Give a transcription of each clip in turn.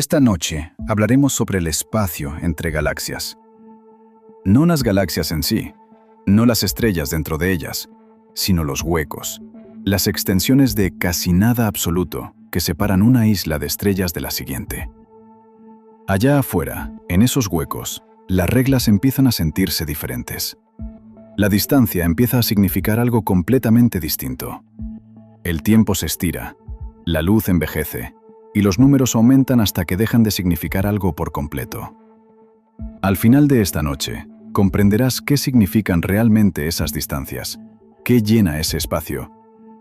Esta noche hablaremos sobre el espacio entre galaxias. No las galaxias en sí, no las estrellas dentro de ellas, sino los huecos, las extensiones de casi nada absoluto que separan una isla de estrellas de la siguiente. Allá afuera, en esos huecos, las reglas empiezan a sentirse diferentes. La distancia empieza a significar algo completamente distinto. El tiempo se estira, la luz envejece, y los números aumentan hasta que dejan de significar algo por completo. Al final de esta noche, comprenderás qué significan realmente esas distancias, qué llena ese espacio,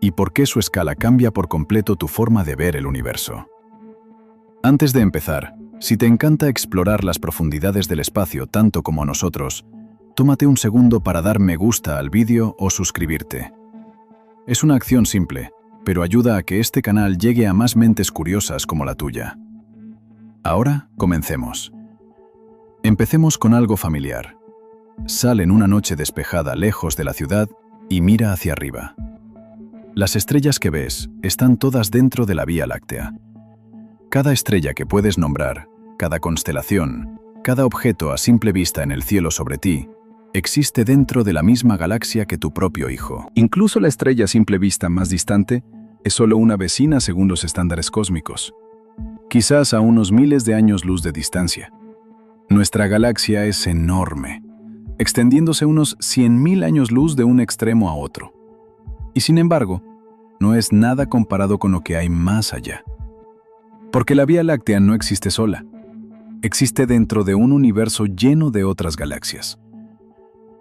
y por qué su escala cambia por completo tu forma de ver el universo. Antes de empezar, si te encanta explorar las profundidades del espacio tanto como a nosotros, tómate un segundo para dar me gusta al vídeo o suscribirte. Es una acción simple, pero ayuda a que este canal llegue a más mentes curiosas como la tuya. Ahora, comencemos. Empecemos con algo familiar. Sal en una noche despejada lejos de la ciudad y mira hacia arriba. Las estrellas que ves están todas dentro de la Vía Láctea. Cada estrella que puedes nombrar, cada constelación, cada objeto a simple vista en el cielo sobre ti, existe dentro de la misma galaxia que tu propio hijo. Incluso la estrella a simple vista más distante es solo una vecina según los estándares cósmicos, quizás a unos miles de años luz de distancia. Nuestra galaxia es enorme, extendiéndose unos 100.000 años luz de un extremo a otro. Y sin embargo, no es nada comparado con lo que hay más allá. Porque la Vía Láctea no existe sola, existe dentro de un universo lleno de otras galaxias.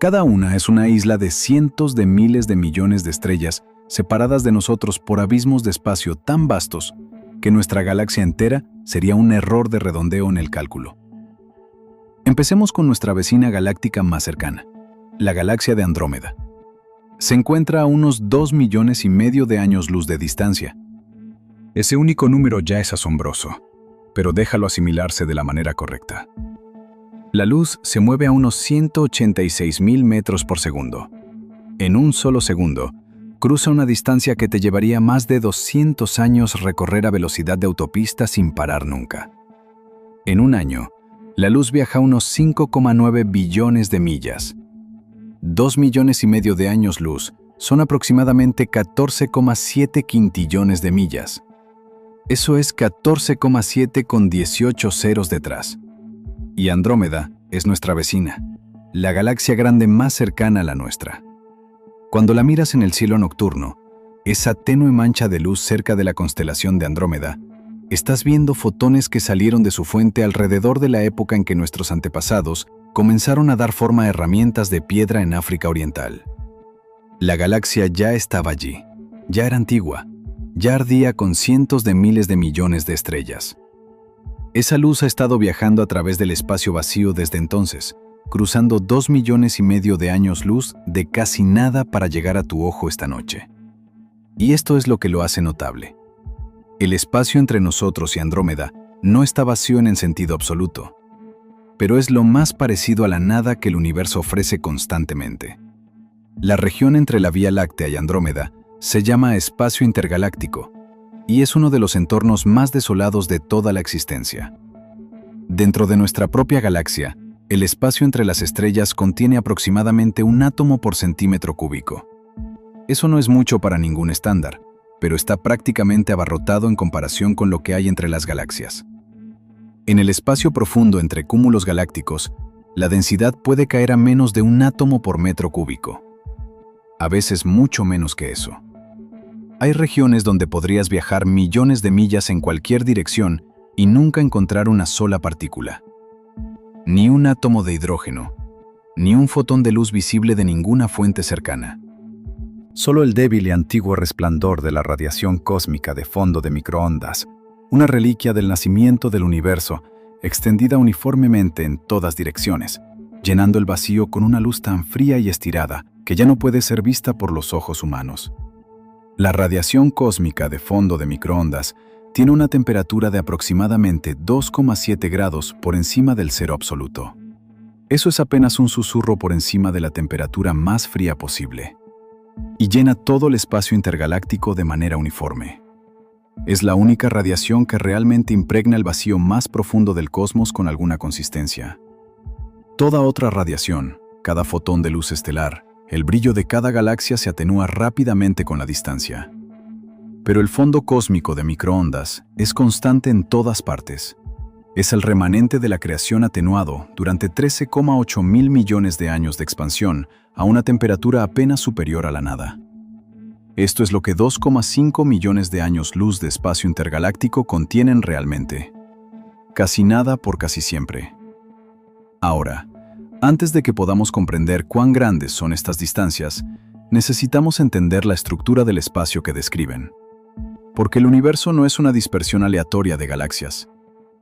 Cada una es una isla de cientos de miles de millones de estrellas separadas de nosotros por abismos de espacio tan vastos que nuestra galaxia entera sería un error de redondeo en el cálculo. Empecemos con nuestra vecina galáctica más cercana, la galaxia de Andrómeda. Se encuentra a unos 2,5 millones de años luz de distancia. Ese único número ya es asombroso, pero déjalo asimilarse de la manera correcta. La luz se mueve a unos 186.000 metros por segundo. En un solo segundo, cruza una distancia que te llevaría más de 200 años recorrer a velocidad de autopista sin parar nunca. En un año, la luz viaja unos 5,9 billones de millas. 2,5 millones de años luz son aproximadamente 14,7 quintillones de millas. Eso es 14,7 con 18 ceros detrás. Y Andrómeda es nuestra vecina, la galaxia grande más cercana a la nuestra. Cuando la miras en el cielo nocturno, esa tenue mancha de luz cerca de la constelación de Andrómeda, estás viendo fotones que salieron de su fuente alrededor de la época en que nuestros antepasados comenzaron a dar forma a herramientas de piedra en África Oriental. La galaxia ya estaba allí, ya era antigua, ya ardía con cientos de miles de millones de estrellas. Esa luz ha estado viajando a través del espacio vacío desde entonces, cruzando 2,5 millones de años luz de casi nada para llegar a tu ojo esta noche. Y esto es lo que lo hace notable. El espacio entre nosotros y Andrómeda no está vacío en el sentido absoluto, pero es lo más parecido a la nada que el universo ofrece constantemente. La región entre la Vía Láctea y Andrómeda se llama espacio intergaláctico, y es uno de los entornos más desolados de toda la existencia. Dentro de nuestra propia galaxia, el espacio entre las estrellas contiene aproximadamente un átomo por centímetro cúbico. Eso no es mucho para ningún estándar, pero está prácticamente abarrotado en comparación con lo que hay entre las galaxias. En el espacio profundo entre cúmulos galácticos, la densidad puede caer a menos de un átomo por metro cúbico. A veces mucho menos que eso. Hay regiones donde podrías viajar millones de millas en cualquier dirección y nunca encontrar una sola partícula. Ni un átomo de hidrógeno, ni un fotón de luz visible de ninguna fuente cercana. Solo el débil y antiguo resplandor de la radiación cósmica de fondo de microondas, una reliquia del nacimiento del universo, extendida uniformemente en todas direcciones, llenando el vacío con una luz tan fría y estirada que ya no puede ser vista por los ojos humanos. La radiación cósmica de fondo de microondas tiene una temperatura de aproximadamente 2,7 grados por encima del cero absoluto. Eso es apenas un susurro por encima de la temperatura más fría posible. Y llena todo el espacio intergaláctico de manera uniforme. Es la única radiación que realmente impregna el vacío más profundo del cosmos con alguna consistencia. Toda otra radiación, cada fotón de luz estelar, el brillo de cada galaxia se atenúa rápidamente con la distancia. Pero el fondo cósmico de microondas es constante en todas partes. Es el remanente de la creación atenuado durante 13,8 mil millones de años de expansión a una temperatura apenas superior a la nada. Esto es lo que 2,5 millones de años luz de espacio intergaláctico contienen realmente. Casi nada por casi siempre. Ahora, antes de que podamos comprender cuán grandes son estas distancias, necesitamos entender la estructura del espacio que describen. Porque el universo no es una dispersión aleatoria de galaxias.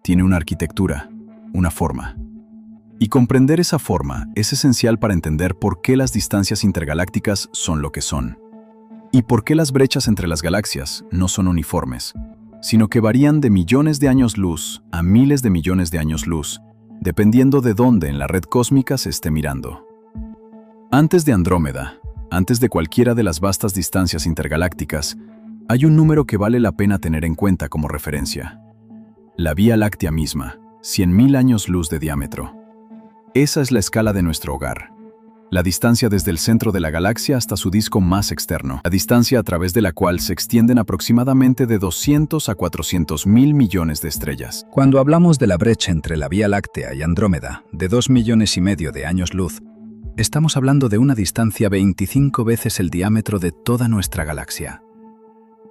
Tiene una arquitectura, una forma. Y comprender esa forma es esencial para entender por qué las distancias intergalácticas son lo que son. Y por qué las brechas entre las galaxias no son uniformes, sino que varían de millones de años luz a miles de millones de años luz, dependiendo de dónde en la red cósmica se esté mirando. Antes de Andrómeda, antes de cualquiera de las vastas distancias intergalácticas, hay un número que vale la pena tener en cuenta como referencia. La Vía Láctea misma, 100.000 años luz de diámetro. Esa es la escala de nuestro hogar. La distancia desde el centro de la galaxia hasta su disco más externo, la distancia a través de la cual se extienden aproximadamente de 200 a 400 mil millones de estrellas. Cuando hablamos de la brecha entre la Vía Láctea y Andrómeda, de 2,5 millones de años luz, estamos hablando de una distancia 25 veces el diámetro de toda nuestra galaxia.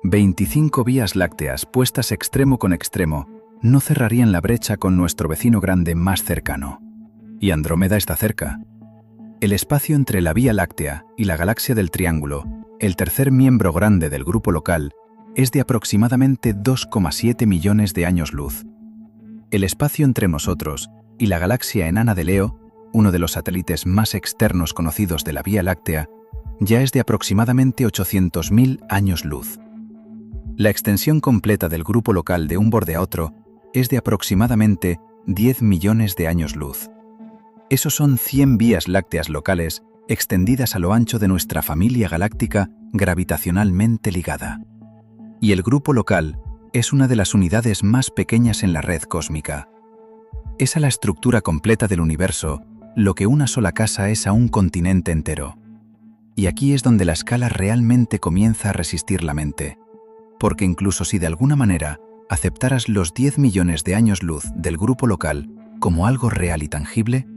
25 vías lácteas puestas extremo con extremo no cerrarían la brecha con nuestro vecino grande más cercano. Y Andrómeda está cerca. El espacio entre la Vía Láctea y la galaxia del Triángulo, el tercer miembro grande del grupo local, es de aproximadamente 2,7 millones de años luz. El espacio entre nosotros y la galaxia enana de Leo, uno de los satélites más externos conocidos de la Vía Láctea, ya es de aproximadamente 800.000 años luz. La extensión completa del grupo local de un borde a otro es de aproximadamente 10 millones de años luz. Esos son 100 vías lácteas locales extendidas a lo ancho de nuestra familia galáctica gravitacionalmente ligada. Y el grupo local es una de las unidades más pequeñas en la red cósmica. Es a la estructura completa del universo lo que una sola casa es a un continente entero. Y aquí es donde la escala realmente comienza a resistir la mente. Porque incluso si de alguna manera aceptaras los 10 millones de años luz del grupo local como algo real y tangible,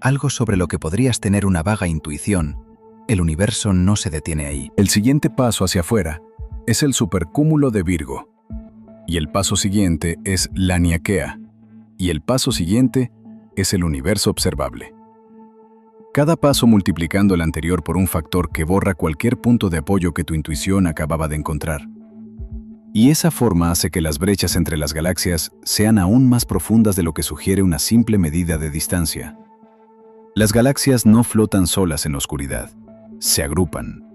algo sobre lo que podrías tener una vaga intuición, el universo no se detiene ahí. El siguiente paso hacia afuera es el supercúmulo de Virgo. Y el paso siguiente es la Niaquea. Y el paso siguiente es el universo observable. Cada paso multiplicando el anterior por un factor que borra cualquier punto de apoyo que tu intuición acababa de encontrar. Y esa forma hace que las brechas entre las galaxias sean aún más profundas de lo que sugiere una simple medida de distancia. Las galaxias no flotan solas en la oscuridad, se agrupan.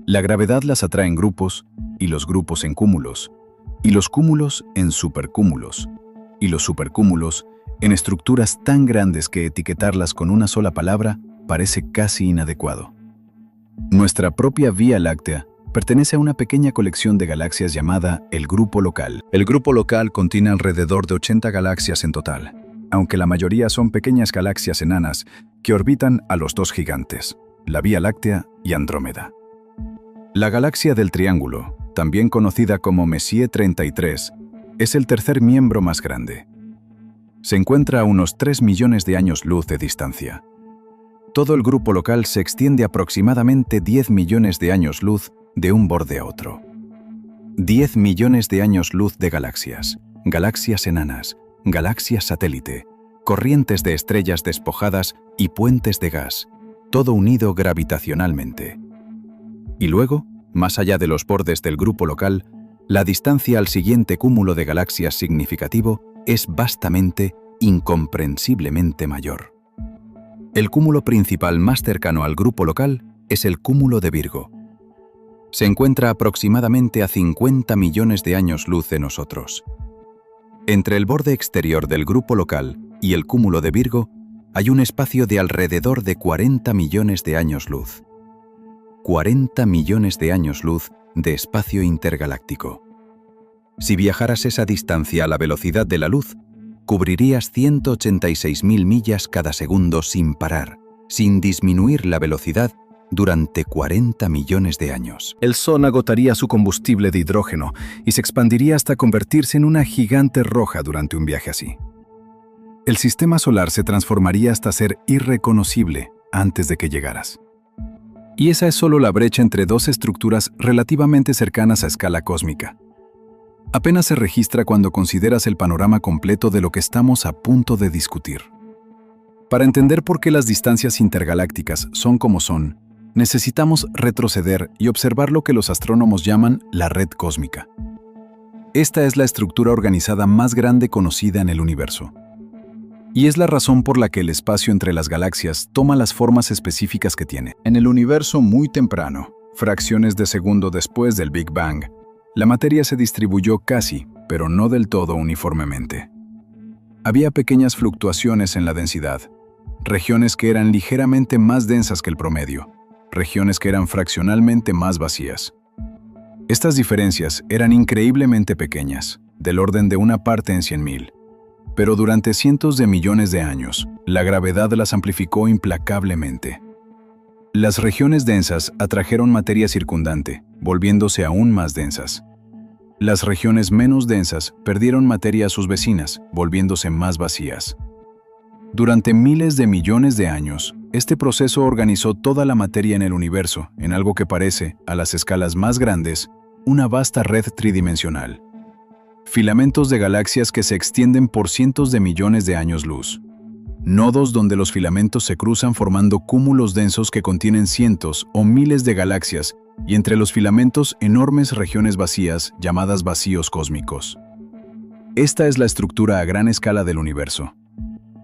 La gravedad las atrae en grupos, y los grupos en cúmulos, y los cúmulos en supercúmulos, y los supercúmulos en estructuras tan grandes que etiquetarlas con una sola palabra parece casi inadecuado. Nuestra propia Vía Láctea pertenece a una pequeña colección de galaxias llamada el Grupo Local. El Grupo Local contiene alrededor de 80 galaxias en total, aunque la mayoría son pequeñas galaxias enanas que orbitan a los dos gigantes, la Vía Láctea y Andrómeda. La galaxia del Triángulo, también conocida como Messier 33, es el tercer miembro más grande. Se encuentra a unos 3 millones de años luz de distancia. Todo el grupo local se extiende aproximadamente 10 millones de años luz de un borde a otro. 10 millones de años luz de galaxias, galaxias enanas, galaxias satélite, corrientes de estrellas despojadas y puentes de gas, todo unido gravitacionalmente. Y luego, más allá de los bordes del grupo local, la distancia al siguiente cúmulo de galaxias significativo es vastamente, incomprensiblemente mayor. El cúmulo principal más cercano al grupo local es el cúmulo de Virgo. Se encuentra aproximadamente a 50 millones de años luz de nosotros. Entre el borde exterior del grupo local y el cúmulo de Virgo hay un espacio de alrededor de 40 millones de años luz. 40 millones de años luz de espacio intergaláctico. Si viajaras esa distancia a la velocidad de la luz, cubrirías 186.000 millas cada segundo sin parar, sin disminuir la velocidad durante 40 millones de años. El Sol agotaría su combustible de hidrógeno y se expandiría hasta convertirse en una gigante roja durante un viaje así. El sistema solar se transformaría hasta ser irreconocible antes de que llegaras. Y esa es solo la brecha entre dos estructuras relativamente cercanas a escala cósmica. Apenas se registra cuando consideras el panorama completo de lo que estamos a punto de discutir. Para entender por qué las distancias intergalácticas son como son, necesitamos retroceder y observar lo que los astrónomos llaman la red cósmica. Esta es la estructura organizada más grande conocida en el universo. Y es la razón por la que el espacio entre las galaxias toma las formas específicas que tiene. En el universo muy temprano, fracciones de segundo después del Big Bang, la materia se distribuyó casi, pero no del todo uniformemente. Había pequeñas fluctuaciones en la densidad, regiones que eran ligeramente más densas que el promedio, regiones que eran fraccionalmente más vacías. Estas diferencias eran increíblemente pequeñas, del orden de una parte en 100.000. Pero durante cientos de millones de años, la gravedad las amplificó implacablemente. Las regiones densas atrajeron materia circundante, volviéndose aún más densas. Las regiones menos densas perdieron materia a sus vecinas, volviéndose más vacías. Durante miles de millones de años, este proceso organizó toda la materia en el universo en algo que parece, a las escalas más grandes, una vasta red tridimensional. Filamentos de galaxias que se extienden por cientos de millones de años luz. Nodos donde los filamentos se cruzan formando cúmulos densos que contienen cientos o miles de galaxias y entre los filamentos enormes regiones vacías llamadas vacíos cósmicos. Esta es la estructura a gran escala del universo.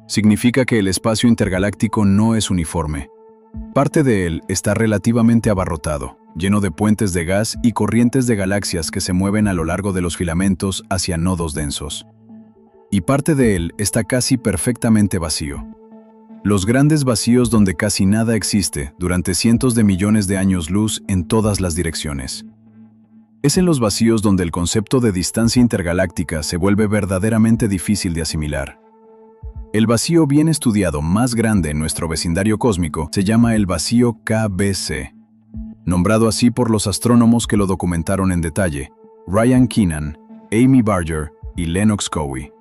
Significa que el espacio intergaláctico no es uniforme. Parte de él está relativamente abarrotado, lleno de puentes de gas y corrientes de galaxias que se mueven a lo largo de los filamentos hacia nodos densos. Y parte de él está casi perfectamente vacío. Los grandes vacíos donde casi nada existe durante cientos de millones de años luz en todas las direcciones. Es en los vacíos donde el concepto de distancia intergaláctica se vuelve verdaderamente difícil de asimilar. El vacío bien estudiado más grande en nuestro vecindario cósmico se llama el vacío KBC, nombrado así por los astrónomos que lo documentaron en detalle, Ryan Keenan, Amy Barger y Lennox Cowie.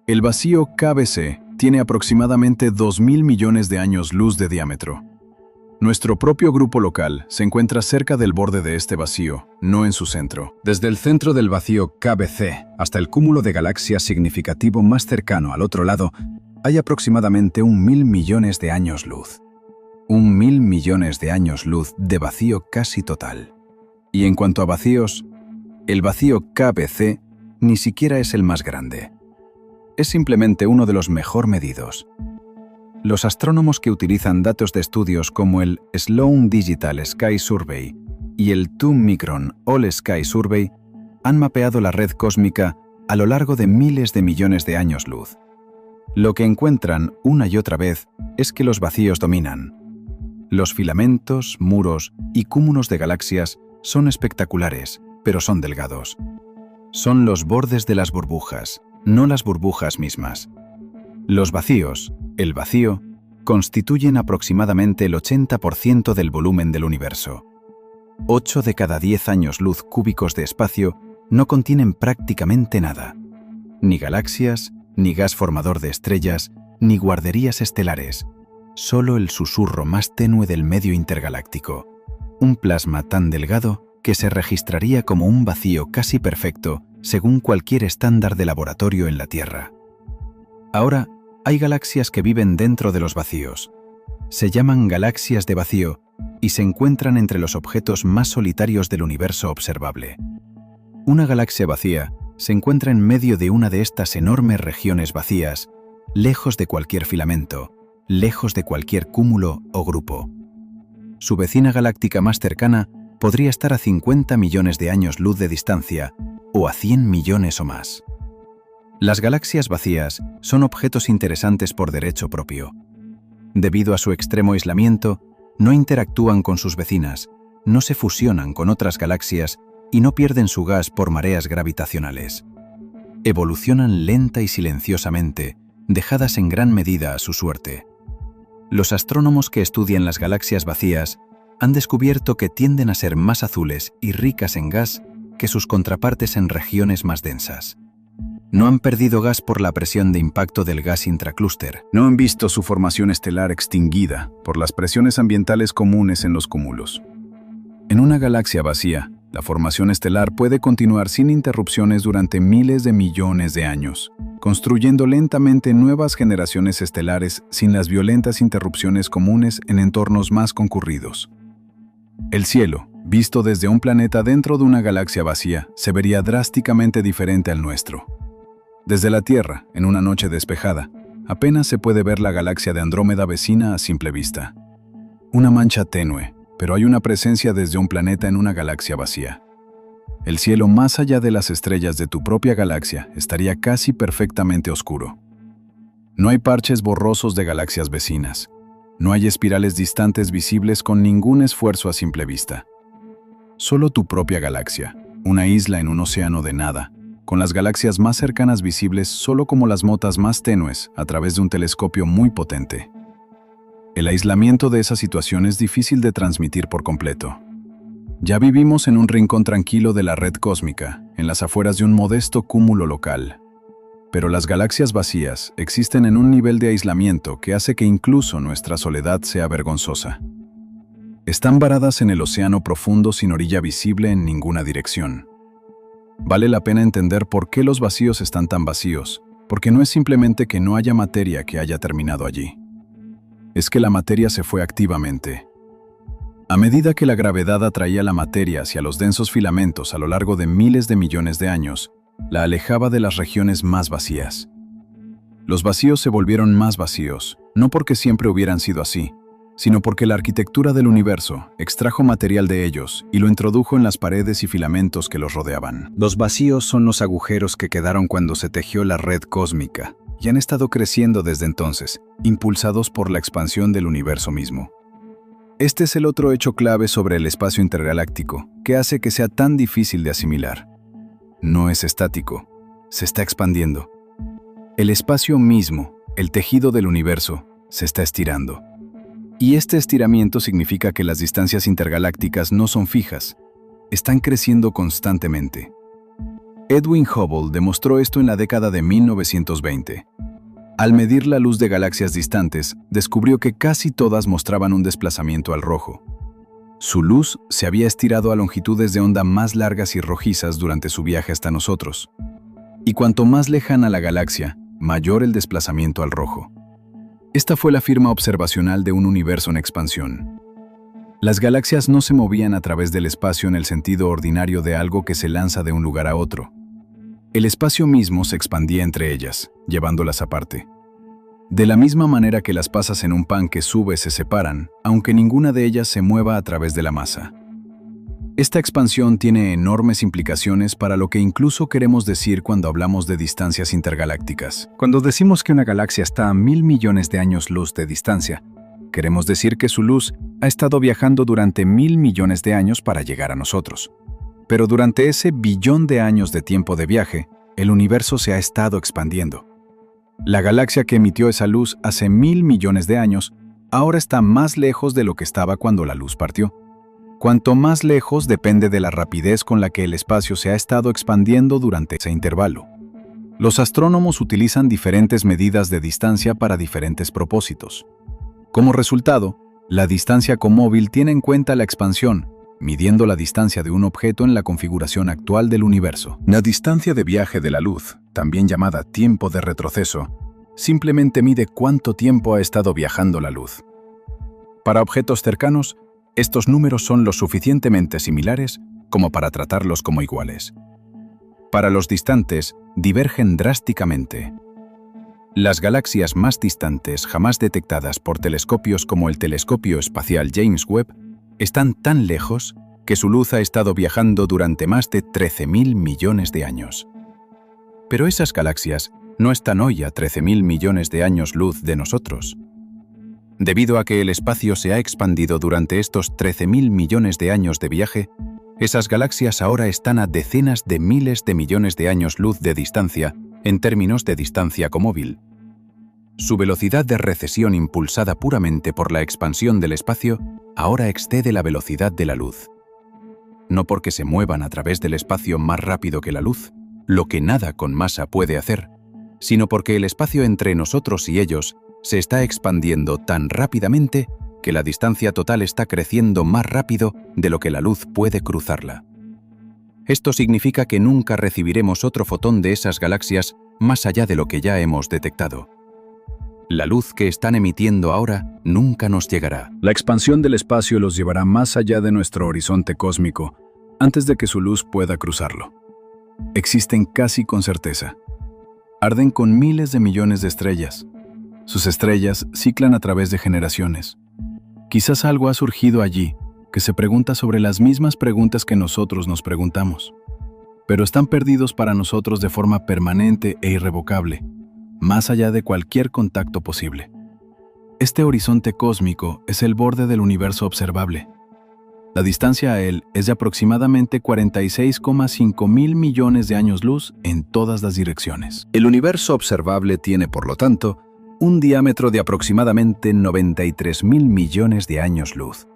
El vacío KBC tiene aproximadamente 2.000 millones de años luz de diámetro. Nuestro propio grupo local se encuentra cerca del borde de este vacío, no en su centro. Desde el centro del vacío KBC hasta el cúmulo de galaxias significativo más cercano al otro lado, hay aproximadamente 1.000 millones de años luz. 1.000 millones de años luz de vacío casi total. Y en cuanto a vacíos, el vacío KBC ni siquiera es el más grande. Es simplemente uno de los mejor medidos. Los astrónomos que utilizan datos de estudios como el Sloan Digital Sky Survey y el 2 Micron All Sky Survey han mapeado la red cósmica a lo largo de miles de millones de años luz. Lo que encuentran una y otra vez es que los vacíos dominan. Los filamentos, muros y cúmulos de galaxias son espectaculares, pero son delgados. Son los bordes de las burbujas, no las burbujas mismas. Los vacíos, el vacío, constituyen aproximadamente el 80% del volumen del universo. 8 de cada 10 años luz cúbicos de espacio no contienen prácticamente nada. Ni galaxias, ni gas formador de estrellas, ni guarderías estelares. Solo el susurro más tenue del medio intergaláctico. Un plasma tan delgado que se registraría como un vacío casi perfecto según cualquier estándar de laboratorio en la Tierra. Ahora, hay galaxias que viven dentro de los vacíos. Se llaman galaxias de vacío y se encuentran entre los objetos más solitarios del universo observable. Una galaxia vacía se encuentra en medio de una de estas enormes regiones vacías, lejos de cualquier filamento, lejos de cualquier cúmulo o grupo. Su vecina galáctica más cercana podría estar a 50 millones de años luz de distancia o a 100 millones o más. Las galaxias vacías son objetos interesantes por derecho propio. Debido a su extremo aislamiento, no interactúan con sus vecinas, no se fusionan con otras galaxias y no pierden su gas por mareas gravitacionales. Evolucionan lenta y silenciosamente, dejadas en gran medida a su suerte. Los astrónomos que estudian las galaxias vacías han descubierto que tienden a ser más azules y ricas en gas que sus contrapartes en regiones más densas. No han perdido gas por la presión de impacto del gas intraclúster. No han visto su formación estelar extinguida por las presiones ambientales comunes en los cúmulos. En una galaxia vacía, la formación estelar puede continuar sin interrupciones durante miles de millones de años, construyendo lentamente nuevas generaciones estelares sin las violentas interrupciones comunes en entornos más concurridos. El cielo, visto desde un planeta dentro de una galaxia vacía, se vería drásticamente diferente al nuestro. Desde la Tierra, en una noche despejada, apenas se puede ver la galaxia de Andrómeda vecina a simple vista. Una mancha tenue, pero hay una presencia desde un planeta en una galaxia vacía. El cielo más allá de las estrellas de tu propia galaxia estaría casi perfectamente oscuro. No hay parches borrosos de galaxias vecinas. No hay espirales distantes visibles con ningún esfuerzo a simple vista. Solo tu propia galaxia, una isla en un océano de nada, con las galaxias más cercanas visibles solo como las motas más tenues a través de un telescopio muy potente. El aislamiento de esa situación es difícil de transmitir por completo. Ya vivimos en un rincón tranquilo de la red cósmica, en las afueras de un modesto cúmulo local. Pero las galaxias vacías existen en un nivel de aislamiento que hace que incluso nuestra soledad sea vergonzosa. Están varadas en el océano profundo sin orilla visible en ninguna dirección. Vale la pena entender por qué los vacíos están tan vacíos, porque no es simplemente que no haya materia que haya terminado allí. Es que la materia se fue activamente. A medida que la gravedad atraía la materia hacia los densos filamentos a lo largo de miles de millones de años, la alejaba de las regiones más vacías. Los vacíos se volvieron más vacíos, no porque siempre hubieran sido así, sino porque la arquitectura del universo extrajo material de ellos y lo introdujo en las paredes y filamentos que los rodeaban. Los vacíos son los agujeros que quedaron cuando se tejió la red cósmica y han estado creciendo desde entonces, impulsados por la expansión del universo mismo. Este es el otro hecho clave sobre el espacio intergaláctico que hace que sea tan difícil de asimilar. No es estático, se está expandiendo. El espacio mismo, el tejido del universo, se está estirando. Y este estiramiento significa que las distancias intergalácticas no son fijas, están creciendo constantemente. Edwin Hubble demostró esto en la década de 1920. Al medir la luz de galaxias distantes, descubrió que casi todas mostraban un desplazamiento al rojo. Su luz se había estirado a longitudes de onda más largas y rojizas durante su viaje hasta nosotros. Y cuanto más lejana la galaxia, mayor el desplazamiento al rojo. Esta fue la firma observacional de un universo en expansión. Las galaxias no se movían a través del espacio en el sentido ordinario de algo que se lanza de un lugar a otro. El espacio mismo se expandía entre ellas, llevándolas aparte. De la misma manera que las pasas en un pan que sube se separan, aunque ninguna de ellas se mueva a través de la masa. Esta expansión tiene enormes implicaciones para lo que incluso queremos decir cuando hablamos de distancias intergalácticas. Cuando decimos que una galaxia está a 1.000 millones de años luz de distancia, queremos decir que su luz ha estado viajando durante 1.000 millones de años para llegar a nosotros. Pero durante ese billón de años de tiempo de viaje, el universo se ha estado expandiendo. La galaxia que emitió esa luz hace 1.000 millones de años ahora está más lejos de lo que estaba cuando la luz partió. Cuanto más lejos depende de la rapidez con la que el espacio se ha estado expandiendo durante ese intervalo. Los astrónomos utilizan diferentes medidas de distancia para diferentes propósitos. Como resultado, la distancia comóvil tiene en cuenta la expansión, midiendo la distancia de un objeto en la configuración actual del universo. La distancia de viaje de la luz, también llamada tiempo de retroceso, simplemente mide cuánto tiempo ha estado viajando la luz. Para objetos cercanos, estos números son lo suficientemente similares como para tratarlos como iguales. Para los distantes, divergen drásticamente. Las galaxias más distantes jamás detectadas por telescopios como el telescopio espacial James Webb están tan lejos que su luz ha estado viajando durante más de 13.000 millones de años. Pero esas galaxias no están hoy a 13.000 millones de años luz de nosotros. Debido a que el espacio se ha expandido durante estos 13.000 millones de años de viaje, Esas galaxias ahora están a decenas de miles de millones de años luz de distancia en términos de distancia comóvil. Su velocidad de recesión impulsada puramente por la expansión del espacio ahora excede la velocidad de la luz. No porque se muevan a través del espacio más rápido que la luz, lo que nada con masa puede hacer, sino porque el espacio entre nosotros y ellos se está expandiendo tan rápidamente que la distancia total está creciendo más rápido de lo que la luz puede cruzarla. Esto significa que nunca recibiremos otro fotón de esas galaxias más allá de lo que ya hemos detectado. La luz que están emitiendo ahora nunca nos llegará. La expansión del espacio los llevará más allá de nuestro horizonte cósmico antes de que su luz pueda cruzarlo. Existen casi con certeza. Arden con miles de millones de estrellas. Sus estrellas ciclan a través de generaciones. Quizás algo ha surgido allí que se pregunta sobre las mismas preguntas que nosotros nos preguntamos, pero están perdidos para nosotros de forma permanente e irrevocable, más allá de cualquier contacto posible. Este horizonte cósmico es el borde del universo observable. La distancia a él es de aproximadamente 46,5 mil millones de años luz en todas las direcciones. El universo observable tiene, por lo tanto, un diámetro de aproximadamente 93 mil millones de años luz,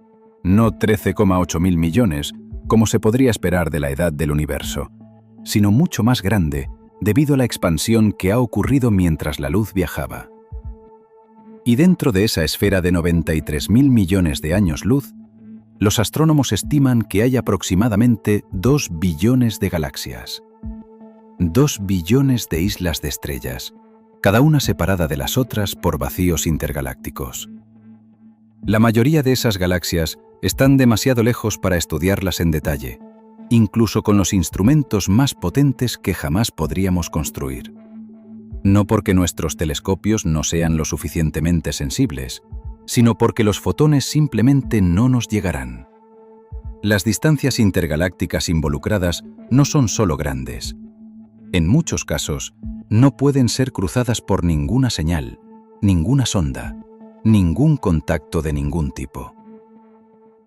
no 13,8 mil millones, como se podría esperar de la edad del universo, sino mucho más grande debido a la expansión que ha ocurrido mientras la luz viajaba. Y dentro de esa esfera de 93 mil millones de años luz, los astrónomos estiman que hay aproximadamente 2 billones de galaxias. 2 billones de islas de estrellas, cada una separada de las otras por vacíos intergalácticos. La mayoría de esas galaxias están demasiado lejos para estudiarlas en detalle, incluso con los instrumentos más potentes que jamás podríamos construir. No porque nuestros telescopios no sean lo suficientemente sensibles, sino porque los fotones simplemente no nos llegarán. Las distancias intergalácticas involucradas no son solo grandes. En muchos casos, no pueden ser cruzadas por ninguna señal, ninguna sonda, ningún contacto de ningún tipo.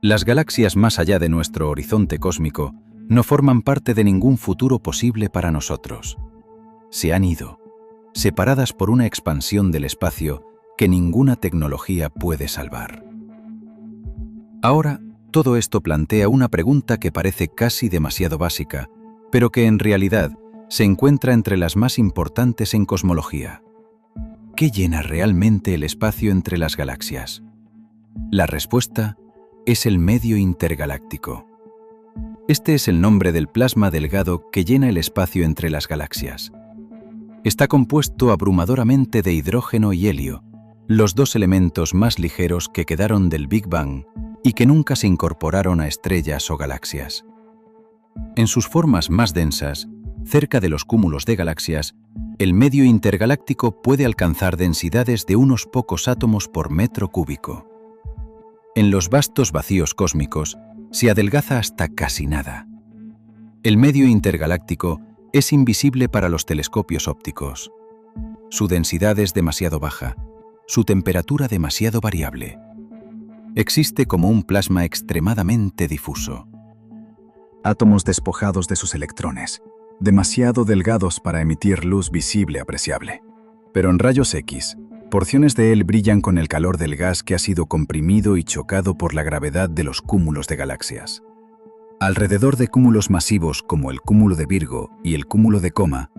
Las galaxias más allá de nuestro horizonte cósmico no forman parte de ningún futuro posible para nosotros. Se han ido, separadas por una expansión del espacio que ninguna tecnología puede salvar. Ahora, todo esto plantea una pregunta que parece casi demasiado básica, pero que en realidad se encuentra entre las más importantes en cosmología. ¿Qué llena realmente el espacio entre las galaxias? La respuesta es el medio intergaláctico. Este es el nombre del plasma delgado que llena el espacio entre las galaxias. Está compuesto abrumadoramente de hidrógeno y helio, los dos elementos más ligeros que quedaron del Big Bang y que nunca se incorporaron a estrellas o galaxias. En sus formas más densas, cerca de los cúmulos de galaxias, el medio intergaláctico puede alcanzar densidades de unos pocos átomos por metro cúbico. En los vastos vacíos cósmicos, se adelgaza hasta casi nada. El medio intergaláctico es invisible para los telescopios ópticos. Su densidad es demasiado baja, su temperatura demasiado variable. Existe como un plasma extremadamente difuso. Átomos despojados de sus electrones, demasiado delgados para emitir luz visible apreciable. Pero en rayos X, porciones de él brillan con el calor del gas que ha sido comprimido y chocado por la gravedad de los cúmulos de galaxias. Alrededor de cúmulos masivos como el cúmulo de Virgo y el cúmulo de Coma,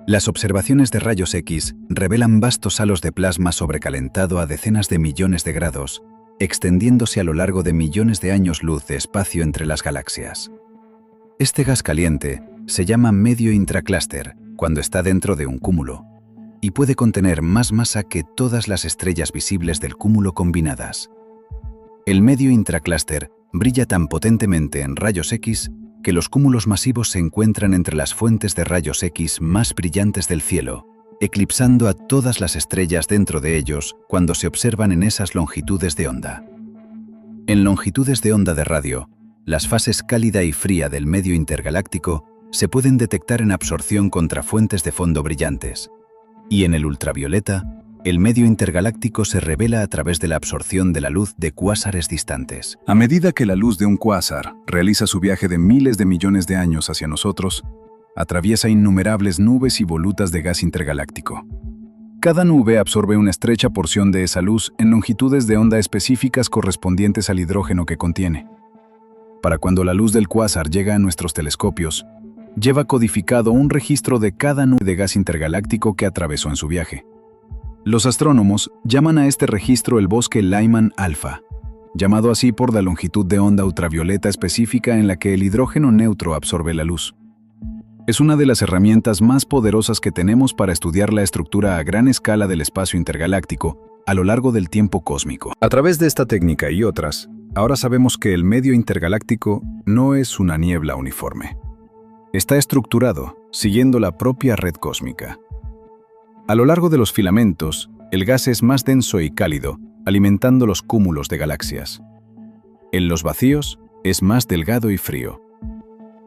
las observaciones de rayos X revelan vastos halos de plasma sobrecalentado a decenas de millones de grados, extendiéndose a lo largo de millones de años luz de espacio entre las galaxias. Este gas caliente se llama medio intraclúster cuando está dentro de un cúmulo y puede contener más masa que todas las estrellas visibles del cúmulo combinadas. El medio intraclúster brilla tan potentemente en rayos X que los cúmulos masivos se encuentran entre las fuentes de rayos X más brillantes del cielo, eclipsando a todas las estrellas dentro de ellos cuando se observan en esas longitudes de onda. En longitudes de onda de radio, las fases cálida y fría del medio intergaláctico se pueden detectar en absorción contra fuentes de fondo brillantes, y en el ultravioleta, el medio intergaláctico se revela a través de la absorción de la luz de cuásares distantes. A medida que la luz de un cuásar realiza su viaje de miles de millones de años hacia nosotros, atraviesa innumerables nubes y volutas de gas intergaláctico. Cada nube absorbe una estrecha porción de esa luz en longitudes de onda específicas correspondientes al hidrógeno que contiene. Para cuando la luz del cuásar llega a nuestros telescopios, lleva codificado un registro de cada nube de gas intergaláctico que atravesó en su viaje. Los astrónomos llaman a este registro el bosque Lyman alfa, llamado así por la longitud de onda ultravioleta específica en la que el hidrógeno neutro absorbe la luz. Es una de las herramientas más poderosas que tenemos para estudiar la estructura a gran escala del espacio intergaláctico a lo largo del tiempo cósmico. A través de esta técnica y otras, ahora sabemos que el medio intergaláctico no es una niebla uniforme. Está estructurado siguiendo la propia red cósmica. A lo largo de los filamentos, el gas es más denso y cálido, alimentando los cúmulos de galaxias. En los vacíos, es más delgado y frío.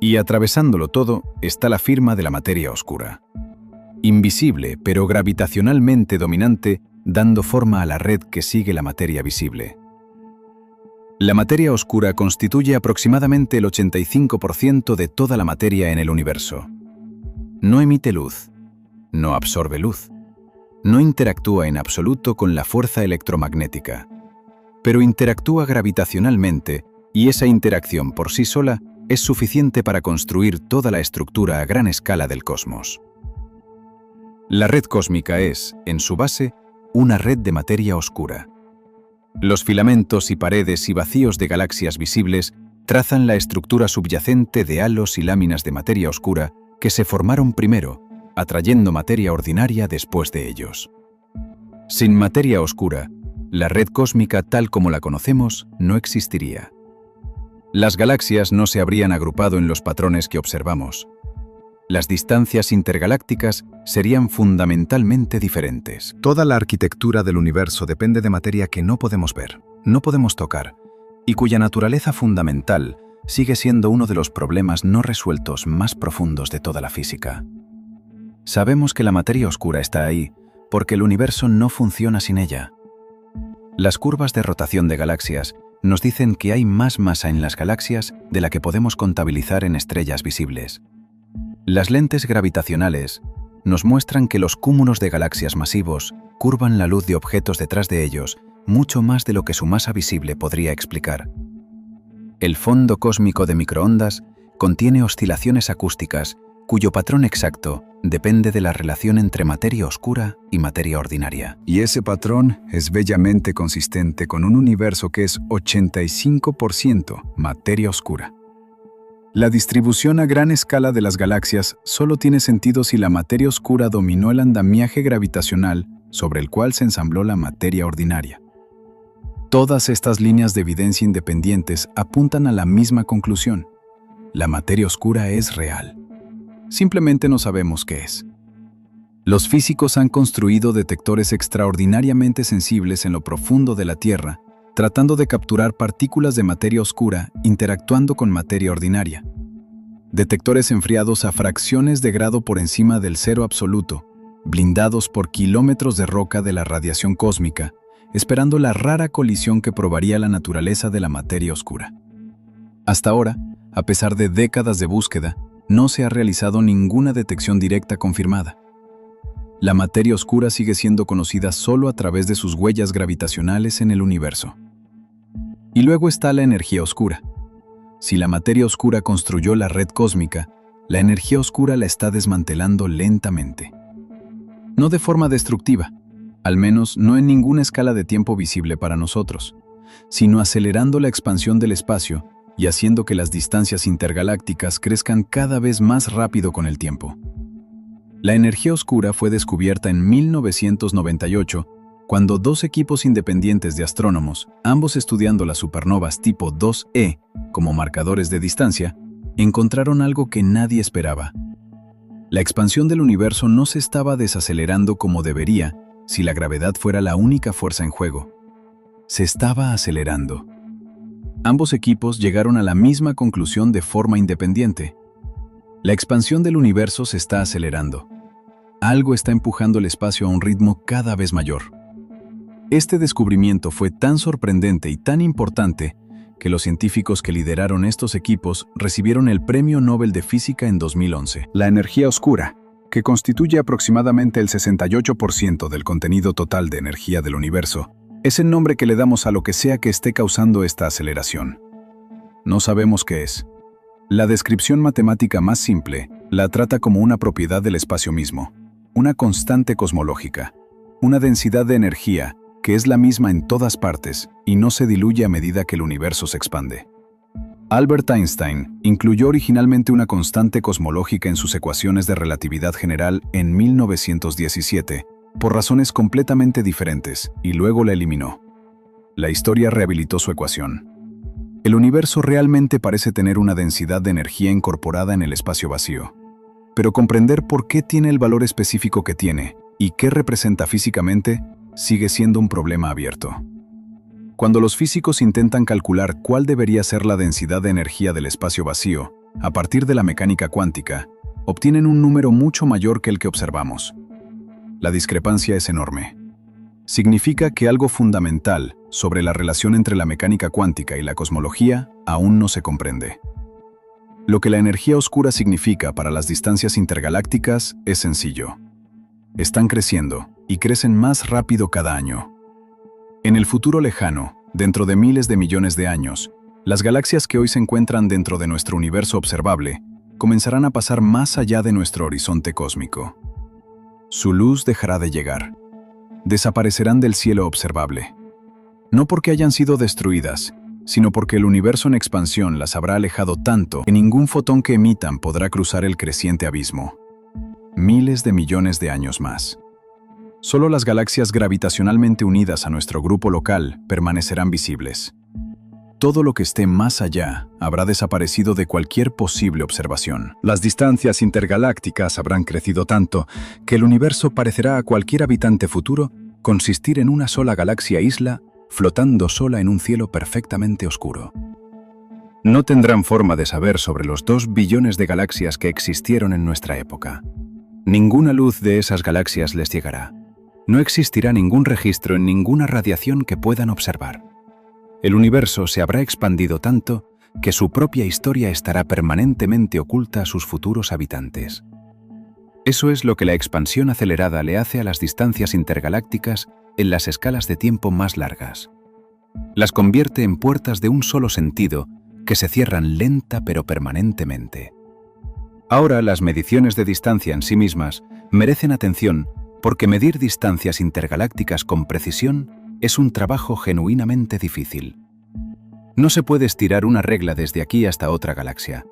Y atravesándolo todo está la firma de la materia oscura. Invisible, pero gravitacionalmente dominante, dando forma a la red que sigue la materia visible. La materia oscura constituye aproximadamente el 85% de toda la materia en el universo. No emite luz. No absorbe luz. No interactúa en absoluto con la fuerza electromagnética, pero interactúa gravitacionalmente y esa interacción por sí sola es suficiente para construir toda la estructura a gran escala del cosmos. La red cósmica es, en su base, una red de materia oscura. Los filamentos y paredes y vacíos de galaxias visibles trazan la estructura subyacente de halos y láminas de materia oscura que se formaron primero, atrayendo materia ordinaria después de ellos. Sin materia oscura, la red cósmica tal como la conocemos no existiría. Las galaxias no se habrían agrupado en los patrones que observamos. Las distancias intergalácticas serían fundamentalmente diferentes. Toda la arquitectura del universo depende de materia que no podemos ver, no podemos tocar, y cuya naturaleza fundamental sigue siendo uno de los problemas no resueltos más profundos de toda la física. Sabemos que la materia oscura está ahí porque el universo no funciona sin ella. Las curvas de rotación de galaxias nos dicen que hay más masa en las galaxias de la que podemos contabilizar en estrellas visibles. Las lentes gravitacionales nos muestran que los cúmulos de galaxias masivos curvan la luz de objetos detrás de ellos mucho más de lo que su masa visible podría explicar. El fondo cósmico de microondas contiene oscilaciones acústicas cuyo patrón exacto depende de la relación entre materia oscura y materia ordinaria. Y ese patrón es bellamente consistente con un universo que es 85% materia oscura. La distribución a gran escala de las galaxias solo tiene sentido si la materia oscura dominó el andamiaje gravitacional sobre el cual se ensambló la materia ordinaria. Todas estas líneas de evidencia independientes apuntan a la misma conclusión. La materia oscura es real. Simplemente no sabemos qué es. Los físicos han construido detectores extraordinariamente sensibles en lo profundo de la Tierra, tratando de capturar partículas de materia oscura interactuando con materia ordinaria. Detectores enfriados a fracciones de grado por encima del cero absoluto, blindados por kilómetros de roca de la radiación cósmica, esperando la rara colisión que probaría la naturaleza de la materia oscura. Hasta ahora, a pesar de décadas de búsqueda, no se ha realizado ninguna detección directa confirmada. La materia oscura sigue siendo conocida solo a través de sus huellas gravitacionales en el universo. Y luego está la energía oscura. Si la materia oscura construyó la red cósmica, la energía oscura la está desmantelando lentamente. No de forma destructiva, al menos no en ninguna escala de tiempo visible para nosotros, sino acelerando la expansión del espacio y haciendo que las distancias intergalácticas crezcan cada vez más rápido con el tiempo. La energía oscura fue descubierta en 1998, cuando dos equipos independientes de astrónomos, ambos estudiando las supernovas tipo 2E como marcadores de distancia, encontraron algo que nadie esperaba. La expansión del universo no se estaba desacelerando como debería si la gravedad fuera la única fuerza en juego. Se estaba acelerando. Ambos equipos llegaron a la misma conclusión de forma independiente. La expansión del universo se está acelerando. Algo está empujando el espacio a un ritmo cada vez mayor. Este descubrimiento fue tan sorprendente y tan importante que los científicos que lideraron estos equipos recibieron el Premio Nobel de Física en 2011. La energía oscura, que constituye aproximadamente el 68% del contenido total de energía del universo, es el nombre que le damos a lo que sea que esté causando esta aceleración. No sabemos qué es. La descripción matemática más simple la trata como una propiedad del espacio mismo, una constante cosmológica, una densidad de energía que es la misma en todas partes y no se diluye a medida que el universo se expande. Albert Einstein incluyó originalmente una constante cosmológica en sus ecuaciones de relatividad general en 1917, por razones completamente diferentes, y luego la eliminó. La historia rehabilitó su ecuación. El universo realmente parece tener una densidad de energía incorporada en el espacio vacío, pero comprender por qué tiene el valor específico que tiene y qué representa físicamente sigue siendo un problema abierto. Cuando los físicos intentan calcular cuál debería ser la densidad de energía del espacio vacío, a partir de la mecánica cuántica, obtienen un número mucho mayor que el que observamos. La discrepancia es enorme. Significa que algo fundamental sobre la relación entre la mecánica cuántica y la cosmología aún no se comprende. Lo que la energía oscura significa para las distancias intergalácticas es sencillo. Están creciendo y crecen más rápido cada año. En el futuro lejano, dentro de miles de millones de años, las galaxias que hoy se encuentran dentro de nuestro universo observable comenzarán a pasar más allá de nuestro horizonte cósmico. Su luz dejará de llegar. Desaparecerán del cielo observable. No porque hayan sido destruidas, sino porque el universo en expansión las habrá alejado tanto que ningún fotón que emitan podrá cruzar el creciente abismo. Miles de millones de años más. Solo las galaxias gravitacionalmente unidas a nuestro grupo local permanecerán visibles. Todo lo que esté más allá habrá desaparecido de cualquier posible observación. Las distancias intergalácticas habrán crecido tanto que el universo parecerá a cualquier habitante futuro consistir en una sola galaxia isla flotando sola en un cielo perfectamente oscuro. No tendrán forma de saber sobre los 2 billones de galaxias que existieron en nuestra época. Ninguna luz de esas galaxias les llegará. No existirá ningún registro en ninguna radiación que puedan observar. El universo se habrá expandido tanto que su propia historia estará permanentemente oculta a sus futuros habitantes. Eso es lo que la expansión acelerada le hace a las distancias intergalácticas en las escalas de tiempo más largas. Las convierte en puertas de un solo sentido que se cierran lenta pero permanentemente. Ahora las mediciones de distancia en sí mismas merecen atención porque medir distancias intergalácticas con precisión es un trabajo genuinamente difícil. No se puede estirar una regla desde aquí hasta otra galaxia.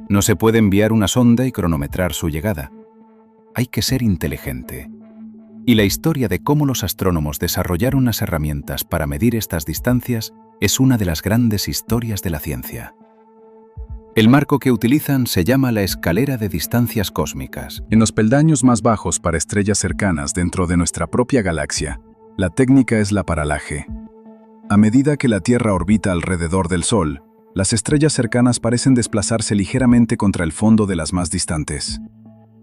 No se puede enviar una sonda y cronometrar su llegada. Hay que ser inteligente. Y la historia de cómo los astrónomos desarrollaron las herramientas para medir estas distancias es una de las grandes historias de la ciencia. El marco que utilizan se llama la escalera de distancias cósmicas. En los peldaños más bajos para estrellas cercanas dentro de nuestra propia galaxia, la técnica es la paralaje. A medida que la Tierra orbita alrededor del Sol, las estrellas cercanas parecen desplazarse ligeramente contra el fondo de las más distantes.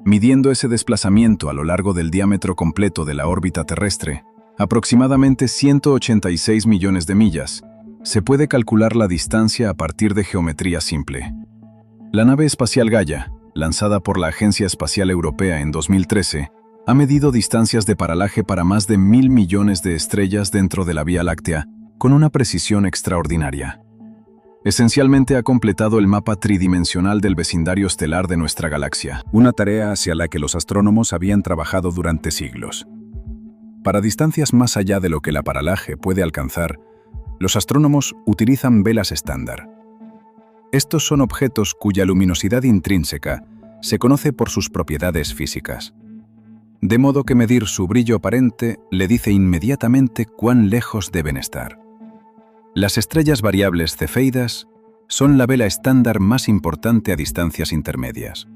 Midiendo ese desplazamiento a lo largo del diámetro completo de la órbita terrestre, aproximadamente 186 millones de millas, se puede calcular la distancia a partir de geometría simple. La nave espacial Gaia, lanzada por la Agencia Espacial Europea en 2013, ha medido distancias de paralaje para más de 1.000 millones de estrellas dentro de la Vía Láctea, con una precisión extraordinaria. Esencialmente ha completado el mapa tridimensional del vecindario estelar de nuestra galaxia, una tarea hacia la que los astrónomos habían trabajado durante siglos. Para distancias más allá de lo que la paralaje puede alcanzar, los astrónomos utilizan velas estándar. Estos son objetos cuya luminosidad intrínseca se conoce por sus propiedades físicas. De modo que medir su brillo aparente le dice inmediatamente cuán lejos deben estar. Las estrellas variables cefeidas son la vela estándar más importante a distancias intermedias.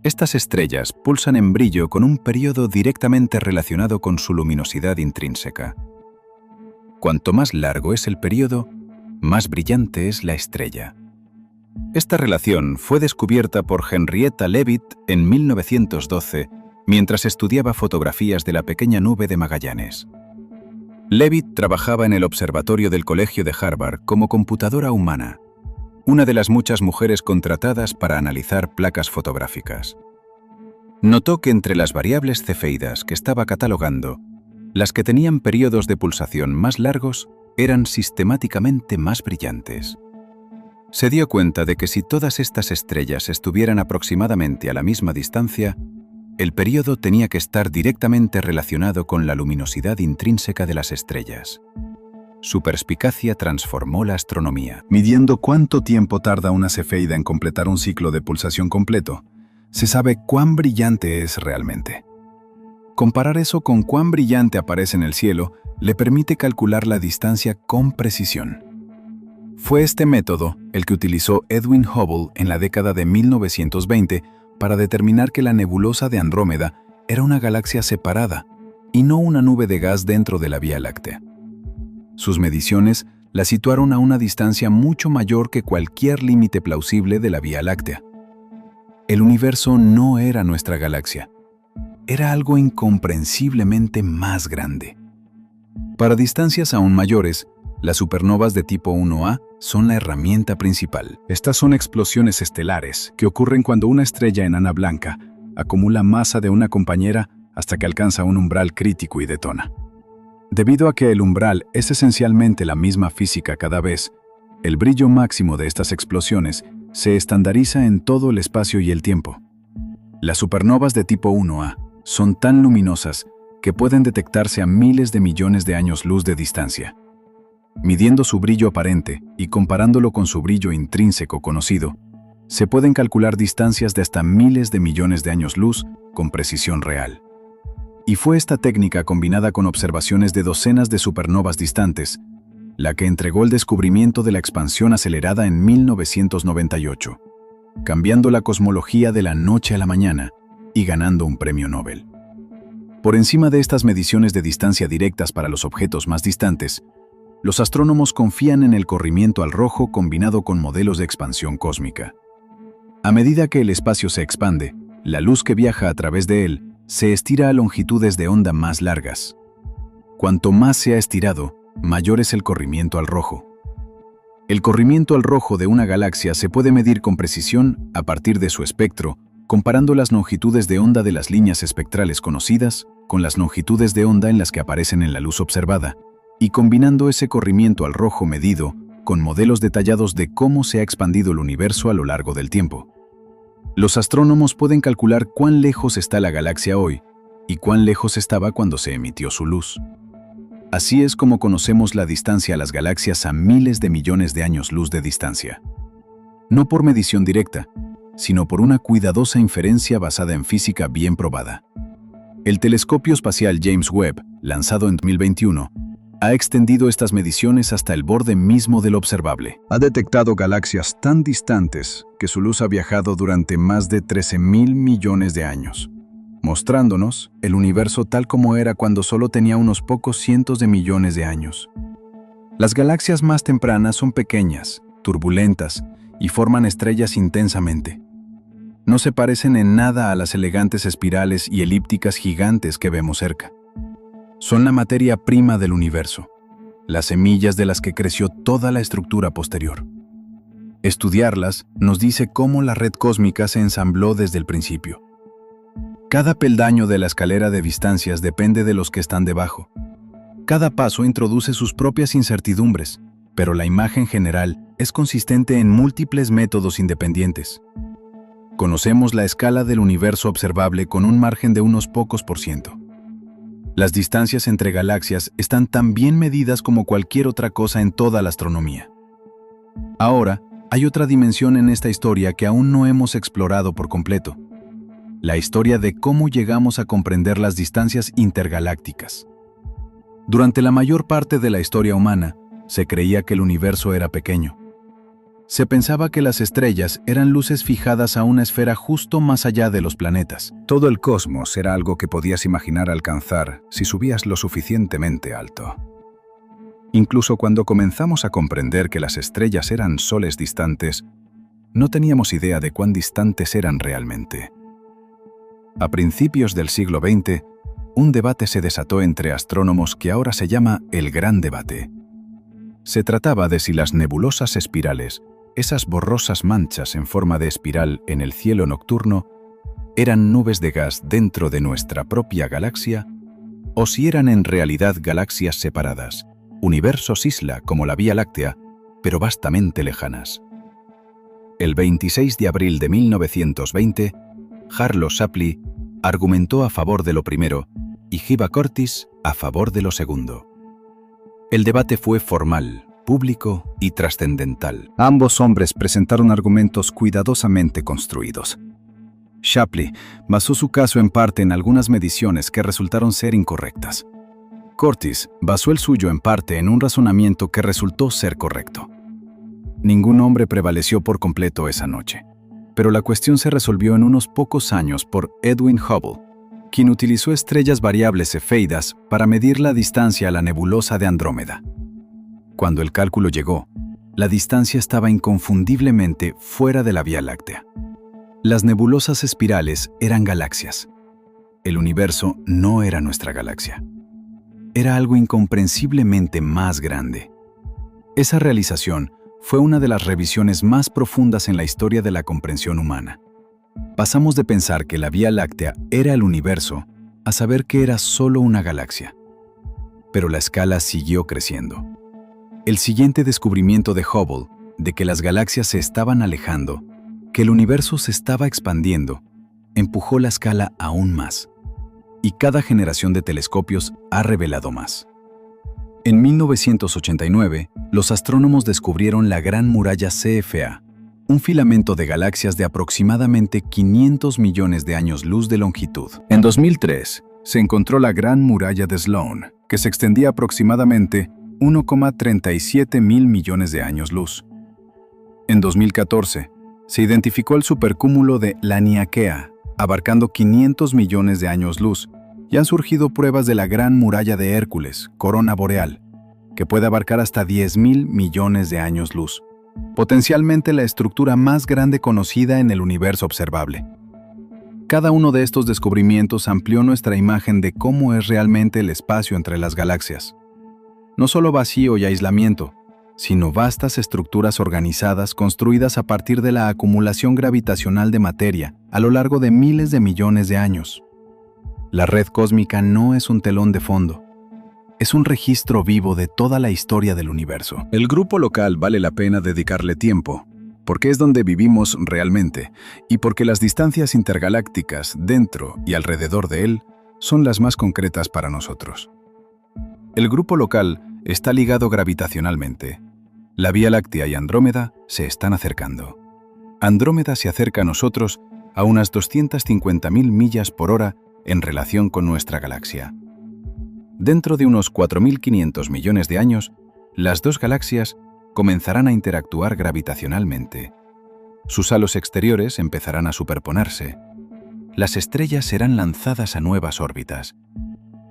Estas estrellas pulsan en brillo con un periodo directamente relacionado con su luminosidad intrínseca. Cuanto más largo es el periodo, más brillante es la estrella. Esta relación fue descubierta por Henrietta Leavitt en 1912 mientras estudiaba fotografías de la pequeña nube de Magallanes. Leavitt trabajaba en el observatorio del Colegio de Harvard como computadora humana, una de las muchas mujeres contratadas para analizar placas fotográficas. Notó que entre las variables cefeidas que estaba catalogando, las que tenían periodos de pulsación más largos eran sistemáticamente más brillantes. Se dio cuenta de que si todas estas estrellas estuvieran aproximadamente a la misma distancia, el período tenía que estar directamente relacionado con la luminosidad intrínseca de las estrellas. Su perspicacia transformó la astronomía. Midiendo cuánto tiempo tarda una cefeida en completar un ciclo de pulsación completo, se sabe cuán brillante es realmente. Comparar eso con cuán brillante aparece en el cielo le permite calcular la distancia con precisión. Fue este método el que utilizó Edwin Hubble en la década de 1920 para determinar que la nebulosa de Andrómeda era una galaxia separada y no una nube de gas dentro de la Vía Láctea. Sus mediciones la situaron a una distancia mucho mayor que cualquier límite plausible de la Vía Láctea. El universo no era nuestra galaxia, era algo incomprensiblemente más grande. Para distancias aún mayores, las supernovas de tipo 1A son la herramienta principal. Estas son explosiones estelares que ocurren cuando una estrella enana blanca acumula masa de una compañera hasta que alcanza un umbral crítico y detona. Debido a que el umbral es esencialmente la misma física cada vez, el brillo máximo de estas explosiones se estandariza en todo el espacio y el tiempo. Las supernovas de tipo 1A son tan luminosas que pueden detectarse a miles de millones de años luz de distancia. Midiendo su brillo aparente y comparándolo con su brillo intrínseco conocido, se pueden calcular distancias de hasta miles de millones de años luz con precisión real. Y fue esta técnica combinada con observaciones de docenas de supernovas distantes la que entregó el descubrimiento de la expansión acelerada en 1998, cambiando la cosmología de la noche a la mañana y ganando un premio Nobel. Por encima de estas mediciones de distancia directas para los objetos más distantes, los astrónomos confían en el corrimiento al rojo combinado con modelos de expansión cósmica. A medida que el espacio se expande, la luz que viaja a través de él se estira a longitudes de onda más largas. Cuanto más se ha estirado, mayor es el corrimiento al rojo. El corrimiento al rojo de una galaxia se puede medir con precisión a partir de su espectro, comparando las longitudes de onda de las líneas espectrales conocidas con las longitudes de onda en las que aparecen en la luz observada, y combinando ese corrimiento al rojo medido con modelos detallados de cómo se ha expandido el universo a lo largo del tiempo. Los astrónomos pueden calcular cuán lejos está la galaxia hoy y cuán lejos estaba cuando se emitió su luz. Así es como conocemos la distancia a las galaxias a miles de millones de años luz de distancia. No por medición directa, sino por una cuidadosa inferencia basada en física bien probada. El telescopio espacial James Webb, lanzado en 2021, ha extendido estas mediciones hasta el borde mismo del observable. Ha detectado galaxias tan distantes que su luz ha viajado durante más de 13.000 millones de años, mostrándonos el universo tal como era cuando solo tenía unos pocos cientos de millones de años. Las galaxias más tempranas son pequeñas, turbulentas y forman estrellas intensamente. No se parecen en nada a las elegantes espirales y elípticas gigantes que vemos cerca. Son la materia prima del universo, las semillas de las que creció toda la estructura posterior. Estudiarlas nos dice cómo la red cósmica se ensambló desde el principio. Cada peldaño de la escalera de distancias depende de los que están debajo. Cada paso introduce sus propias incertidumbres, pero la imagen general es consistente en múltiples métodos independientes. Conocemos la escala del universo observable con un margen de unos pocos %. Las distancias entre galaxias están tan bien medidas como cualquier otra cosa en toda la astronomía. Ahora, hay otra dimensión en esta historia que aún no hemos explorado por completo: la historia de cómo llegamos a comprender las distancias intergalácticas. Durante la mayor parte de la historia humana, se creía que el universo era pequeño. Se pensaba que las estrellas eran luces fijadas a una esfera justo más allá de los planetas. Todo el cosmos era algo que podías imaginar alcanzar si subías lo suficientemente alto. Incluso cuando comenzamos a comprender que las estrellas eran soles distantes, no teníamos idea de cuán distantes eran realmente. A principios del siglo XX, un debate se desató entre astrónomos que ahora se llama el Gran Debate. Se trataba de si las nebulosas espirales, esas borrosas manchas en forma de espiral en el cielo nocturno, eran nubes de gas dentro de nuestra propia galaxia, o si eran en realidad galaxias separadas, universos isla como la Vía Láctea, pero vastamente lejanas. El 26 de abril de 1920, Harlow Shapley argumentó a favor de lo primero y Hiba Curtis a favor de lo segundo. El debate fue formal, público y trascendental. Ambos hombres presentaron argumentos cuidadosamente construidos. Shapley basó su caso en parte en algunas mediciones que resultaron ser incorrectas. Curtis basó el suyo en parte en un razonamiento que resultó ser correcto. Ningún hombre prevaleció por completo esa noche, pero la cuestión se resolvió en unos pocos años por Edwin Hubble, quien utilizó estrellas variables cefeidas para medir la distancia a la nebulosa de Andrómeda. Cuando el cálculo llegó, la distancia estaba inconfundiblemente fuera de la Vía Láctea. Las nebulosas espirales eran galaxias. El universo no era nuestra galaxia. Era algo incomprensiblemente más grande. Esa realización fue una de las revisiones más profundas en la historia de la comprensión humana. Pasamos de pensar que la Vía Láctea era el universo a saber que era solo una galaxia. Pero la escala siguió creciendo. El siguiente descubrimiento de Hubble, de que las galaxias se estaban alejando, que el universo se estaba expandiendo, empujó la escala aún más. Y cada generación de telescopios ha revelado más. En 1989, los astrónomos descubrieron la Gran Muralla CFA, un filamento de galaxias de aproximadamente 500 millones de años luz de longitud. En 2003, se encontró la Gran Muralla de Sloan, que se extendía aproximadamente 1,37 mil millones de años luz. En 2014, se identificó el supercúmulo de Laniakea, abarcando 500 millones de años luz, y han surgido pruebas de la Gran Muralla de Hércules, corona boreal, que puede abarcar hasta 10.000 millones de años luz, potencialmente la estructura más grande conocida en el universo observable. Cada uno de estos descubrimientos amplió nuestra imagen de cómo es realmente el espacio entre las galaxias. No solo vacío y aislamiento, sino vastas estructuras organizadas construidas a partir de la acumulación gravitacional de materia a lo largo de miles de millones de años. La red cósmica no es un telón de fondo, es un registro vivo de toda la historia del universo. El grupo local vale la pena dedicarle tiempo, porque es donde vivimos realmente y porque las distancias intergalácticas dentro y alrededor de él son las más concretas para nosotros. El grupo local está ligado gravitacionalmente. La Vía Láctea y Andrómeda se están acercando. Andrómeda se acerca a nosotros a unas 250.000 millas por hora en relación con nuestra galaxia. Dentro de unos 4.500 millones de años, las dos galaxias comenzarán a interactuar gravitacionalmente. Sus halos exteriores empezarán a superponerse. Las estrellas serán lanzadas a nuevas órbitas.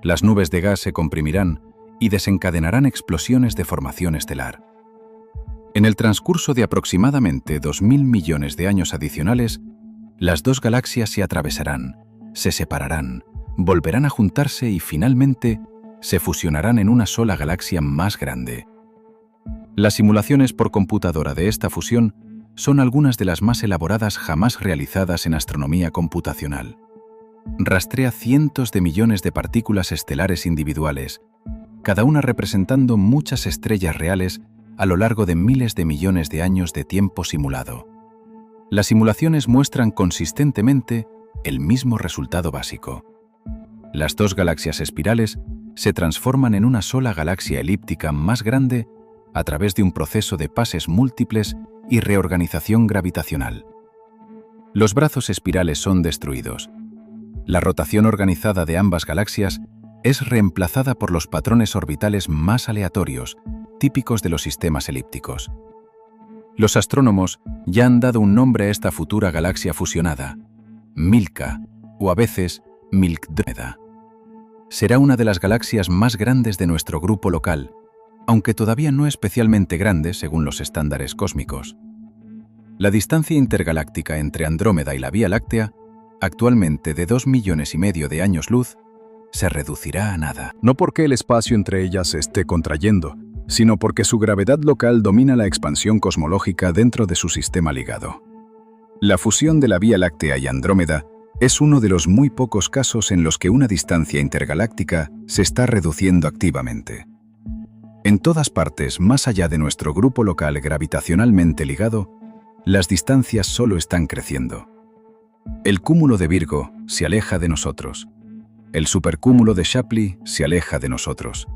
Las nubes de gas se comprimirán y desencadenarán explosiones de formación estelar. En el transcurso de aproximadamente 2.000 millones de años adicionales, las dos galaxias se atravesarán, se separarán, volverán a juntarse y finalmente se fusionarán en una sola galaxia más grande. Las simulaciones por computadora de esta fusión son algunas de las más elaboradas jamás realizadas en astronomía computacional. Rastrea cientos de millones de partículas estelares individuales, cada una representando muchas estrellas reales a lo largo de miles de millones de años de tiempo simulado. Las simulaciones muestran consistentemente el mismo resultado básico. Las dos galaxias espirales se transforman en una sola galaxia elíptica más grande a través de un proceso de pases múltiples y reorganización gravitacional. Los brazos espirales son destruidos. La rotación organizada de ambas galaxias es reemplazada por los patrones orbitales más aleatorios, típicos de los sistemas elípticos. Los astrónomos ya han dado un nombre a esta futura galaxia fusionada, Milka, o a veces Milkdromeda. Será una de las galaxias más grandes de nuestro grupo local, aunque todavía no especialmente grande según los estándares cósmicos. La distancia intergaláctica entre Andrómeda y la Vía Láctea actualmente de 2,5 millones de años luz, se reducirá a nada. No porque el espacio entre ellas se esté contrayendo, sino porque su gravedad local domina la expansión cosmológica dentro de su sistema ligado. La fusión de la Vía Láctea y Andrómeda es uno de los muy pocos casos en los que una distancia intergaláctica se está reduciendo activamente. En todas partes, más allá de nuestro grupo local gravitacionalmente ligado, las distancias solo están creciendo. El cúmulo de Virgo se aleja de nosotros. El supercúmulo de Shapley se aleja de nosotros.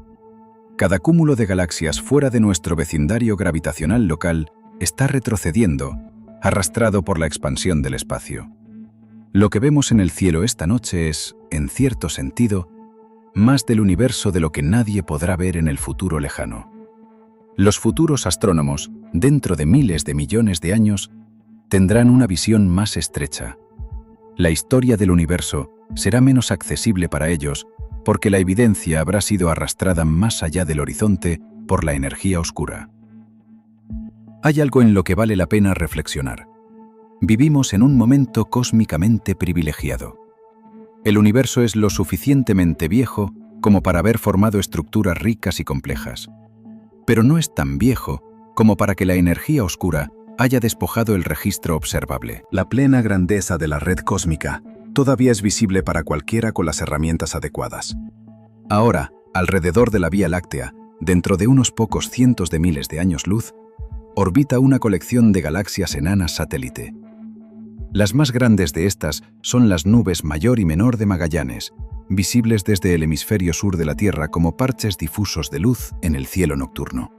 Cada cúmulo de galaxias fuera de nuestro vecindario gravitacional local está retrocediendo, arrastrado por la expansión del espacio. Lo que vemos en el cielo esta noche es, en cierto sentido, más del universo de lo que nadie podrá ver en el futuro lejano. Los futuros astrónomos, dentro de miles de millones de años, tendrán una visión más estrecha. La historia del universo será menos accesible para ellos porque la evidencia habrá sido arrastrada más allá del horizonte por la energía oscura. Hay algo en lo que vale la pena reflexionar. Vivimos en un momento cósmicamente privilegiado. El universo es lo suficientemente viejo como para haber formado estructuras ricas y complejas, pero no es tan viejo como para que la energía oscura haya despojado el registro observable. La plena grandeza de la red cósmica todavía es visible para cualquiera con las herramientas adecuadas. Ahora, alrededor de la Vía Láctea, dentro de unos pocos cientos de miles de años luz, orbita una colección de galaxias enanas satélite. Las más grandes de estas son las nubes Mayor y Menor de Magallanes, visibles desde el hemisferio sur de la Tierra como parches difusos de luz en el cielo nocturno.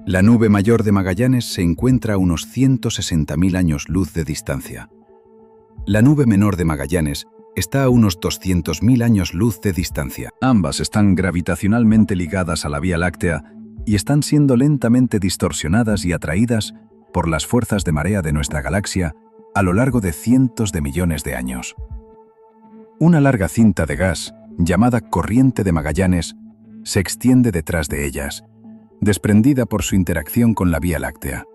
La nube Mayor de Magallanes se encuentra a unos 160.000 años luz de distancia. La nube Menor de Magallanes está a unos 200.000 años luz de distancia. Ambas están gravitacionalmente ligadas a la Vía Láctea y están siendo lentamente distorsionadas y atraídas por las fuerzas de marea de nuestra galaxia a lo largo de cientos de millones de años. Una larga cinta de gas, llamada corriente de Magallanes, se extiende detrás de ellas, desprendida por su interacción con la Vía Láctea.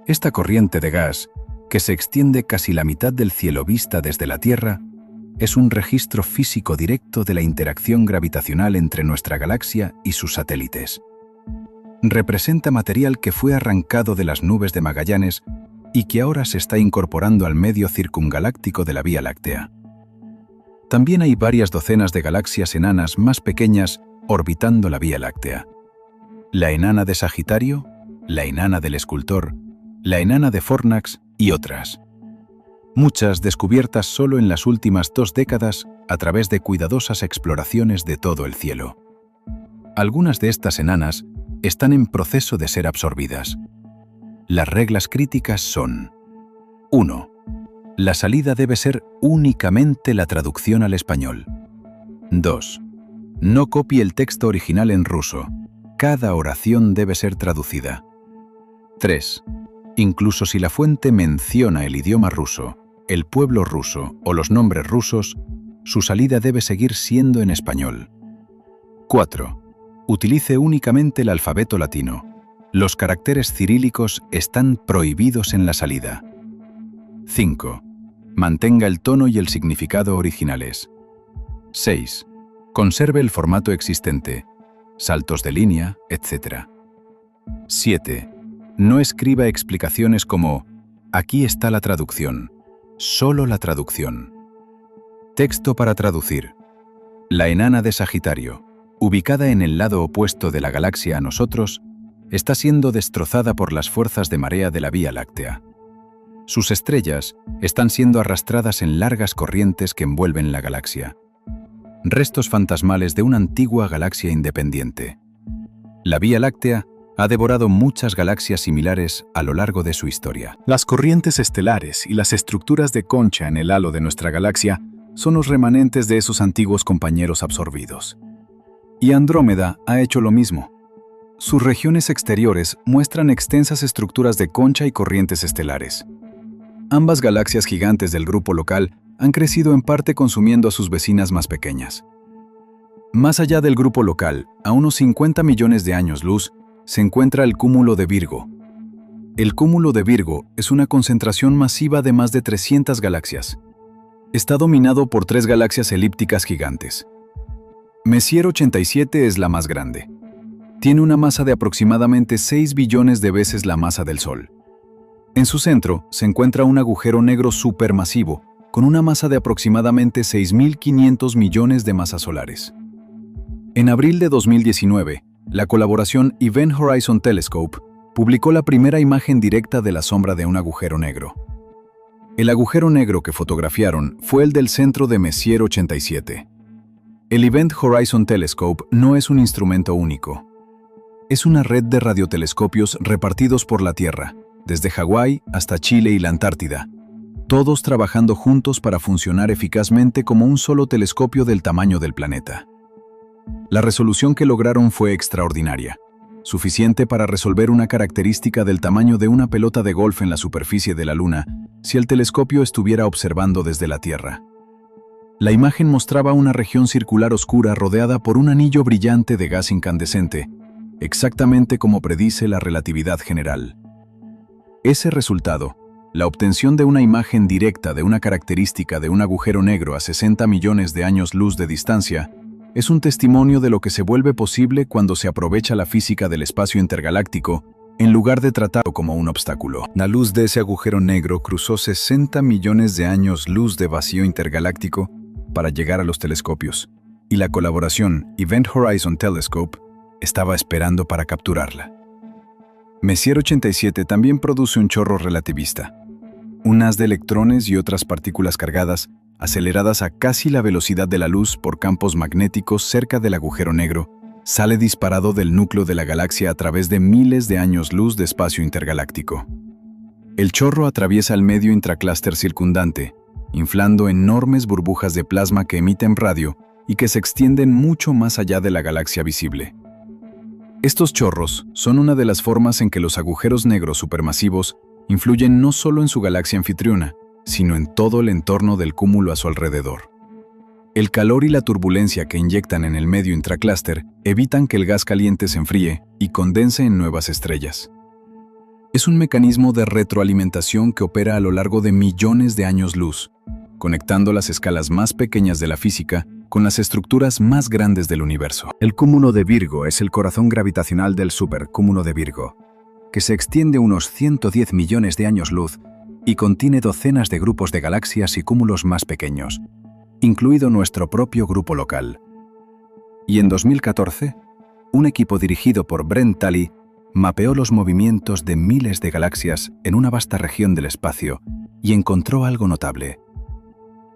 Esta corriente de gas, que se extiende casi la mitad del cielo vista desde la Tierra, es un registro físico directo de la interacción gravitacional entre nuestra galaxia y sus satélites. Representa material que fue arrancado de las nubes de Magallanes y que ahora se está incorporando al medio circungaláctico de la Vía Láctea. También hay varias docenas de galaxias enanas más pequeñas orbitando la Vía Láctea. La enana de Sagitario, la enana del Escultor, la enana de Fornax y otras. Muchas descubiertas solo en las últimas 2 décadas a través de cuidadosas exploraciones de todo el cielo. Algunas de estas enanas están en proceso de ser absorbidas. Las reglas críticas son: 1. La salida debe ser únicamente la traducción al español. 2. No copie el texto original en ruso. Cada oración debe ser traducida. 3. Incluso si la fuente menciona el idioma ruso, el pueblo ruso o los nombres rusos, su salida debe seguir siendo en español. 4. Utilice únicamente el alfabeto latino. Los caracteres cirílicos están prohibidos en la salida. 5. Mantenga el tono y el significado originales. 6. Conserve el formato existente, saltos de línea, etc. 7. No escriba explicaciones como «Aquí está la traducción», solo la traducción. Texto para traducir. La enana de Sagitario, ubicada en el lado opuesto de la galaxia a nosotros, está siendo destrozada por las fuerzas de marea de la Vía Láctea. Sus estrellas están siendo arrastradas en largas corrientes que envuelven la galaxia. Restos fantasmales de una antigua galaxia independiente. La Vía Láctea ha devorado muchas galaxias similares a lo largo de su historia. Las corrientes estelares y las estructuras de concha en el halo de nuestra galaxia son los remanentes de esos antiguos compañeros absorbidos. Y Andrómeda ha hecho lo mismo. Sus regiones exteriores muestran extensas estructuras de concha y corrientes estelares. Ambas galaxias gigantes del grupo local han crecido en parte consumiendo a sus vecinas más pequeñas. Más allá del grupo local, a unos 50 millones de años luz, se encuentra el cúmulo de Virgo. El cúmulo de Virgo es una concentración masiva de más de 300 galaxias. está dominado por 3 galaxias elípticas gigantes. Messier 87 es la más grande. Tiene una masa de aproximadamente 6 billones de veces la masa del Sol. En su centro se encuentra un agujero negro supermasivo, con una masa de aproximadamente 6.500 millones de masas solares. En abril de 2019, la colaboración Event Horizon Telescope publicó la primera imagen directa de la sombra de un agujero negro. El agujero negro que fotografiaron fue el del centro de Messier 87. El Event Horizon Telescope no es un instrumento único. Es una red de radiotelescopios repartidos por la Tierra, desde Hawái hasta Chile y la Antártida, todos trabajando juntos para funcionar eficazmente como un solo telescopio del tamaño del planeta. La resolución que lograron fue extraordinaria, suficiente para resolver una característica del tamaño de una pelota de golf en la superficie de la Luna si el telescopio estuviera observando desde la Tierra. La imagen mostraba una región circular oscura rodeada por un anillo brillante de gas incandescente, exactamente como predice la relatividad general. Ese resultado, la obtención de una imagen directa de una característica de un agujero negro a 60 millones de años luz de distancia, es un testimonio de lo que se vuelve posible cuando se aprovecha la física del espacio intergaláctico en lugar de tratarlo como un obstáculo. La luz de ese agujero negro cruzó 60 millones de años luz de vacío intergaláctico para llegar a los telescopios, y la colaboración Event Horizon Telescope estaba esperando para capturarla. Messier 87 también produce un chorro relativista, un haz de electrones y otras partículas cargadas aceleradas a casi la velocidad de la luz por campos magnéticos cerca del agujero negro, sale disparado del núcleo de la galaxia a través de miles de años luz de espacio intergaláctico. El chorro atraviesa el medio intraclúster circundante, inflando enormes burbujas de plasma que emiten radio y que se extienden mucho más allá de la galaxia visible. Estos chorros son una de las formas en que los agujeros negros supermasivos influyen no solo en su galaxia anfitriona, sino en todo el entorno del cúmulo a su alrededor. El calor y la turbulencia que inyectan en el medio intraclúster evitan que el gas caliente se enfríe y condense en nuevas estrellas. Es un mecanismo de retroalimentación que opera a lo largo de millones de años luz, conectando las escalas más pequeñas de la física con las estructuras más grandes del universo. El cúmulo de Virgo es el corazón gravitacional del supercúmulo de Virgo, que se extiende unos 110 millones de años luz y contiene docenas de grupos de galaxias y cúmulos más pequeños, incluido nuestro propio grupo local. Y en 2014, un equipo dirigido por Brent Talley mapeó los movimientos de miles de galaxias en una vasta región del espacio y encontró algo notable.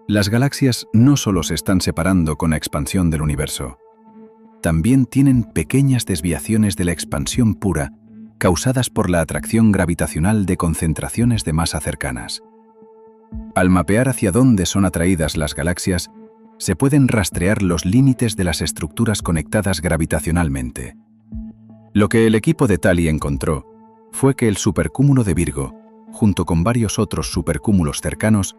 Las galaxias no solo se están separando con la expansión del universo, también tienen pequeñas desviaciones de la expansión pura causadas por la atracción gravitacional de concentraciones de masa cercanas. Al mapear hacia dónde son atraídas las galaxias, se pueden rastrear los límites de las estructuras conectadas gravitacionalmente. Lo que el equipo de Talley encontró fue que el supercúmulo de Virgo, junto con varios otros supercúmulos cercanos,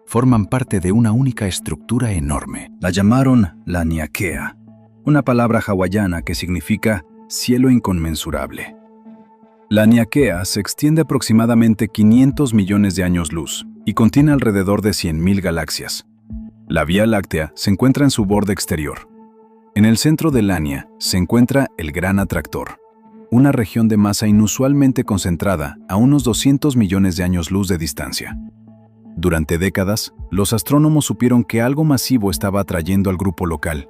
forman parte de una única estructura enorme. La llamaron Laniakea, una palabra hawaiana que significa cielo inconmensurable. Laniakea se extiende aproximadamente 500 millones de años luz y contiene alrededor de 100.000 galaxias. La Vía Láctea se encuentra en su borde exterior. En el centro de Lania se encuentra el Gran Atractor, una región de masa inusualmente concentrada a unos 200 millones de años luz de distancia. Durante décadas, los astrónomos supieron que algo masivo estaba atrayendo al grupo local.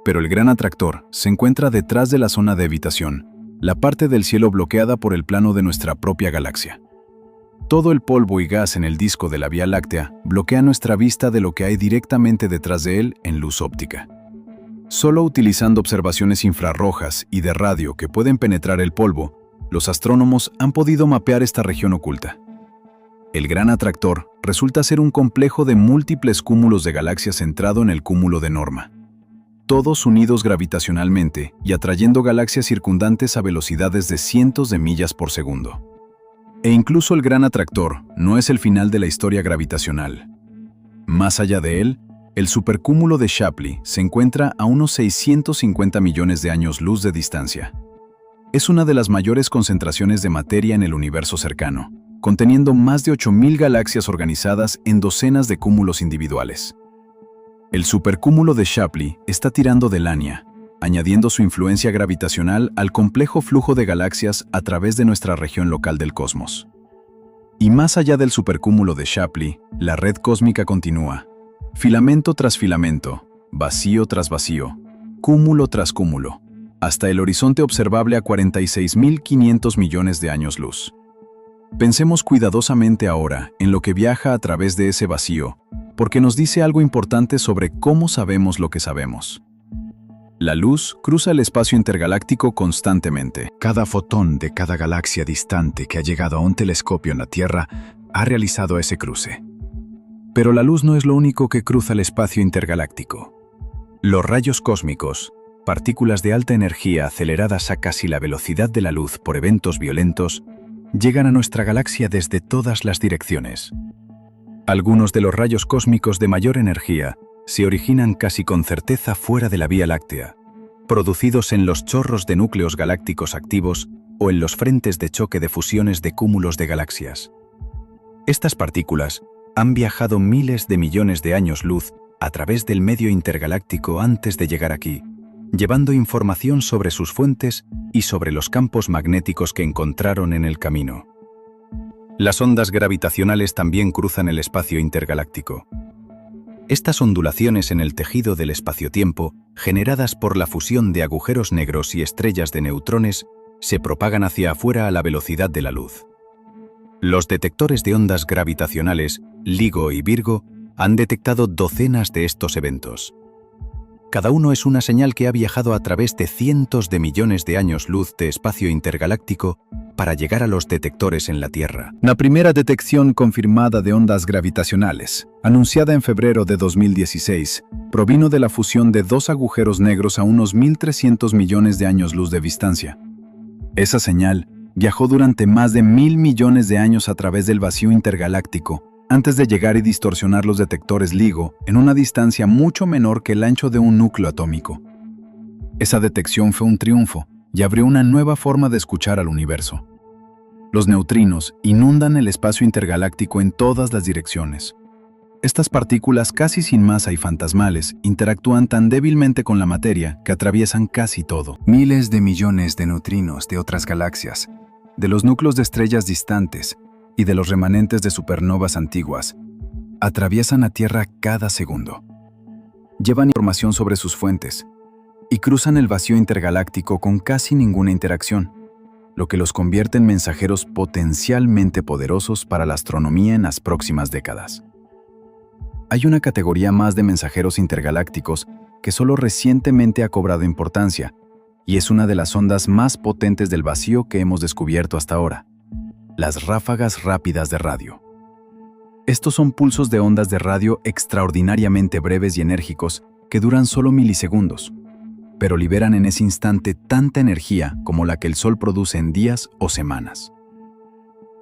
Pero el Gran Atractor se encuentra detrás de la zona de evitación, la parte del cielo bloqueada por el plano de nuestra propia galaxia. Todo el polvo y gas en el disco de la Vía Láctea bloquea nuestra vista de lo que hay directamente detrás de él en luz óptica. Solo utilizando observaciones infrarrojas y de radio que pueden penetrar el polvo, los astrónomos han podido mapear esta región oculta. El Gran Atractor resulta ser un complejo de múltiples cúmulos de galaxias centrado en el cúmulo de Norma, todos unidos gravitacionalmente y atrayendo galaxias circundantes a velocidades de cientos de millas por segundo. E incluso el Gran Atractor no es el final de la historia gravitacional. Más allá de él, el supercúmulo de Shapley se encuentra a unos 650 millones de años luz de distancia. Es una de las mayores concentraciones de materia en el universo cercano, conteniendo más de 8.000 galaxias organizadas en docenas de cúmulos individuales. El supercúmulo de Shapley está tirando de Lania, añadiendo su influencia gravitacional al complejo flujo de galaxias a través de nuestra región local del cosmos. Y más allá del supercúmulo de Shapley, la red cósmica continúa, filamento tras filamento, vacío tras vacío, cúmulo tras cúmulo, hasta el horizonte observable a 46.500 millones de años luz. Pensemos cuidadosamente ahora en lo que viaja a través de ese vacío, porque nos dice algo importante sobre cómo sabemos lo que sabemos. La luz cruza el espacio intergaláctico constantemente. Cada fotón de cada galaxia distante que ha llegado a un telescopio en la Tierra ha realizado ese cruce. Pero la luz no es lo único que cruza el espacio intergaláctico. Los rayos cósmicos, partículas de alta energía aceleradas a casi la velocidad de la luz por eventos violentos, llegan a nuestra galaxia desde todas las direcciones. Algunos de los rayos cósmicos de mayor energía se originan casi con certeza fuera de la Vía Láctea, producidos en los chorros de núcleos galácticos activos o en los frentes de choque de fusiones de cúmulos de galaxias. Estas partículas han viajado miles de millones de años luz a través del medio intergaláctico antes de llegar aquí, llevando información sobre sus fuentes y sobre los campos magnéticos que encontraron en el camino. Las ondas gravitacionales también cruzan el espacio intergaláctico. Estas ondulaciones en el tejido del espacio-tiempo, generadas por la fusión de agujeros negros y estrellas de neutrones, se propagan hacia afuera a la velocidad de la luz. Los detectores de ondas gravitacionales, LIGO y Virgo, han detectado docenas de estos eventos. Cada uno es una señal que ha viajado a través de cientos de millones de años luz de espacio intergaláctico para llegar a los detectores en la Tierra. La primera detección confirmada de ondas gravitacionales, anunciada en febrero de 2016, provino de la fusión de dos agujeros negros a unos 1.300 millones de años luz de distancia. Esa señal viajó durante más de 1.000 millones de años a través del vacío intergaláctico, antes de llegar y distorsionar los detectores LIGO en una distancia mucho menor que el ancho de un núcleo atómico. Esa detección fue un triunfo y abrió una nueva forma de escuchar al universo. Los neutrinos inundan el espacio intergaláctico en todas las direcciones. Estas partículas casi sin masa y fantasmales interactúan tan débilmente con la materia que atraviesan casi todo. Miles de millones de neutrinos de otras galaxias, de los núcleos de estrellas distantes y de los remanentes de supernovas antiguas, atraviesan la Tierra cada segundo. Llevan información sobre sus fuentes y cruzan el vacío intergaláctico con casi ninguna interacción, lo que los convierte en mensajeros potencialmente poderosos para la astronomía en las próximas décadas. Hay una categoría más de mensajeros intergalácticos que solo recientemente ha cobrado importancia, y es una de las ondas más potentes del vacío que hemos descubierto hasta ahora: las ráfagas rápidas de radio. Estos son pulsos de ondas de radio extraordinariamente breves y enérgicos que duran solo milisegundos, pero liberan en ese instante tanta energía como la que el Sol produce en días o semanas.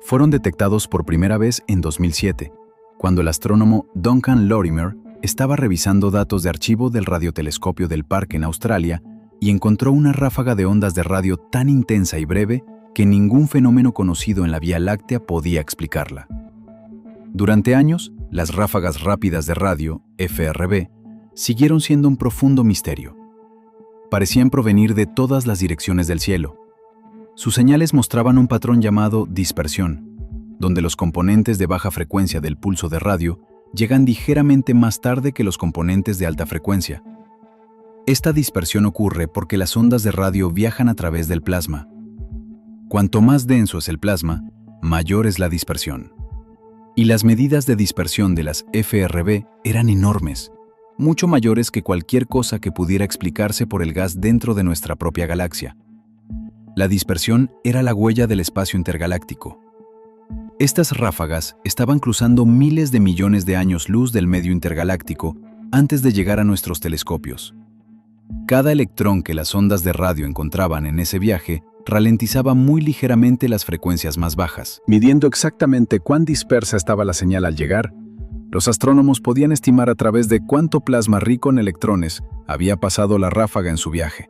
Fueron detectados por primera vez en 2007, cuando el astrónomo Duncan Lorimer estaba revisando datos de archivo del radiotelescopio del Parque en Australia y encontró una ráfaga de ondas de radio tan intensa y breve que ningún fenómeno conocido en la Vía Láctea podía explicarla. Durante años, las ráfagas rápidas de radio, FRB, siguieron siendo un profundo misterio. Parecían provenir de todas las direcciones del cielo. Sus señales mostraban un patrón llamado dispersión, donde los componentes de baja frecuencia del pulso de radio llegan ligeramente más tarde que los componentes de alta frecuencia. Esta dispersión ocurre porque las ondas de radio viajan a través del plasma. Cuanto más denso es el plasma, mayor es la dispersión. Y las medidas de dispersión de las FRB eran enormes, mucho mayores que cualquier cosa que pudiera explicarse por el gas dentro de nuestra propia galaxia. La dispersión era la huella del espacio intergaláctico. Estas ráfagas estaban cruzando miles de millones de años luz del medio intergaláctico antes de llegar a nuestros telescopios. Cada electrón que las ondas de radio encontraban en ese viaje ralentizaba muy ligeramente las frecuencias más bajas. Midiendo exactamente cuán dispersa estaba la señal al llegar, los astrónomos podían estimar a través de cuánto plasma rico en electrones había pasado la ráfaga en su viaje.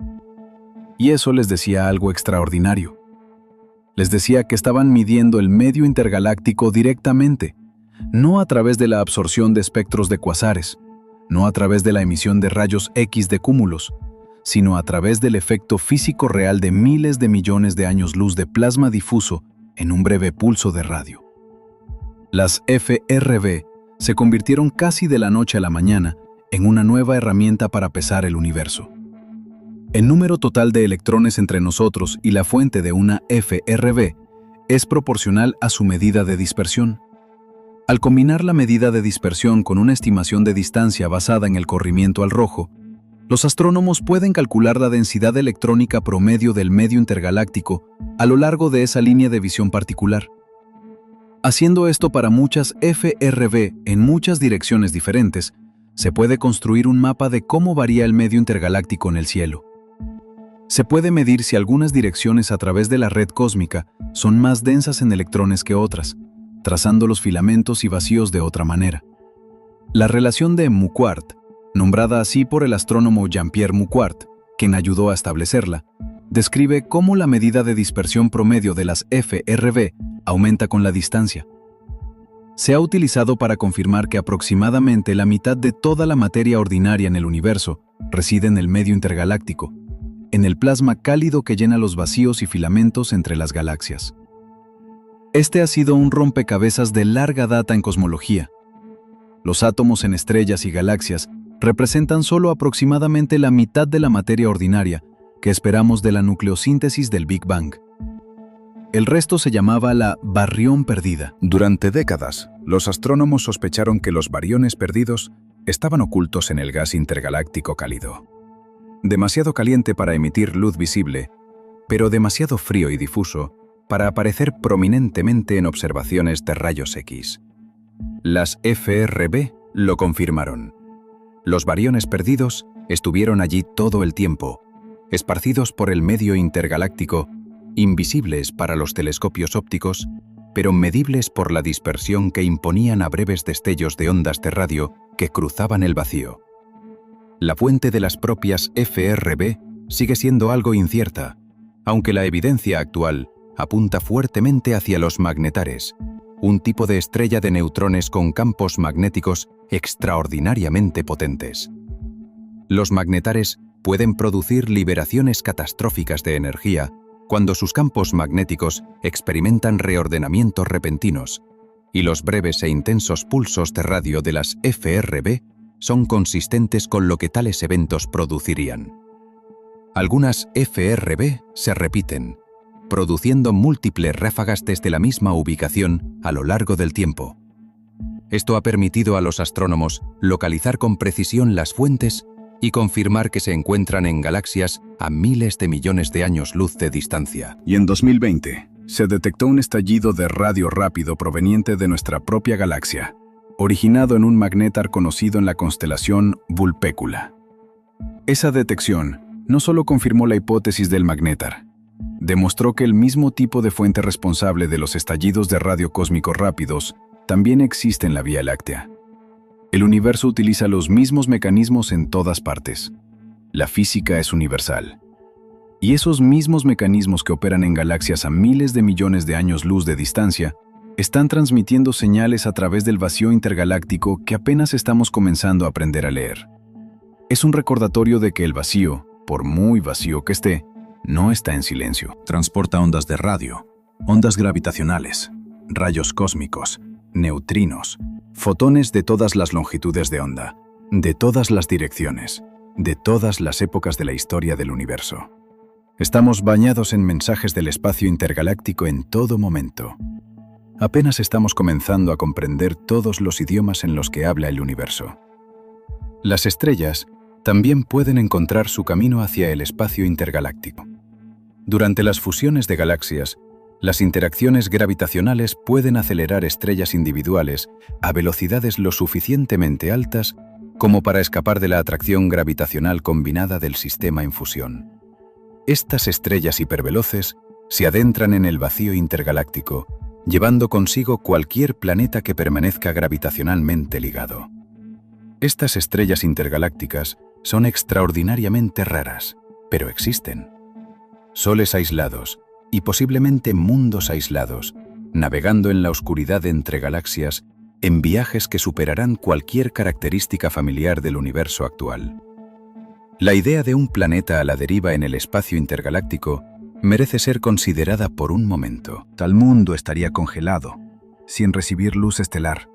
Y eso les decía algo extraordinario. Les decía que estaban midiendo el medio intergaláctico directamente, no a través de la absorción de espectros de cuasares, no a través de la emisión de rayos X de cúmulos, sino a través del efecto físico real de miles de millones de años luz de plasma difuso en un breve pulso de radio. Las FRB se convirtieron casi de la noche a la mañana en una nueva herramienta para pesar el universo. El número total de electrones entre nosotros y la fuente de una FRB es proporcional a su medida de dispersión. Al combinar la medida de dispersión con una estimación de distancia basada en el corrimiento al rojo, los astrónomos pueden calcular la densidad electrónica promedio del medio intergaláctico a lo largo de esa línea de visión particular. Haciendo esto para muchas FRB en muchas direcciones diferentes, se puede construir un mapa de cómo varía el medio intergaláctico en el cielo. Se puede medir si algunas direcciones a través de la red cósmica son más densas en electrones que otras, trazando los filamentos y vacíos de otra manera. La relación de Muquart, nombrada así por el astrónomo Jean-Pierre Muquart, quien ayudó a establecerla, describe cómo la medida de dispersión promedio de las FRB aumenta con la distancia. Se ha utilizado para confirmar que aproximadamente la mitad de toda la materia ordinaria en el universo reside en el medio intergaláctico, en el plasma cálido que llena los vacíos y filamentos entre las galaxias. Este ha sido un rompecabezas de larga data en cosmología. Los átomos en estrellas y galaxias representan solo aproximadamente la mitad de la materia ordinaria que esperamos de la nucleosíntesis del Big Bang. El resto se llamaba la barrión perdida. Durante décadas, los astrónomos sospecharon que los bariones perdidos estaban ocultos en el gas intergaláctico cálido. Demasiado caliente para emitir luz visible, pero demasiado frío y difuso para aparecer prominentemente en observaciones de rayos X. Las FRB lo confirmaron. Los bariones perdidos estuvieron allí todo el tiempo, esparcidos por el medio intergaláctico, invisibles para los telescopios ópticos, pero medibles por la dispersión que imponían a breves destellos de ondas de radio que cruzaban el vacío. La fuente de las propias FRB sigue siendo algo incierta, aunque la evidencia actual apunta fuertemente hacia los magnetares, un tipo de estrella de neutrones con campos magnéticos extraordinariamente potentes. Los magnetares pueden producir liberaciones catastróficas de energía cuando sus campos magnéticos experimentan reordenamientos repentinos, y los breves e intensos pulsos de radio de las FRB son consistentes con lo que tales eventos producirían. Algunas FRB se repiten, produciendo múltiples ráfagas desde la misma ubicación a lo largo del tiempo. Esto ha permitido a los astrónomos localizar con precisión las fuentes y confirmar que se encuentran en galaxias a miles de millones de años luz de distancia. Y en 2020, se detectó un estallido de radio rápido proveniente de nuestra propia galaxia, originado en un magnetar conocido en la constelación Vulpecula. Esa detección no solo confirmó la hipótesis del magnetar, demostró que el mismo tipo de fuente responsable de los estallidos de radio cósmicos rápidos también existe en la Vía Láctea. El universo utiliza los mismos mecanismos en todas partes. La física es universal. Y esos mismos mecanismos que operan en galaxias a miles de millones de años luz de distancia están transmitiendo señales a través del vacío intergaláctico que apenas estamos comenzando a aprender a leer. Es un recordatorio de que el vacío, por muy vacío que esté, no está en silencio. Transporta ondas de radio, ondas gravitacionales, rayos cósmicos, neutrinos, fotones de todas las longitudes de onda, de todas las direcciones, de todas las épocas de la historia del universo. Estamos bañados en mensajes del espacio intergaláctico en todo momento. Apenas estamos comenzando a comprender todos los idiomas en los que habla el universo. Las estrellas también pueden encontrar su camino hacia el espacio intergaláctico. Durante las fusiones de galaxias, las interacciones gravitacionales pueden acelerar estrellas individuales a velocidades lo suficientemente altas como para escapar de la atracción gravitacional combinada del sistema en fusión. Estas estrellas hiperveloces se adentran en el vacío intergaláctico, llevando consigo cualquier planeta que permanezca gravitacionalmente ligado. Estas estrellas intergalácticas son extraordinariamente raras, pero existen. Soles aislados, y posiblemente mundos aislados, navegando en la oscuridad entre galaxias en viajes que superarán cualquier característica familiar del universo actual. La idea de un planeta a la deriva en el espacio intergaláctico merece ser considerada por un momento. Tal mundo estaría congelado, sin recibir luz estelar,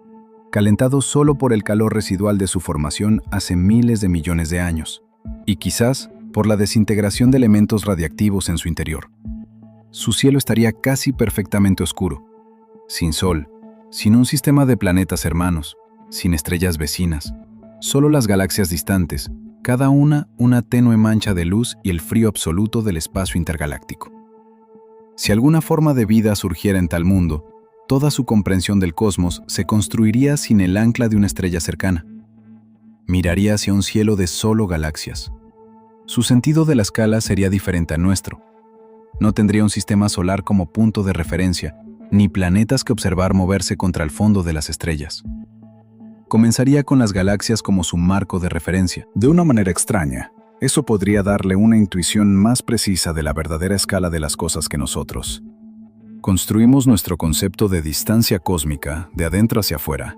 calentado solo por el calor residual de su formación hace miles de millones de años, y quizás por la desintegración de elementos radiactivos en su interior. Su cielo estaría casi perfectamente oscuro, sin sol, sin un sistema de planetas hermanos, sin estrellas vecinas, solo las galaxias distantes, cada una tenue mancha de luz y el frío absoluto del espacio intergaláctico. Si alguna forma de vida surgiera en tal mundo, toda su comprensión del cosmos se construiría sin el ancla de una estrella cercana. Miraría hacia un cielo de solo galaxias. Su sentido de la escala sería diferente al nuestro. No tendría un sistema solar como punto de referencia, ni planetas que observar moverse contra el fondo de las estrellas. Comenzaría con las galaxias como su marco de referencia. De una manera extraña, eso podría darle una intuición más precisa de la verdadera escala de las cosas que nosotros. Construimos nuestro concepto de distancia cósmica de adentro hacia afuera,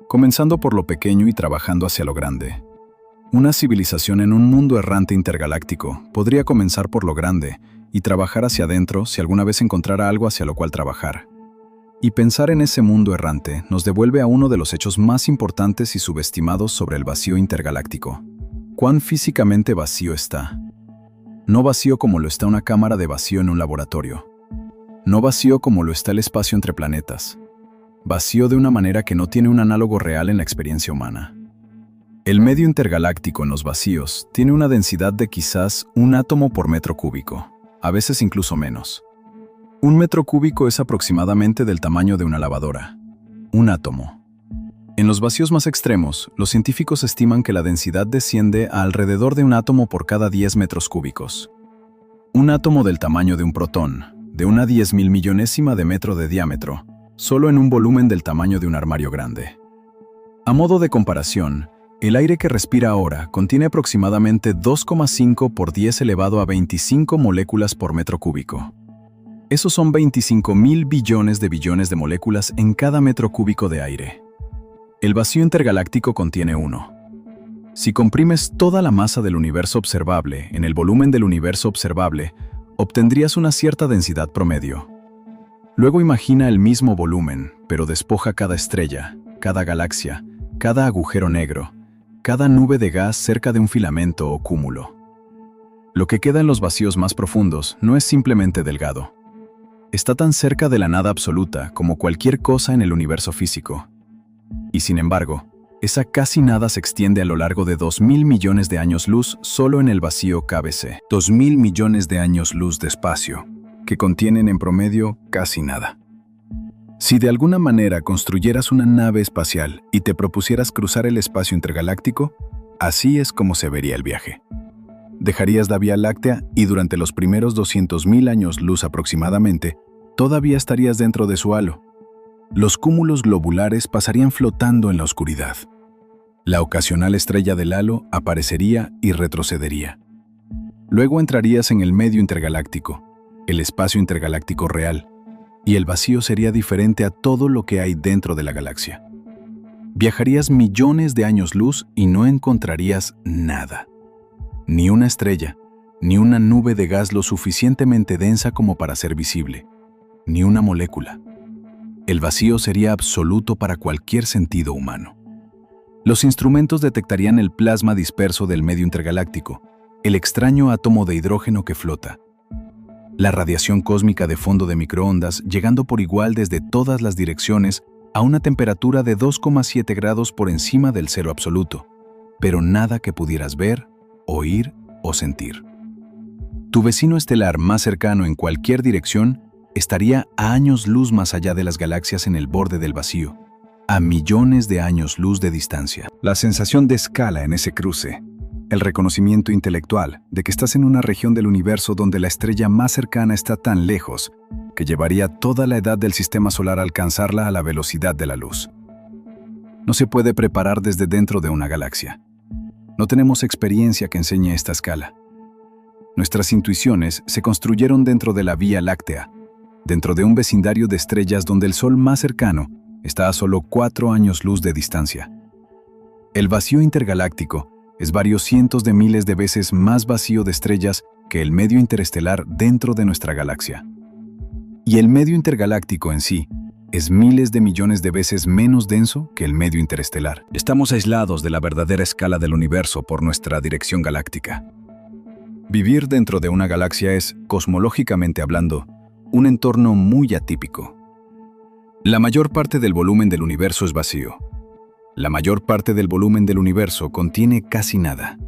comenzando por lo pequeño y trabajando hacia lo grande. Una civilización en un mundo errante intergaláctico podría comenzar por lo grande y trabajar hacia adentro si alguna vez encontrara algo hacia lo cual trabajar. Y pensar en ese mundo errante nos devuelve a uno de los hechos más importantes y subestimados sobre el vacío intergaláctico. ¿Cuán físicamente vacío está? No vacío como lo está una cámara de vacío en un laboratorio. No vacío como lo está el espacio entre planetas. Vacío de una manera que no tiene un análogo real en la experiencia humana. El medio intergaláctico en los vacíos tiene una densidad de quizás un átomo por metro cúbico, a veces incluso menos. Un metro cúbico es aproximadamente del tamaño de una lavadora. Un átomo. En los vacíos más extremos, los científicos estiman que la densidad desciende a alrededor de un átomo por cada 10 metros cúbicos. Un átomo del tamaño de un protón, de una 10.000 millonésima de metro de diámetro, solo en un volumen del tamaño de un armario grande. A modo de comparación, el aire que respira ahora contiene aproximadamente 2,5 por 10 elevado a 25 moléculas por metro cúbico. Esos son 25.000 billones de moléculas en cada metro cúbico de aire. El vacío intergaláctico contiene 1. Si comprimes toda la masa del universo observable en el volumen del universo observable, obtendrías una cierta densidad promedio. Luego imagina el mismo volumen, pero despoja cada estrella, cada galaxia, cada agujero negro, cada nube de gas cerca de un filamento o cúmulo. Lo que queda en los vacíos más profundos no es simplemente delgado. Está tan cerca de la nada absoluta como cualquier cosa en el universo físico. Y sin embargo, esa casi nada se extiende a lo largo de 2.000 millones de años luz solo en el vacío KBC. 2.000 millones de años luz de espacio, que contienen en promedio casi nada. Si de alguna manera construyeras una nave espacial y te propusieras cruzar el espacio intergaláctico, así es como se vería el viaje. Dejarías la Vía Láctea y durante los primeros 200.000 años luz aproximadamente, todavía estarías dentro de su halo. Los cúmulos globulares pasarían flotando en la oscuridad. La ocasional estrella del halo aparecería y retrocedería. Luego entrarías en el medio intergaláctico, el espacio intergaláctico real, y el vacío sería diferente a todo lo que hay dentro de la galaxia. Viajarías millones de años luz y no encontrarías nada. Ni una estrella, ni una nube de gas lo suficientemente densa como para ser visible, ni una molécula. El vacío sería absoluto para cualquier sentido humano. Los instrumentos detectarían el plasma disperso del medio intergaláctico, el extraño átomo de hidrógeno que flota, la radiación cósmica de fondo de microondas llegando por igual desde todas las direcciones a una temperatura de 2,7 grados por encima del cero absoluto, pero nada que pudieras ver, oír o sentir. Tu vecino estelar más cercano en cualquier dirección estaría a años luz más allá de las galaxias en el borde del vacío, a millones de años luz de distancia. La sensación de escala en ese cruce, el reconocimiento intelectual de que estás en una región del universo donde la estrella más cercana está tan lejos que llevaría toda la edad del sistema solar a alcanzarla a la velocidad de la luz. No se puede preparar desde dentro de una galaxia. No tenemos experiencia que enseñe esta escala. Nuestras intuiciones se construyeron dentro de la Vía Láctea, dentro de un vecindario de estrellas donde el Sol más cercano está a solo 4 años luz de distancia. El vacío intergaláctico es varios cientos de miles de veces más vacío de estrellas que el medio interestelar dentro de nuestra galaxia. Y el medio intergaláctico en sí es miles de millones de veces menos denso que el medio interestelar. Estamos aislados de la verdadera escala del universo por nuestra dirección galáctica. Vivir dentro de una galaxia es, cosmológicamente hablando, un entorno muy atípico. La mayor parte del volumen del universo es vacío. La mayor parte del volumen del universo contiene casi nada.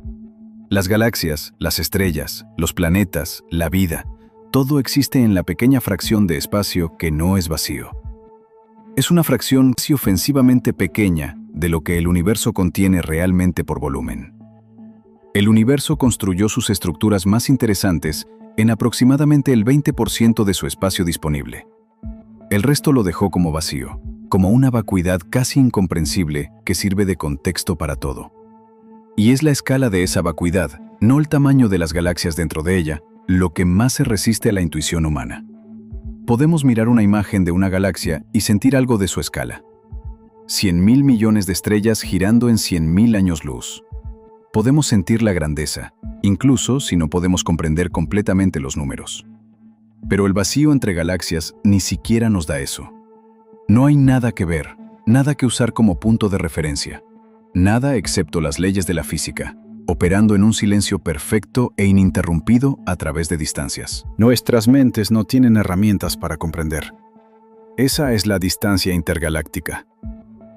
Las galaxias, las estrellas, los planetas, la vida, todo existe en la pequeña fracción de espacio que no es vacío. Es una fracción casi ofensivamente pequeña de lo que el universo contiene realmente por volumen. El universo construyó sus estructuras más interesantes en aproximadamente el 20% de su espacio disponible. El resto lo dejó como vacío, como una vacuidad casi incomprensible que sirve de contexto para todo. Y es la escala de esa vacuidad, no el tamaño de las galaxias dentro de ella, lo que más se resiste a la intuición humana. Podemos mirar una imagen de una galaxia y sentir algo de su escala. 100.000 millones de estrellas girando en 100.000 años luz. Podemos sentir la grandeza, incluso si no podemos comprender completamente los números. Pero el vacío entre galaxias ni siquiera nos da eso. No hay nada que ver, nada que usar como punto de referencia. Nada excepto las leyes de la física, operando en un silencio perfecto e ininterrumpido a través de distancias. Nuestras mentes no tienen herramientas para comprender. Esa es la distancia intergaláctica.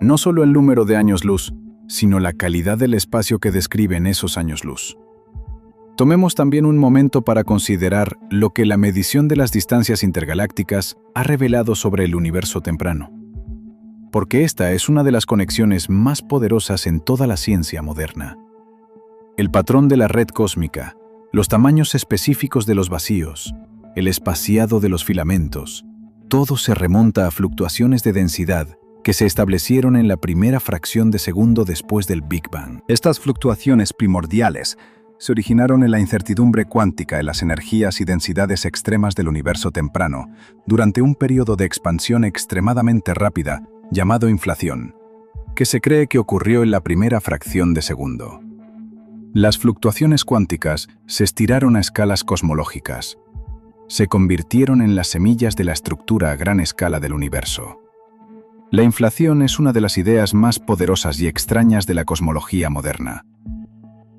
No solo el número de años luz, sino la calidad del espacio que describen esos años luz. Tomemos también un momento para considerar lo que la medición de las distancias intergalácticas ha revelado sobre el universo temprano. Porque esta es una de las conexiones más poderosas en toda la ciencia moderna. El patrón de la red cósmica, los tamaños específicos de los vacíos, el espaciado de los filamentos, todo se remonta a fluctuaciones de densidad que se establecieron en la primera fracción de segundo después del Big Bang. Estas fluctuaciones primordiales se originaron en la incertidumbre cuántica de las energías y densidades extremas del universo temprano, durante un periodo de expansión extremadamente rápida llamado inflación, que se cree que ocurrió en la primera fracción de segundo. Las fluctuaciones cuánticas se estiraron a escalas cosmológicas. Se convirtieron en las semillas de la estructura a gran escala del universo. La inflación es una de las ideas más poderosas y extrañas de la cosmología moderna.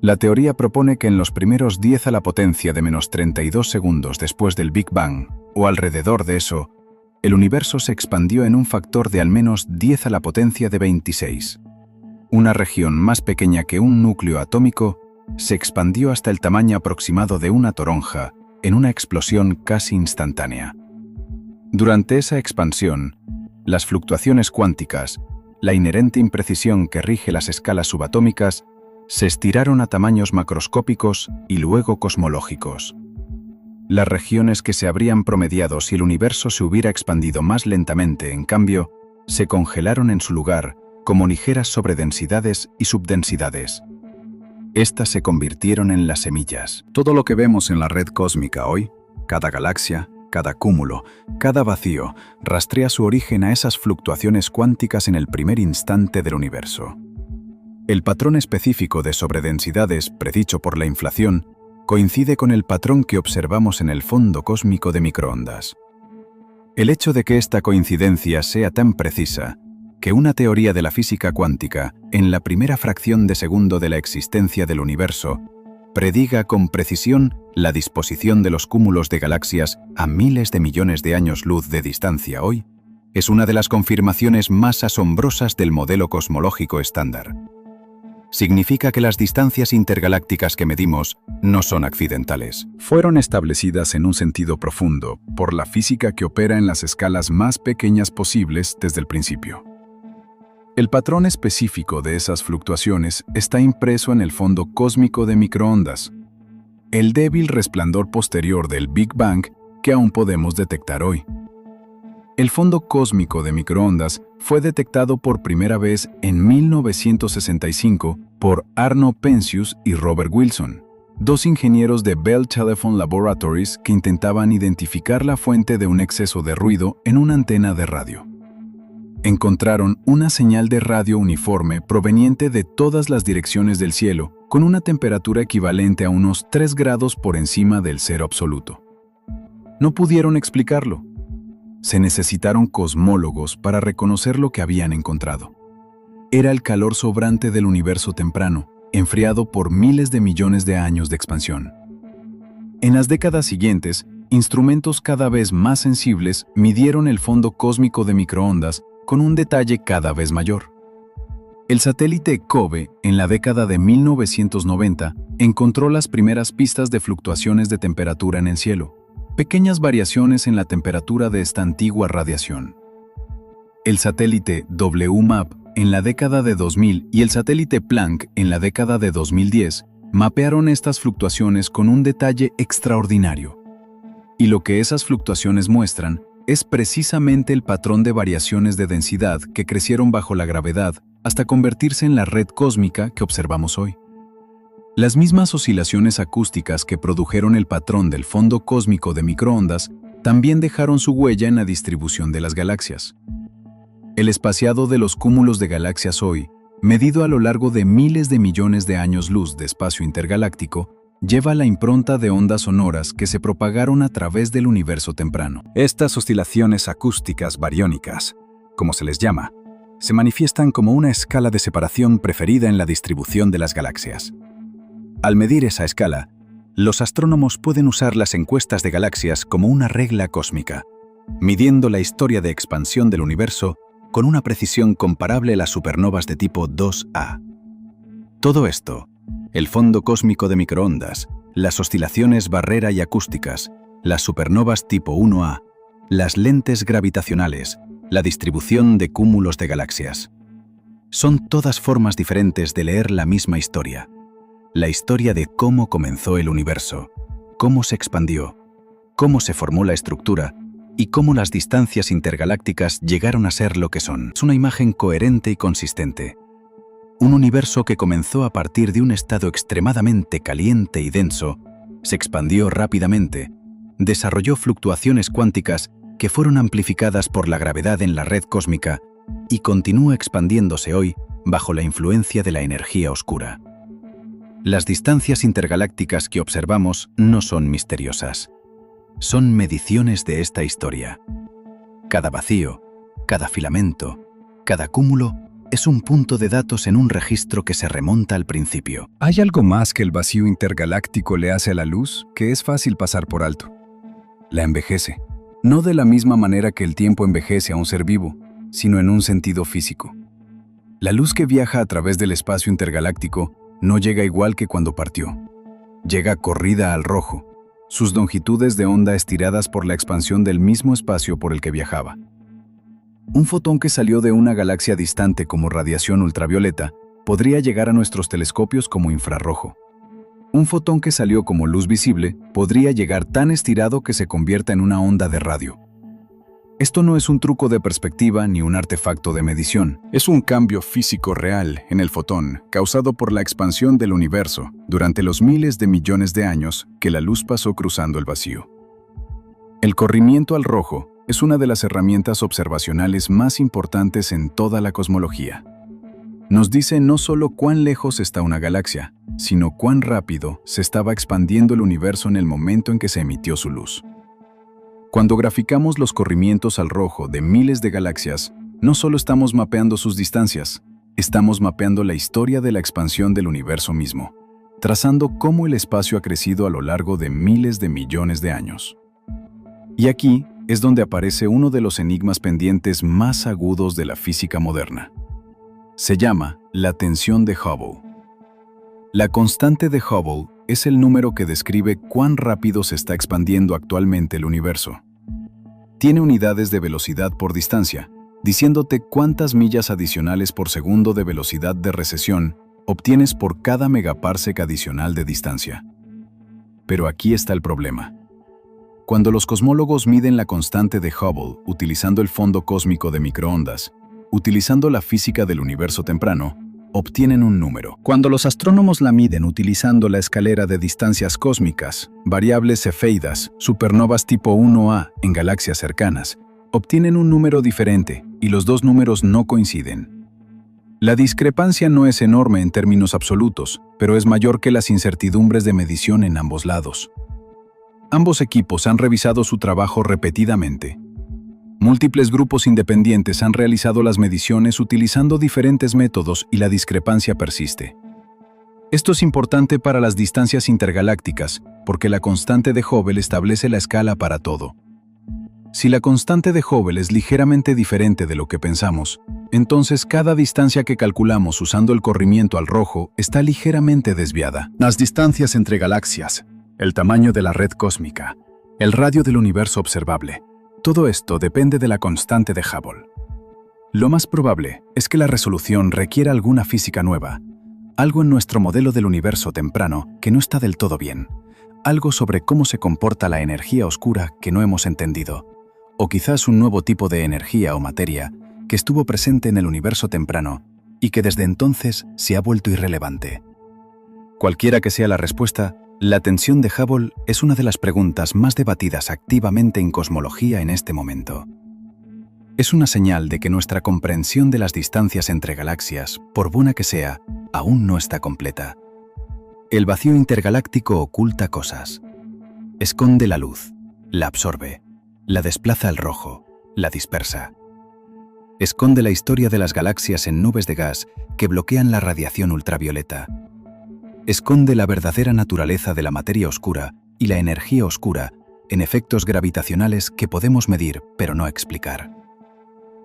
La teoría propone que en los primeros 10 a la potencia de menos 32 segundos después del Big Bang, o alrededor de eso, el universo se expandió en un factor de al menos 10 a la potencia de 26. Una región más pequeña que un núcleo atómico se expandió hasta el tamaño aproximado de una toronja en una explosión casi instantánea. Durante esa expansión, las fluctuaciones cuánticas, la inherente imprecisión que rige las escalas subatómicas, se estiraron a tamaños macroscópicos y luego cosmológicos. Las regiones que se habrían promediado si el universo se hubiera expandido más lentamente, en cambio, se congelaron en su lugar como ligeras sobredensidades y subdensidades. Estas se convirtieron en las semillas. Todo lo que vemos en la red cósmica hoy, cada galaxia, cada cúmulo, cada vacío, rastrea su origen a esas fluctuaciones cuánticas en el primer instante del universo. El patrón específico de sobredensidades predicho por la inflación coincide con el patrón que observamos en el fondo cósmico de microondas. El hecho de que esta coincidencia sea tan precisa que una teoría de la física cuántica, en la primera fracción de segundo de la existencia del universo, prediga con precisión la disposición de los cúmulos de galaxias a miles de millones de años luz de distancia hoy, es una de las confirmaciones más asombrosas del modelo cosmológico estándar. Significa que las distancias intergalácticas que medimos no son accidentales. Fueron establecidas en un sentido profundo por la física que opera en las escalas más pequeñas posibles desde el principio. El patrón específico de esas fluctuaciones está impreso en el fondo cósmico de microondas, el débil resplandor posterior del Big Bang que aún podemos detectar hoy. El fondo cósmico de microondas fue detectado por primera vez en 1965 por Arno Penzias y Robert Wilson. 2 ingenieros de Bell Telephone Laboratories que intentaban identificar la fuente de un exceso de ruido en una antena de radio. Encontraron una señal de radio uniforme proveniente de todas las direcciones del cielo, con una temperatura equivalente a unos 3 grados por encima del cero absoluto. No pudieron explicarlo. Se necesitaron cosmólogos para reconocer lo que habían encontrado. Era el calor sobrante del universo temprano, enfriado por miles de millones de años de expansión. En las décadas siguientes, instrumentos cada vez más sensibles midieron el fondo cósmico de microondas con un detalle cada vez mayor. El satélite COBE, en la década de 1990, encontró las primeras pistas de fluctuaciones de temperatura en el cielo, pequeñas variaciones en la temperatura de esta antigua radiación. El satélite WMAP, en la década de 2000, y el satélite Planck, en la década de 2010, mapearon estas fluctuaciones con un detalle extraordinario. Y lo que esas fluctuaciones muestran es precisamente el patrón de variaciones de densidad que crecieron bajo la gravedad hasta convertirse en la red cósmica que observamos hoy. Las mismas oscilaciones acústicas que produjeron el patrón del fondo cósmico de microondas también dejaron su huella en la distribución de las galaxias. El espaciado de los cúmulos de galaxias hoy, medido a lo largo de miles de millones de años luz de espacio intergaláctico, lleva la impronta de ondas sonoras que se propagaron a través del universo temprano. Estas oscilaciones acústicas bariónicas, como se les llama, se manifiestan como una escala de separación preferida en la distribución de las galaxias. Al medir esa escala, los astrónomos pueden usar las encuestas de galaxias como una regla cósmica, midiendo la historia de expansión del universo con una precisión comparable a las supernovas de tipo 2A. Todo esto, el fondo cósmico de microondas, las oscilaciones barrera y acústicas, las supernovas tipo 1A, las lentes gravitacionales, la distribución de cúmulos de galaxias. Son todas formas diferentes de leer la misma historia. La historia de cómo comenzó el universo, cómo se expandió, cómo se formó la estructura y cómo las distancias intergalácticas llegaron a ser lo que son. Es una imagen coherente y consistente. Un universo que comenzó a partir de un estado extremadamente caliente y denso, se expandió rápidamente, desarrolló fluctuaciones cuánticas que fueron amplificadas por la gravedad en la red cósmica y continúa expandiéndose hoy bajo la influencia de la energía oscura. Las distancias intergalácticas que observamos no son misteriosas. Son mediciones de esta historia. Cada vacío, cada filamento, cada cúmulo es un punto de datos en un registro que se remonta al principio. ¿Hay algo más que el vacío intergaláctico le hace a la luz que es fácil pasar por alto? La envejece. No de la misma manera que el tiempo envejece a un ser vivo, sino en un sentido físico. La luz que viaja a través del espacio intergaláctico no llega igual que cuando partió. Llega corrida al rojo, sus longitudes de onda estiradas por la expansión del mismo espacio por el que viajaba. Un fotón que salió de una galaxia distante como radiación ultravioleta podría llegar a nuestros telescopios como infrarrojo. Un fotón que salió como luz visible podría llegar tan estirado que se convierta en una onda de radio. Esto no es un truco de perspectiva ni un artefacto de medición. Es un cambio físico real en el fotón causado por la expansión del universo durante los miles de millones de años que la luz pasó cruzando el vacío. El corrimiento al rojo es una de las herramientas observacionales más importantes en toda la cosmología. Nos dice no solo cuán lejos está una galaxia, sino cuán rápido se estaba expandiendo el universo en el momento en que se emitió su luz. Cuando graficamos los corrimientos al rojo de miles de galaxias, no solo estamos mapeando sus distancias, estamos mapeando la historia de la expansión del universo mismo, trazando cómo el espacio ha crecido a lo largo de miles de millones de años. Y aquí es donde aparece uno de los enigmas pendientes más agudos de la física moderna. Se llama la tensión de Hubble. La constante de Hubble es el número que describe cuán rápido se está expandiendo actualmente el universo. Tiene unidades de velocidad por distancia, diciéndote cuántas millas adicionales por segundo de velocidad de recesión obtienes por cada megaparsec adicional de distancia. Pero aquí está el problema. Cuando los cosmólogos miden la constante de Hubble utilizando el fondo cósmico de microondas, utilizando la física del universo temprano, obtienen un número. Cuando los astrónomos la miden utilizando la escalera de distancias cósmicas, variables cefeidas, supernovas tipo 1A en galaxias cercanas, obtienen un número diferente y los dos números no coinciden. La discrepancia no es enorme en términos absolutos, pero es mayor que las incertidumbres de medición en ambos lados. Ambos equipos han revisado su trabajo repetidamente. Múltiples grupos independientes han realizado las mediciones utilizando diferentes métodos y la discrepancia persiste. Esto es importante para las distancias intergalácticas porque la constante de Hubble establece la escala para todo. Si la constante de Hubble es ligeramente diferente de lo que pensamos, entonces cada distancia que calculamos usando el corrimiento al rojo está ligeramente desviada. Las distancias entre galaxias, el tamaño de la red cósmica, el radio del universo observable, todo esto depende de la constante de Hubble. Lo más probable es que la resolución requiera alguna física nueva, algo en nuestro modelo del universo temprano que no está del todo bien, algo sobre cómo se comporta la energía oscura que no hemos entendido, o quizás un nuevo tipo de energía o materia que estuvo presente en el universo temprano y que desde entonces se ha vuelto irrelevante. Cualquiera que sea la respuesta, la tensión de Hubble es una de las preguntas más debatidas activamente en cosmología en este momento. Es una señal de que nuestra comprensión de las distancias entre galaxias, por buena que sea, aún no está completa. El vacío intergaláctico oculta cosas. Esconde la luz, la absorbe, la desplaza al rojo, la dispersa. Esconde la historia de las galaxias en nubes de gas que bloquean la radiación ultravioleta. Esconde la verdadera naturaleza de la materia oscura y la energía oscura en efectos gravitacionales que podemos medir pero no explicar.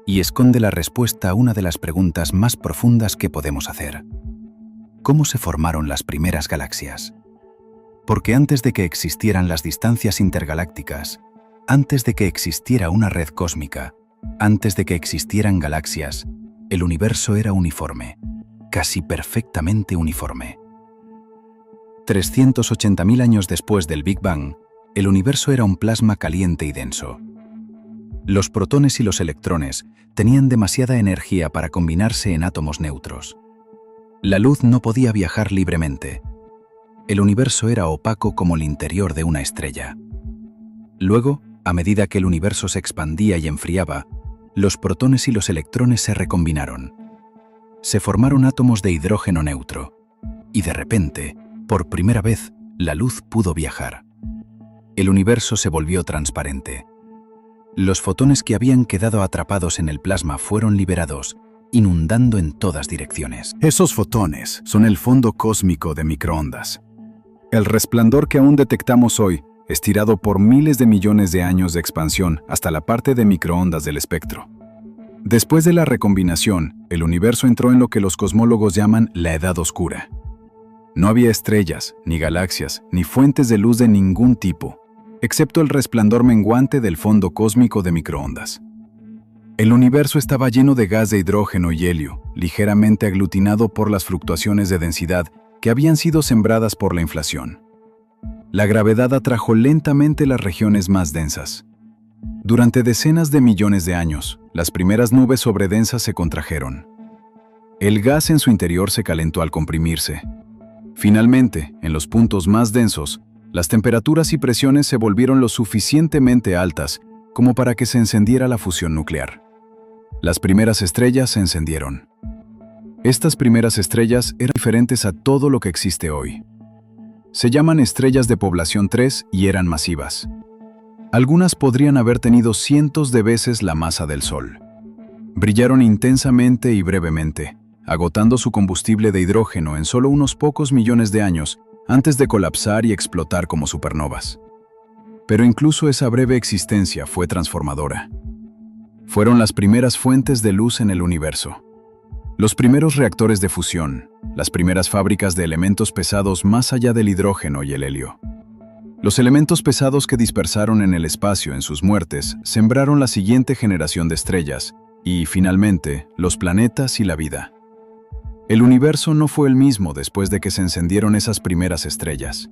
Y esconde la respuesta a una de las preguntas más profundas que podemos hacer. ¿Cómo se formaron las primeras galaxias? Porque antes de que existieran las distancias intergalácticas, antes de que existiera una red cósmica, antes de que existieran galaxias, el universo era uniforme, casi perfectamente uniforme. 380.000 años después del Big Bang, el universo era un plasma caliente y denso. Los protones y los electrones tenían demasiada energía para combinarse en átomos neutros. La luz no podía viajar libremente. El universo era opaco como el interior de una estrella. Luego, a medida que el universo se expandía y enfriaba, los protones y los electrones se recombinaron. Se formaron átomos de hidrógeno neutro. Y de repente, por primera vez, la luz pudo viajar. El universo se volvió transparente. Los fotones que habían quedado atrapados en el plasma fueron liberados, inundando en todas direcciones. Esos fotones son el fondo cósmico de microondas. El resplandor que aún detectamos hoy, estirado por miles de millones de años de expansión hasta la parte de microondas del espectro. Después de la recombinación, el universo entró en lo que los cosmólogos llaman la Edad Oscura. No había estrellas, ni galaxias, ni fuentes de luz de ningún tipo, excepto el resplandor menguante del fondo cósmico de microondas. El universo estaba lleno de gas de hidrógeno y helio, ligeramente aglutinado por las fluctuaciones de densidad que habían sido sembradas por la inflación. La gravedad atrajo lentamente las regiones más densas. Durante decenas de millones de años, las primeras nubes sobredensas se contrajeron. El gas en su interior se calentó al comprimirse. Finalmente, en los puntos más densos, las temperaturas y presiones se volvieron lo suficientemente altas como para que se encendiera la fusión nuclear. Las primeras estrellas se encendieron. Estas primeras estrellas eran diferentes a todo lo que existe hoy. Se llaman estrellas de población 3 y eran masivas. Algunas podrían haber tenido cientos de veces la masa del Sol. Brillaron intensamente y brevemente, agotando su combustible de hidrógeno en solo unos pocos millones de años antes de colapsar y explotar como supernovas. Pero incluso esa breve existencia fue transformadora. Fueron las primeras fuentes de luz en el universo. Los primeros reactores de fusión, las primeras fábricas de elementos pesados más allá del hidrógeno y el helio. Los elementos pesados que dispersaron en el espacio en sus muertes sembraron la siguiente generación de estrellas y, finalmente, los planetas y la vida. El universo no fue el mismo después de que se encendieron esas primeras estrellas.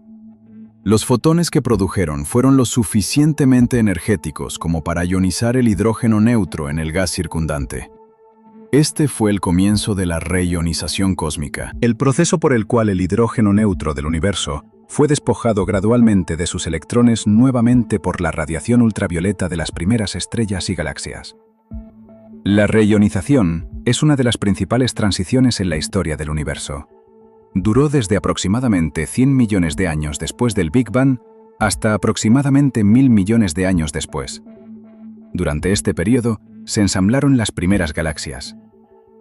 Los fotones que produjeron fueron lo suficientemente energéticos como para ionizar el hidrógeno neutro en el gas circundante. Este fue el comienzo de la reionización cósmica. El proceso por el cual el hidrógeno neutro del universo fue despojado gradualmente de sus electrones nuevamente por la radiación ultravioleta de las primeras estrellas y galaxias. La reionización es una de las principales transiciones en la historia del universo. Duró desde aproximadamente 100 millones de años después del Big Bang hasta aproximadamente 1000 millones de años después. Durante este periodo se ensamblaron las primeras galaxias.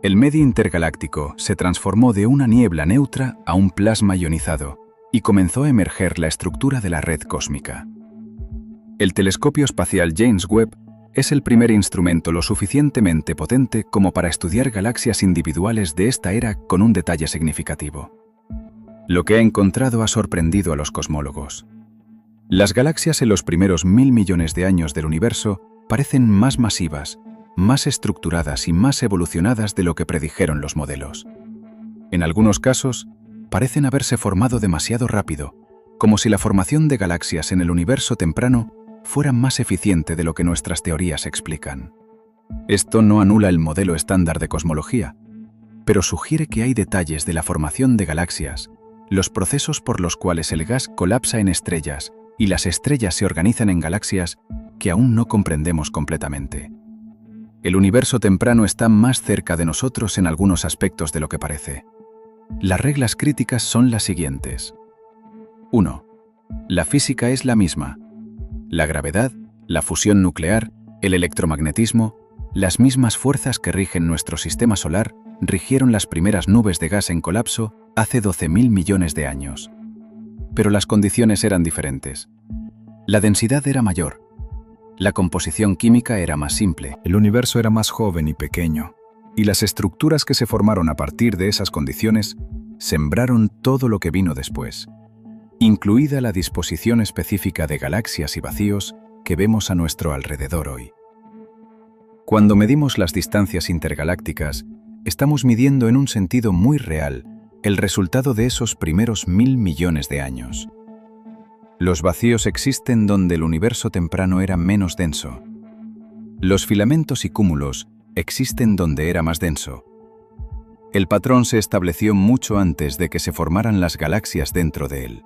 El medio intergaláctico se transformó de una niebla neutra a un plasma ionizado y comenzó a emerger la estructura de la red cósmica. El telescopio espacial James Webb es el primer instrumento lo suficientemente potente como para estudiar galaxias individuales de esta era con un detalle significativo. Lo que ha encontrado ha sorprendido a los cosmólogos. Las galaxias en los primeros 1000 millones de años del universo parecen más masivas, más estructuradas y más evolucionadas de lo que predijeron los modelos. En algunos casos, parecen haberse formado demasiado rápido, como si la formación de galaxias en el universo temprano fuera más eficiente de lo que nuestras teorías explican. Esto no anula el modelo estándar de cosmología, pero sugiere que hay detalles de la formación de galaxias, los procesos por los cuales el gas colapsa en estrellas y las estrellas se organizan en galaxias que aún no comprendemos completamente. El universo temprano está más cerca de nosotros en algunos aspectos de lo que parece. Las reglas críticas son las siguientes. 1. La física es la misma. La gravedad, la fusión nuclear, el electromagnetismo, las mismas fuerzas que rigen nuestro sistema solar rigieron las primeras nubes de gas en colapso hace 12.000 millones de años. Pero las condiciones eran diferentes. La densidad era mayor. La composición química era más simple. El universo era más joven y pequeño, y las estructuras que se formaron a partir de esas condiciones sembraron todo lo que vino después, incluida la disposición específica de galaxias y vacíos que vemos a nuestro alrededor hoy. Cuando medimos las distancias intergalácticas, estamos midiendo en un sentido muy real el resultado de esos primeros 1000 millones de años. Los vacíos existen donde el universo temprano era menos denso. Los filamentos y cúmulos existen donde era más denso. El patrón se estableció mucho antes de que se formaran las galaxias dentro de él.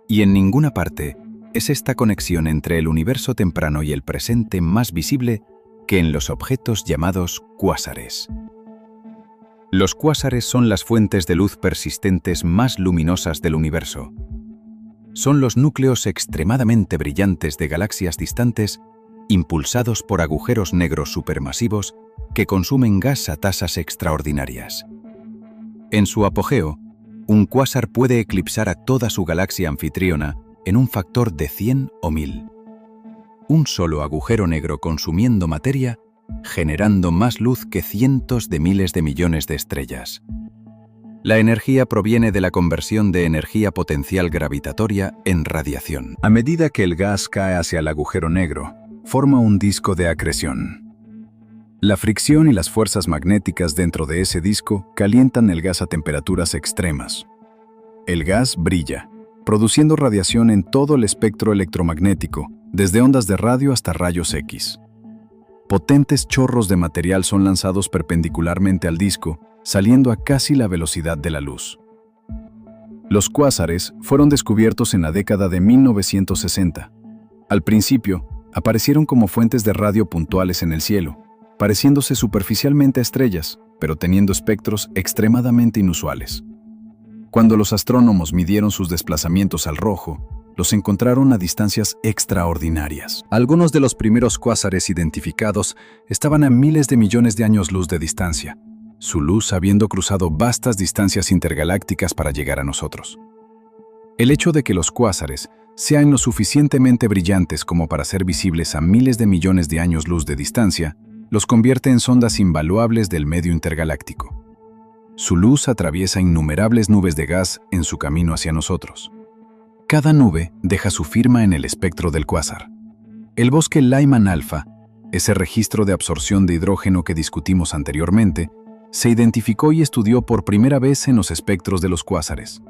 Y en ninguna parte es esta conexión entre el universo temprano y el presente más visible que en los objetos llamados cuásares. Los cuásares son las fuentes de luz persistentes más luminosas del universo. Son los núcleos extremadamente brillantes de galaxias distantes impulsados por agujeros negros supermasivos que consumen gas a tasas extraordinarias. En su apogeo, un cuásar puede eclipsar a toda su galaxia anfitriona en un factor de 100 o 1000. Un solo agujero negro consumiendo materia, generando más luz que cientos de miles de millones de estrellas. La energía proviene de la conversión de energía potencial gravitatoria en radiación. A medida que el gas cae hacia el agujero negro, forma un disco de acreción. La fricción y las fuerzas magnéticas dentro de ese disco calientan el gas a temperaturas extremas. El gas brilla, produciendo radiación en todo el espectro electromagnético, desde ondas de radio hasta rayos X. Potentes chorros de material son lanzados perpendicularmente al disco, saliendo a casi la velocidad de la luz. Los cuásares fueron descubiertos en la década de 1960. Al principio, aparecieron como fuentes de radio puntuales en el cielo, pareciéndose superficialmente a estrellas, pero teniendo espectros extremadamente inusuales. Cuando los astrónomos midieron sus desplazamientos al rojo, los encontraron a distancias extraordinarias. Algunos de los primeros cuásares identificados estaban a miles de millones de años luz de distancia, su luz habiendo cruzado vastas distancias intergalácticas para llegar a nosotros. El hecho de que los cuásares sean lo suficientemente brillantes como para ser visibles a miles de millones de años luz de distancia, los convierte en sondas invaluables del medio intergaláctico. Su luz atraviesa innumerables nubes de gas en su camino hacia nosotros. Cada nube deja su firma en el espectro del cuásar. El bosque Lyman alfa, ese registro de absorción de hidrógeno que discutimos anteriormente, se identificó y estudió por primera vez en los espectros de los cuásares.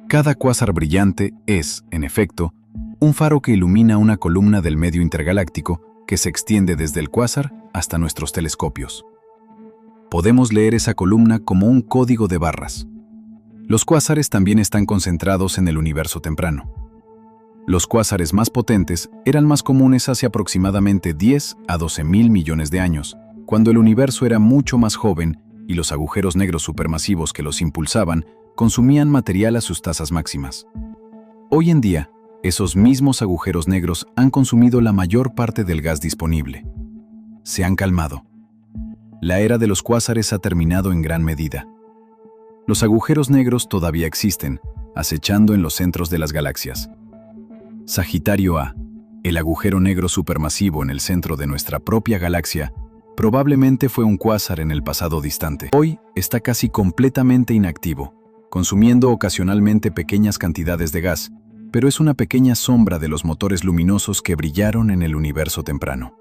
Cada cuásar brillante es, en efecto, un faro que ilumina una columna del medio intergaláctico que se extiende desde el cuásar hasta nuestros telescopios. Podemos leer esa columna como un código de barras. Los cuásares también están concentrados en el universo temprano. Los cuásares más potentes eran más comunes hace aproximadamente 10 a 12.000 millones de años, cuando el universo era mucho más joven y los agujeros negros supermasivos que los impulsaban consumían material a sus tasas máximas. Hoy en día, esos mismos agujeros negros han consumido la mayor parte del gas disponible. Se han calmado. La era de los cuásares ha terminado en gran medida. Los agujeros negros todavía existen, acechando en los centros de las galaxias. Sagitario A, el agujero negro supermasivo en el centro de nuestra propia galaxia, probablemente fue un cuásar en el pasado distante. Hoy está casi completamente inactivo, consumiendo ocasionalmente pequeñas cantidades de gas, pero es una pequeña sombra de los motores luminosos que brillaron en el universo temprano.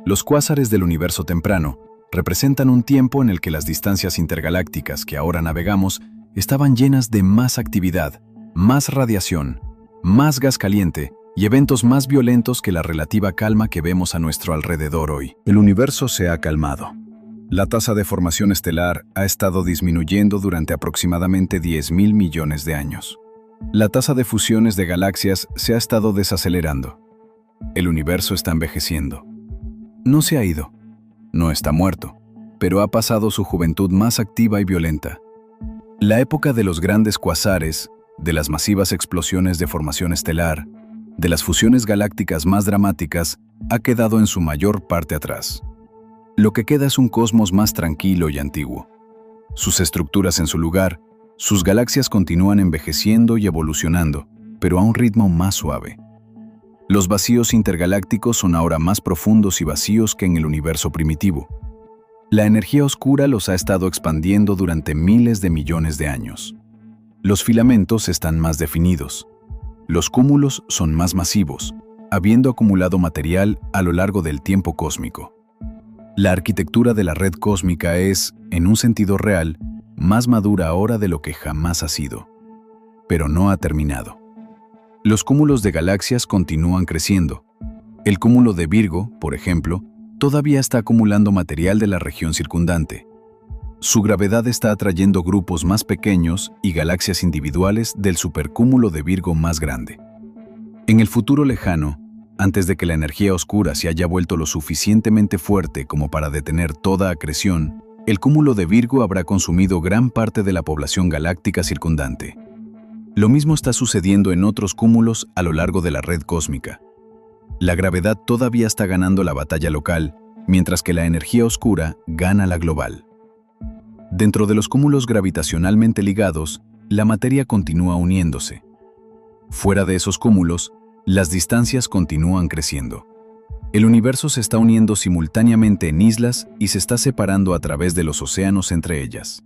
Los cuásares del universo temprano representan un tiempo en el que las distancias intergalácticas que ahora navegamos estaban llenas de más actividad, más radiación, más gas caliente y eventos más violentos que la relativa calma que vemos a nuestro alrededor hoy. El universo se ha calmado. La tasa de formación estelar ha estado disminuyendo durante aproximadamente 10.000 millones de años. La tasa de fusiones de galaxias se ha estado desacelerando. El universo está envejeciendo. No se ha ido. No está muerto, pero ha pasado su juventud más activa y violenta. La época de los grandes cuásares, de las masivas explosiones de formación estelar, de las fusiones galácticas más dramáticas, ha quedado en su mayor parte atrás. Lo que queda es un cosmos más tranquilo y antiguo. Sus estructuras en su lugar, sus galaxias continúan envejeciendo y evolucionando, pero a un ritmo más suave. Los vacíos intergalácticos son ahora más profundos y vacíos que en el universo primitivo. La energía oscura los ha estado expandiendo durante miles de millones de años. Los filamentos están más definidos. Los cúmulos son más masivos, habiendo acumulado material a lo largo del tiempo cósmico. La arquitectura de la red cósmica es, en un sentido real, más madura ahora de lo que jamás ha sido. Pero no ha terminado. Los cúmulos de galaxias continúan creciendo. El cúmulo de Virgo, por ejemplo, todavía está acumulando material de la región circundante. Su gravedad está atrayendo grupos más pequeños y galaxias individuales del supercúmulo de Virgo más grande. En el futuro lejano, antes de que la energía oscura se haya vuelto lo suficientemente fuerte como para detener toda acreción, el cúmulo de Virgo habrá consumido gran parte de la población galáctica circundante. Lo mismo está sucediendo en otros cúmulos a lo largo de la red cósmica. La gravedad todavía está ganando la batalla local, mientras que la energía oscura gana la global. Dentro de los cúmulos gravitacionalmente ligados, la materia continúa uniéndose. Fuera de esos cúmulos, las distancias continúan creciendo. El universo se está uniendo simultáneamente en islas y se está separando a través de los océanos entre ellas.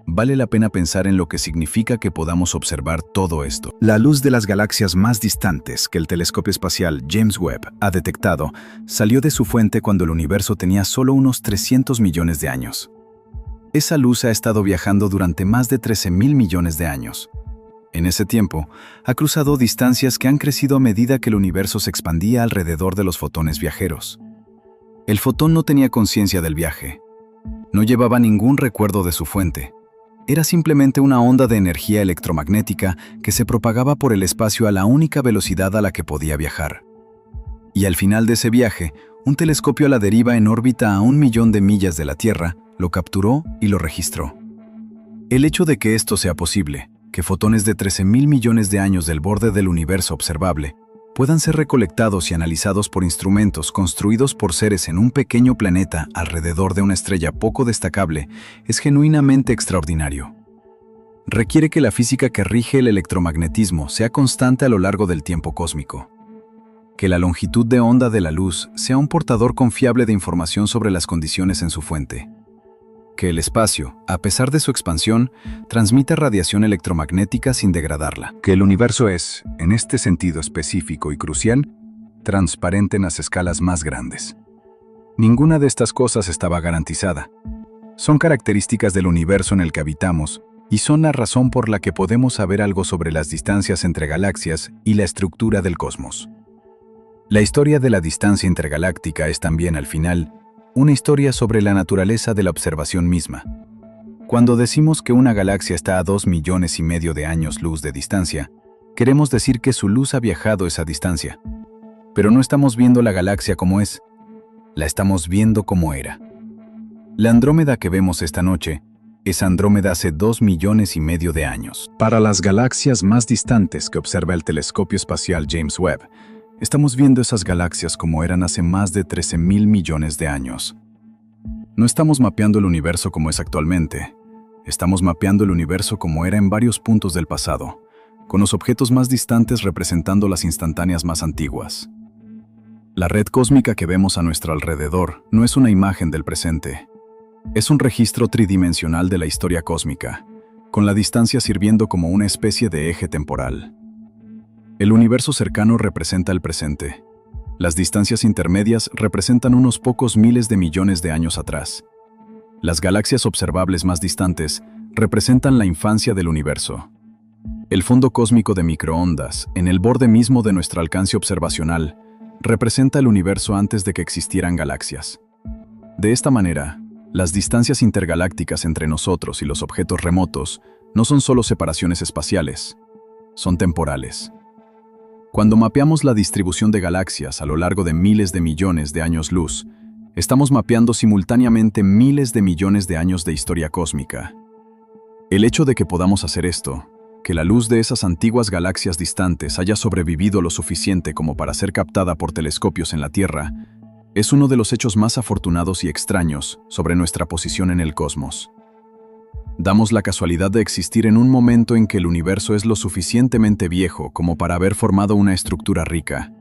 Vale la pena pensar en lo que significa que podamos observar todo esto. La luz de las galaxias más distantes que el telescopio espacial James Webb ha detectado salió de su fuente cuando el universo tenía solo unos 300 millones de años. Esa luz ha estado viajando durante más de 13.000 millones de años. En ese tiempo, ha cruzado distancias que han crecido a medida que el universo se expandía alrededor de los fotones viajeros. El fotón no tenía conciencia del viaje. No llevaba ningún recuerdo de su fuente. Era simplemente una onda de energía electromagnética que se propagaba por el espacio a la única velocidad a la que podía viajar. Y al final de ese viaje, un telescopio a la deriva en órbita a 1 millón de millas de la Tierra lo capturó y lo registró. El hecho de que esto sea posible, que fotones de 13.000 millones de años del borde del universo observable puedan ser recolectados y analizados por instrumentos construidos por seres en un pequeño planeta alrededor de una estrella poco destacable, es genuinamente extraordinario. Requiere que la física que rige el electromagnetismo sea constante a lo largo del tiempo cósmico. Que la longitud de onda de la luz sea un portador confiable de información sobre las condiciones en su fuente. Que el espacio, a pesar de su expansión, transmita radiación electromagnética sin degradarla. Que el universo es, en este sentido específico y crucial, transparente en las escalas más grandes. Ninguna de estas cosas estaba garantizada. Son características del universo en el que habitamos y son la razón por la que podemos saber algo sobre las distancias entre galaxias y la estructura del cosmos. La historia de la distancia intergaláctica es también, al final, una historia sobre la naturaleza de la observación misma. Cuando decimos que una galaxia está a 2,5 millones de años luz de distancia, queremos decir que su luz ha viajado esa distancia. Pero no estamos viendo la galaxia como es, la estamos viendo como era. La Andrómeda que vemos esta noche es Andrómeda hace 2,5 millones de años. Para las galaxias más distantes que observa el telescopio espacial James Webb, estamos viendo esas galaxias como eran hace más de 13,000 millones de años. No estamos mapeando el universo como es actualmente, estamos mapeando el universo como era en varios puntos del pasado, con los objetos más distantes representando las instantáneas más antiguas. La red cósmica que vemos a nuestro alrededor no es una imagen del presente, es un registro tridimensional de la historia cósmica, con la distancia sirviendo como una especie de eje temporal. El universo cercano representa el presente. Las distancias intermedias representan unos pocos miles de millones de años atrás. Las galaxias observables más distantes representan la infancia del universo. El fondo cósmico de microondas, en el borde mismo de nuestro alcance observacional, representa el universo antes de que existieran galaxias. De esta manera, las distancias intergalácticas entre nosotros y los objetos remotos no son solo separaciones espaciales, son temporales. Cuando mapeamos la distribución de galaxias a lo largo de miles de millones de años luz, estamos mapeando simultáneamente miles de millones de años de historia cósmica. El hecho de que podamos hacer esto, que la luz de esas antiguas galaxias distantes haya sobrevivido lo suficiente como para ser captada por telescopios en la Tierra, es uno de los hechos más afortunados y extraños sobre nuestra posición en el cosmos. Damos la casualidad de existir en un momento en que el universo es lo suficientemente viejo como para haber formado una estructura rica,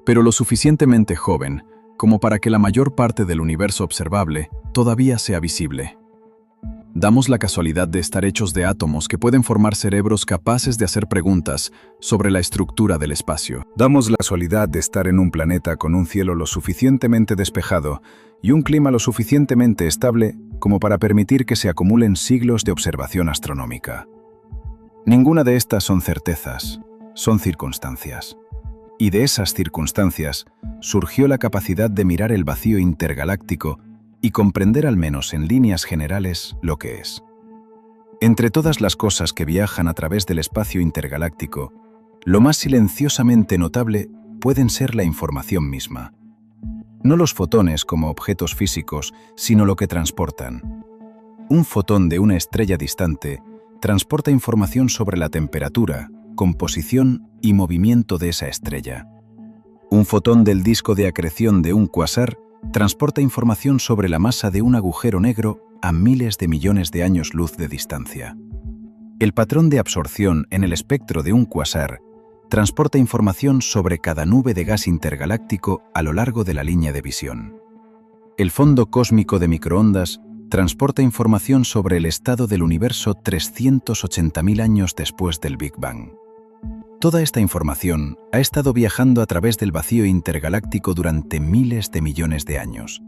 pero lo suficientemente joven como para que la mayor parte del universo observable todavía sea visible. Damos la casualidad de estar hechos de átomos que pueden formar cerebros capaces de hacer preguntas sobre la estructura del espacio. Damos la casualidad de estar en un planeta con un cielo lo suficientemente despejado y un clima lo suficientemente estable como para permitir que se acumulen siglos de observación astronómica. Ninguna de estas son certezas, son circunstancias. Y de esas circunstancias surgió la capacidad de mirar el vacío intergaláctico y comprender al menos en líneas generales lo que es. Entre todas las cosas que viajan a través del espacio intergaláctico, lo más silenciosamente notable pueden ser la información misma. No los fotones como objetos físicos, sino lo que transportan. Un fotón de una estrella distante transporta información sobre la temperatura, composición y movimiento de esa estrella. Un fotón del disco de acreción de un cuásar transporta información sobre la masa de un agujero negro a miles de millones de años luz de distancia. El patrón de absorción en el espectro de un cuásar transporta información sobre cada nube de gas intergaláctico a lo largo de la línea de visión. El fondo cósmico de microondas transporta información sobre el estado del universo 380.000 años después del Big Bang. Toda esta información ha estado viajando a través del vacío intergaláctico durante miles de millones de años.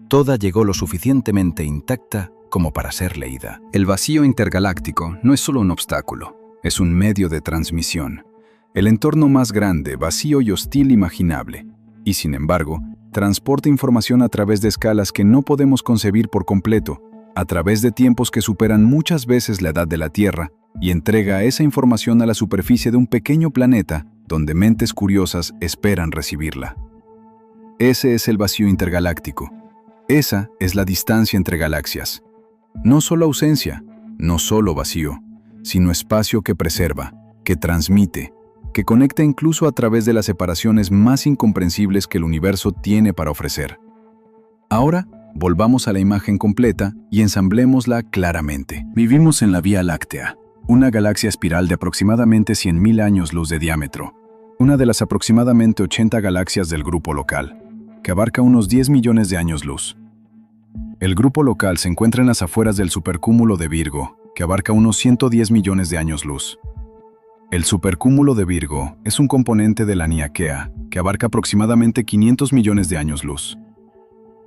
Toda llegó lo suficientemente intacta como para ser leída. El vacío intergaláctico no es solo un obstáculo, es un medio de transmisión. El entorno más grande, vacío y hostil imaginable. Y sin embargo, transporta información a través de escalas que no podemos concebir por completo, a través de tiempos que superan muchas veces la edad de la Tierra, y entrega esa información a la superficie de un pequeño planeta donde mentes curiosas esperan recibirla. Ese es el vacío intergaláctico. Esa es la distancia entre galaxias. No solo ausencia, no solo vacío, sino espacio que preserva, que transmite, que conecta incluso a través de las separaciones más incomprensibles que el universo tiene para ofrecer. Ahora, volvamos a la imagen completa y ensamblémosla claramente. Vivimos en la Vía Láctea, una galaxia espiral de aproximadamente 100.000 años luz de diámetro, una de las aproximadamente 80 galaxias del Grupo Local, que abarca unos 10 millones de años luz. El Grupo Local se encuentra en las afueras del supercúmulo de Virgo, que abarca unos 110 millones de años luz. El supercúmulo de Virgo es un componente de la Niaquea, que abarca aproximadamente 500 millones de años luz.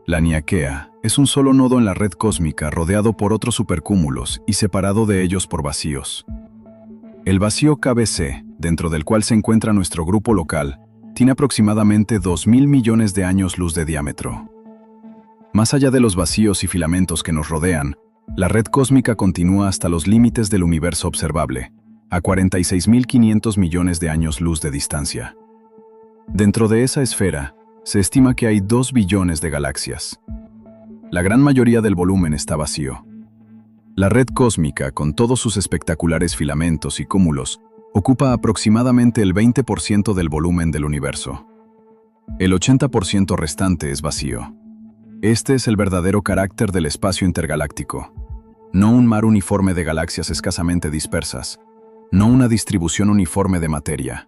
La Niaquea es un solo nodo en la red cósmica rodeado por otros supercúmulos y separado de ellos por vacíos. El vacío KBC, dentro del cual se encuentra nuestro grupo local, tiene aproximadamente 2.000 millones de años luz de diámetro. Más allá de los vacíos y filamentos que nos rodean, la red cósmica continúa hasta los límites del universo observable, a 46.500 millones de años luz de distancia. Dentro de esa esfera, se estima que hay 2 billones de galaxias. La gran mayoría del volumen está vacío. La red cósmica, con todos sus espectaculares filamentos y cúmulos, ocupa aproximadamente el 20% del volumen del universo. El 80% restante es vacío. Este es el verdadero carácter del espacio intergaláctico. No un mar uniforme de galaxias escasamente dispersas, no una distribución uniforme de materia.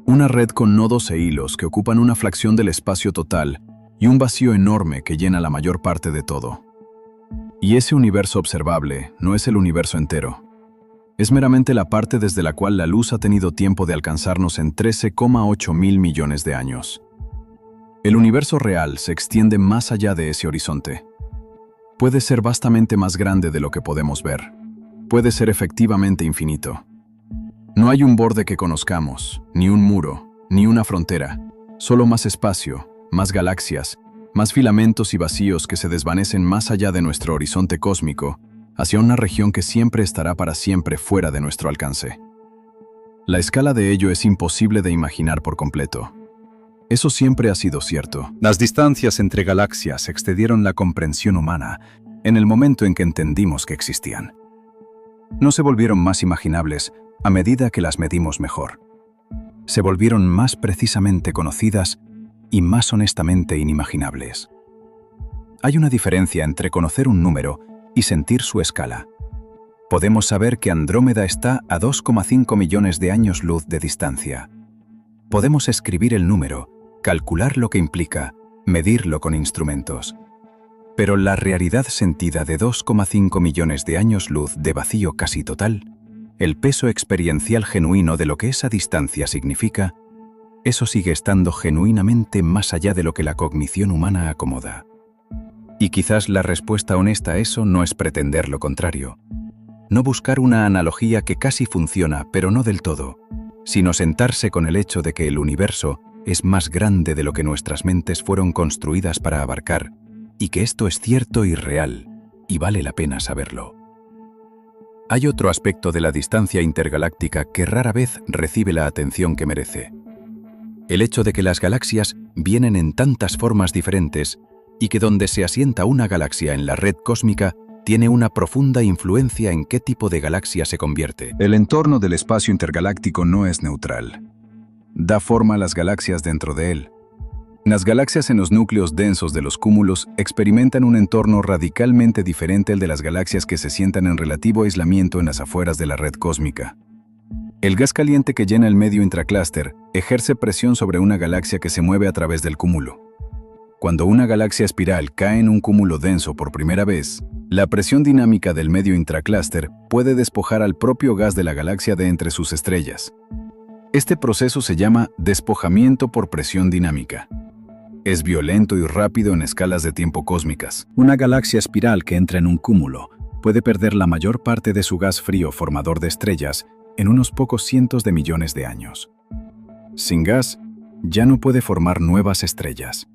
Una red con nodos e hilos que ocupan una fracción del espacio total y un vacío enorme que llena la mayor parte de todo. Y ese universo observable no es el universo entero. Es meramente la parte desde la cual la luz ha tenido tiempo de alcanzarnos en 13,8 mil millones de años. El universo real se extiende más allá de ese horizonte. Puede ser vastamente más grande de lo que podemos ver. Puede ser efectivamente infinito. No hay un borde que conozcamos, ni un muro, ni una frontera, solo más espacio, más galaxias, más filamentos y vacíos que se desvanecen más allá de nuestro horizonte cósmico, hacia una región que siempre estará para siempre fuera de nuestro alcance. La escala de ello es imposible de imaginar por completo. Eso siempre ha sido cierto. Las distancias entre galaxias excedieron la comprensión humana en el momento en que entendimos que existían. No se volvieron más imaginables a medida que las medimos mejor. Se volvieron más precisamente conocidas y más honestamente inimaginables. Hay una diferencia entre conocer un número y sentir su escala. Podemos saber que Andrómeda está a 2,5 millones de años luz de distancia. Podemos escribir el número, calcular lo que implica, medirlo con instrumentos. Pero la realidad sentida de 2,5 millones de años luz de vacío casi total, el peso experiencial genuino de lo que esa distancia significa, eso sigue estando genuinamente más allá de lo que la cognición humana acomoda. Y quizás la respuesta honesta a eso no es pretender lo contrario. No buscar una analogía que casi funciona, pero no del todo, sino sentarse con el hecho de que el universo es más grande de lo que nuestras mentes fueron construidas para abarcar, y que esto es cierto y real, y vale la pena saberlo. Hay otro aspecto de la distancia intergaláctica que rara vez recibe la atención que merece. El hecho de que las galaxias vienen en tantas formas diferentes y que donde se asienta una galaxia en la red cósmica tiene una profunda influencia en qué tipo de galaxia se convierte. El entorno del espacio intergaláctico no es neutral. Da forma a las galaxias dentro de él. Las galaxias en los núcleos densos de los cúmulos experimentan un entorno radicalmente diferente al de las galaxias que se sientan en relativo aislamiento en las afueras de la red cósmica. El gas caliente que llena el medio intraclúster ejerce presión sobre una galaxia que se mueve a través del cúmulo. Cuando una galaxia espiral cae en un cúmulo denso por primera vez, la presión dinámica del medio intraclúster puede despojar al propio gas de la galaxia de entre sus estrellas. Este proceso se llama despojamiento por presión dinámica. Es violento y rápido en escalas de tiempo cósmicas. Una galaxia espiral que entra en un cúmulo puede perder la mayor parte de su gas frío formador de estrellas en unos pocos cientos de millones de años. Sin gas, ya no puede formar nuevas estrellas.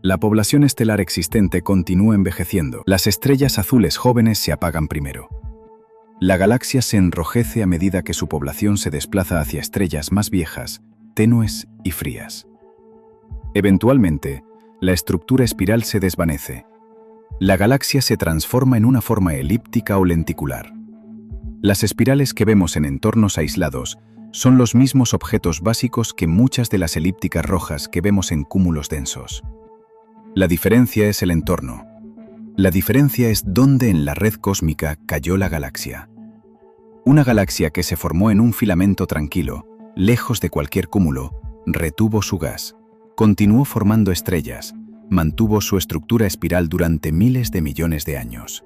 La población estelar existente continúa envejeciendo. Las estrellas azules jóvenes se apagan primero. La galaxia se enrojece a medida que su población se desplaza hacia estrellas más viejas, tenues y frías. Eventualmente, la estructura espiral se desvanece. La galaxia se transforma en una forma elíptica o lenticular. Las espirales que vemos en entornos aislados son los mismos objetos básicos que muchas de las elípticas rojas que vemos en cúmulos densos. La diferencia es el entorno. La diferencia es dónde en la red cósmica cayó la galaxia. Una galaxia que se formó en un filamento tranquilo, lejos de cualquier cúmulo, retuvo su gas, continuó formando estrellas, mantuvo su estructura espiral durante miles de millones de años.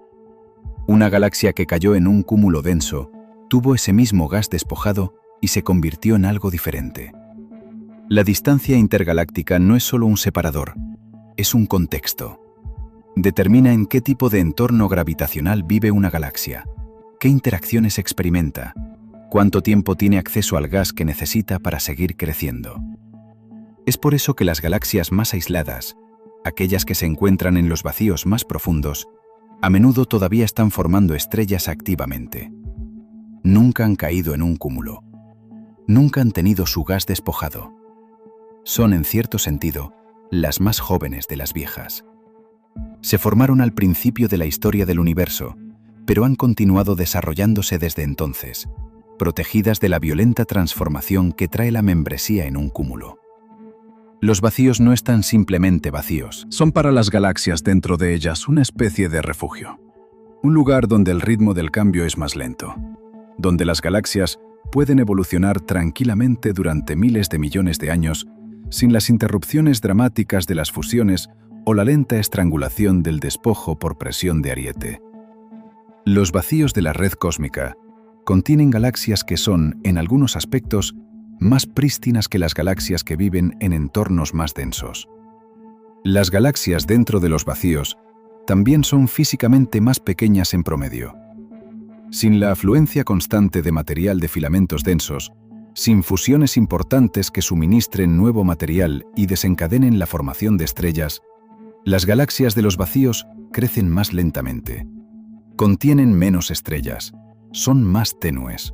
Una galaxia que cayó en un cúmulo denso, tuvo ese mismo gas despojado y se convirtió en algo diferente. La distancia intergaláctica no es solo un separador, es un contexto. Determina en qué tipo de entorno gravitacional vive una galaxia, qué interacciones experimenta, cuánto tiempo tiene acceso al gas que necesita para seguir creciendo. Es por eso que las galaxias más aisladas, aquellas que se encuentran en los vacíos más profundos, a menudo todavía están formando estrellas activamente. Nunca han caído en un cúmulo. Nunca han tenido su gas despojado. Son, en cierto sentido, las más jóvenes de las viejas. Se formaron al principio de la historia del universo, pero han continuado desarrollándose desde entonces, protegidas de la violenta transformación que trae la membresía en un cúmulo. Los vacíos no están simplemente vacíos. Son para las galaxias dentro de ellas una especie de refugio. Un lugar donde el ritmo del cambio es más lento. Donde las galaxias pueden evolucionar tranquilamente durante miles de millones de años sin las interrupciones dramáticas de las fusiones o la lenta estrangulación del despojo por presión de ariete. Los vacíos de la red cósmica contienen galaxias que son, en algunos aspectos, más prístinas que las galaxias que viven en entornos más densos. Las galaxias dentro de los vacíos también son físicamente más pequeñas en promedio. Sin la afluencia constante de material de filamentos densos, sin fusiones importantes que suministren nuevo material y desencadenen la formación de estrellas, las galaxias de los vacíos crecen más lentamente. Contienen menos estrellas, son más tenues.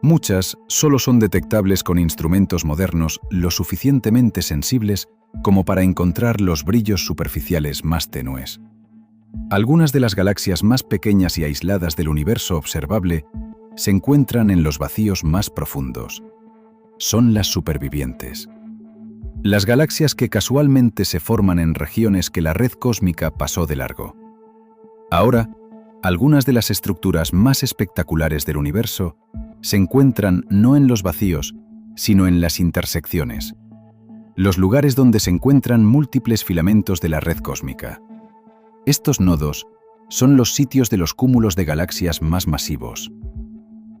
Muchas solo son detectables con instrumentos modernos lo suficientemente sensibles como para encontrar los brillos superficiales más tenues. Algunas de las galaxias más pequeñas y aisladas del universo observable se encuentran en los vacíos más profundos. Son las supervivientes. Las galaxias que casualmente se forman en regiones que la red cósmica pasó de largo. Ahora, algunas de las estructuras más espectaculares del universo se encuentran no en los vacíos, sino en las intersecciones, los lugares donde se encuentran múltiples filamentos de la red cósmica. Estos nodos son los sitios de los cúmulos de galaxias más masivos.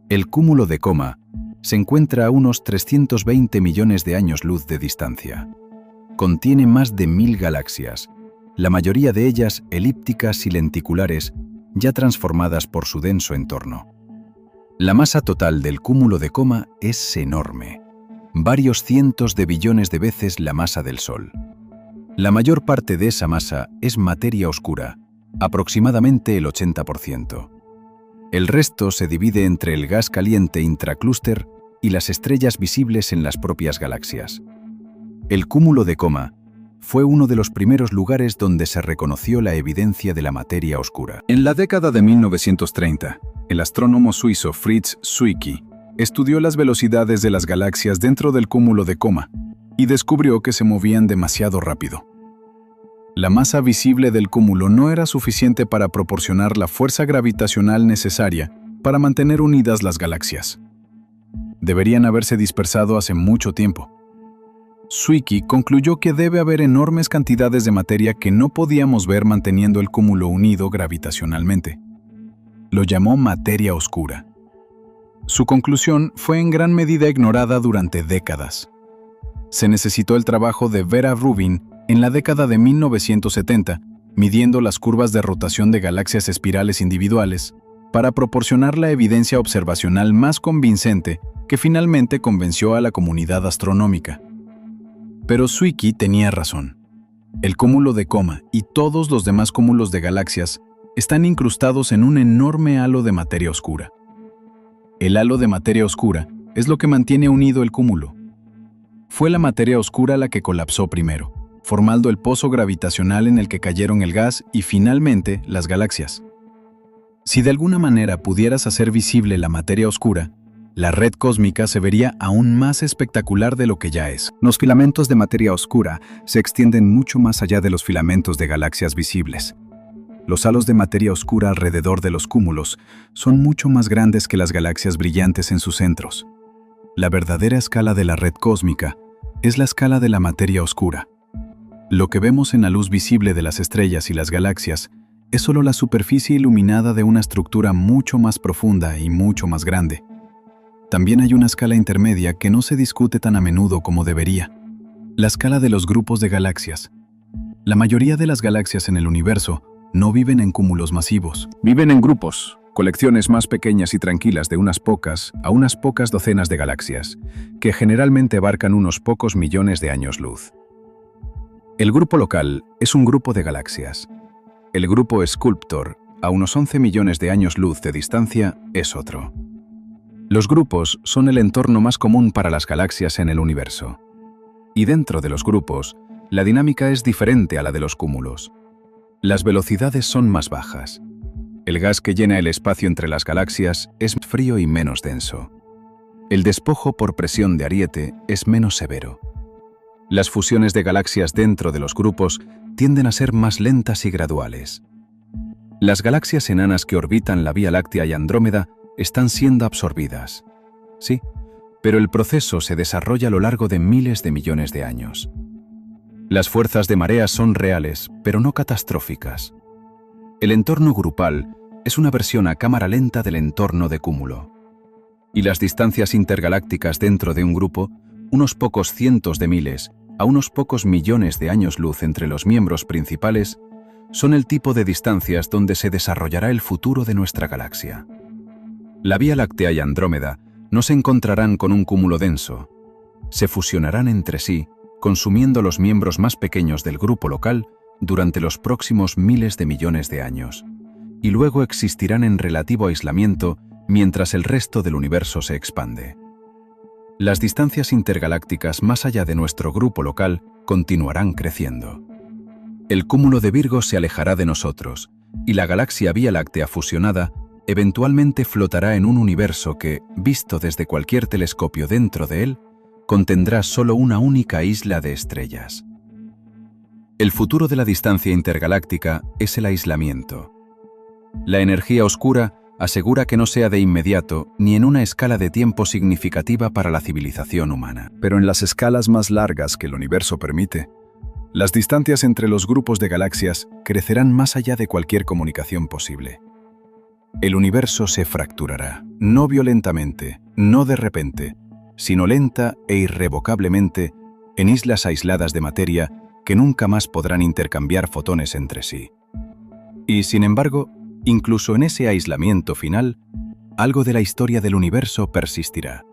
El cúmulo de Coma se encuentra a unos 320 millones de años luz de distancia. Contiene más de 1000 galaxias, la mayoría de ellas elípticas y lenticulares, ya transformadas por su denso entorno. La masa total del cúmulo de Coma es enorme, varios cientos de billones de veces la masa del Sol. La mayor parte de esa masa es materia oscura, aproximadamente el 80%. El resto se divide entre el gas caliente intraclúster y las estrellas visibles en las propias galaxias. El cúmulo de Coma fue uno de los primeros lugares donde se reconoció la evidencia de la materia oscura. En la década de 1930, el astrónomo suizo Fritz Zwicky estudió las velocidades de las galaxias dentro del cúmulo de Coma y descubrió que se movían demasiado rápido. La masa visible del cúmulo no era suficiente para proporcionar la fuerza gravitacional necesaria para mantener unidas las galaxias. Deberían haberse dispersado hace mucho tiempo. Zwicky concluyó que debe haber enormes cantidades de materia que no podíamos ver manteniendo el cúmulo unido gravitacionalmente. Lo llamó materia oscura. Su conclusión fue en gran medida ignorada durante décadas. Se necesitó el trabajo de Vera Rubin en la década de 1970, midiendo las curvas de rotación de galaxias espirales individuales, para proporcionar la evidencia observacional más convincente que finalmente convenció a la comunidad astronómica. Pero Zwicky tenía razón. El cúmulo de Coma y todos los demás cúmulos de galaxias están incrustados en un enorme halo de materia oscura. El halo de materia oscura es lo que mantiene unido el cúmulo. Fue la materia oscura la que colapsó primero, formando el pozo gravitacional en el que cayeron el gas y finalmente las galaxias. Si de alguna manera pudieras hacer visible la materia oscura, la red cósmica se vería aún más espectacular de lo que ya es. Los filamentos de materia oscura se extienden mucho más allá de los filamentos de galaxias visibles. Los halos de materia oscura alrededor de los cúmulos son mucho más grandes que las galaxias brillantes en sus centros. La verdadera escala de la red cósmica es la escala de la materia oscura. Lo que vemos en la luz visible de las estrellas y las galaxias es solo la superficie iluminada de una estructura mucho más profunda y mucho más grande. También hay una escala intermedia que no se discute tan a menudo como debería: la escala de los grupos de galaxias. La mayoría de las galaxias en el universo no viven en cúmulos masivos. Viven en grupos, colecciones más pequeñas y tranquilas de unas pocas a unas pocas docenas de galaxias, que generalmente abarcan unos pocos millones de años luz. El grupo local es un grupo de galaxias. El grupo Sculptor, a unos 11 millones de años luz de distancia, es otro. Los grupos son el entorno más común para las galaxias en el universo. Y dentro de los grupos, la dinámica es diferente a la de los cúmulos. Las velocidades son más bajas. El gas que llena el espacio entre las galaxias es frío y menos denso. El despojo por presión de ariete es menos severo. Las fusiones de galaxias dentro de los grupos tienden a ser más lentas y graduales. Las galaxias enanas que orbitan la Vía Láctea y Andrómeda están siendo absorbidas. Sí, pero el proceso se desarrolla a lo largo de miles de millones de años. Las fuerzas de marea son reales, pero no catastróficas. El entorno grupal es una versión a cámara lenta del entorno de cúmulo. Y las distancias intergalácticas dentro de un grupo, unos pocos cientos de miles a unos pocos millones de años luz entre los miembros principales, son el tipo de distancias donde se desarrollará el futuro de nuestra galaxia. La Vía Láctea y Andrómeda no se encontrarán con un cúmulo denso. Se fusionarán entre sí, consumiendo los miembros más pequeños del grupo local durante los próximos miles de millones de años, y luego existirán en relativo aislamiento mientras el resto del universo se expande. Las distancias intergalácticas más allá de nuestro grupo local continuarán creciendo. El cúmulo de Virgo se alejará de nosotros, y la galaxia Vía Láctea fusionada eventualmente flotará en un universo que, visto desde cualquier telescopio dentro de él, contendrá solo una única isla de estrellas. El futuro de la distancia intergaláctica es el aislamiento. La energía oscura asegura que no sea de inmediato ni en una escala de tiempo significativa para la civilización humana. Pero en las escalas más largas que el universo permite, las distancias entre los grupos de galaxias crecerán más allá de cualquier comunicación posible. El universo se fracturará, no violentamente, no de repente, sino lenta e irrevocablemente, en islas aisladas de materia que nunca más podrán intercambiar fotones entre sí. Y, sin embargo, incluso en ese aislamiento final, algo de la historia del universo persistirá.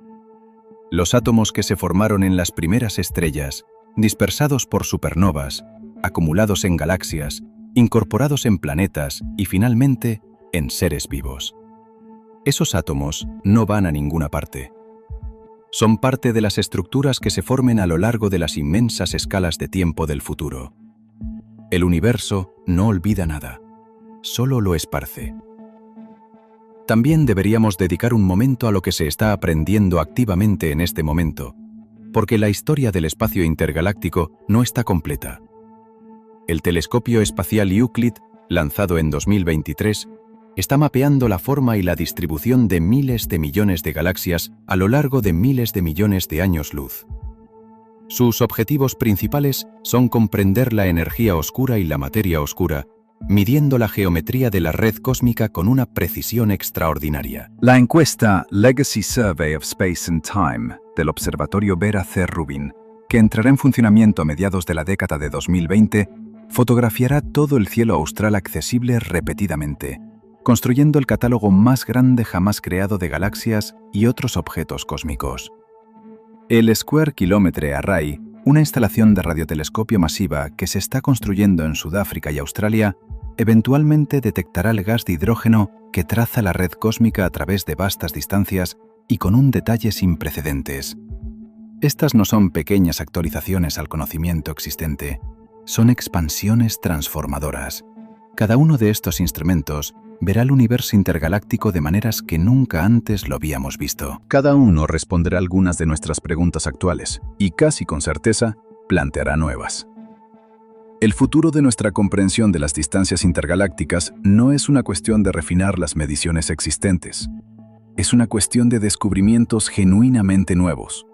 Los átomos que se formaron en las primeras estrellas, dispersados por supernovas, acumulados en galaxias, incorporados en planetas y finalmente en seres vivos. Esos átomos no van a ninguna parte. Son parte de las estructuras que se formen a lo largo de las inmensas escalas de tiempo del futuro. El universo no olvida nada, solo lo esparce. También deberíamos dedicar un momento a lo que se está aprendiendo activamente en este momento, porque la historia del espacio intergaláctico no está completa. El telescopio espacial Euclid, lanzado en 2023, está mapeando la forma y la distribución de miles de millones de galaxias a lo largo de miles de millones de años luz. Sus objetivos principales son comprender la energía oscura y la materia oscura, midiendo la geometría de la red cósmica con una precisión extraordinaria. La encuesta Legacy Survey of Space and Time del Observatorio Vera C. Rubin, que entrará en funcionamiento a mediados de la década de 2020, fotografiará todo el cielo austral accesible repetidamente, construyendo el catálogo más grande jamás creado de galaxias y otros objetos cósmicos. El Square Kilometre Array, una instalación de radiotelescopio masiva que se está construyendo en Sudáfrica y Australia, eventualmente detectará el gas de hidrógeno que traza la red cósmica a través de vastas distancias y con un detalle sin precedentes. Estas no son pequeñas actualizaciones al conocimiento existente, son expansiones transformadoras. Cada uno de estos instrumentos verá el universo intergaláctico de maneras que nunca antes lo habíamos visto. Cada uno responderá algunas de nuestras preguntas actuales y casi con certeza planteará nuevas. El futuro de nuestra comprensión de las distancias intergalácticas no es una cuestión de refinar las mediciones existentes. Es una cuestión de descubrimientos genuinamente nuevos.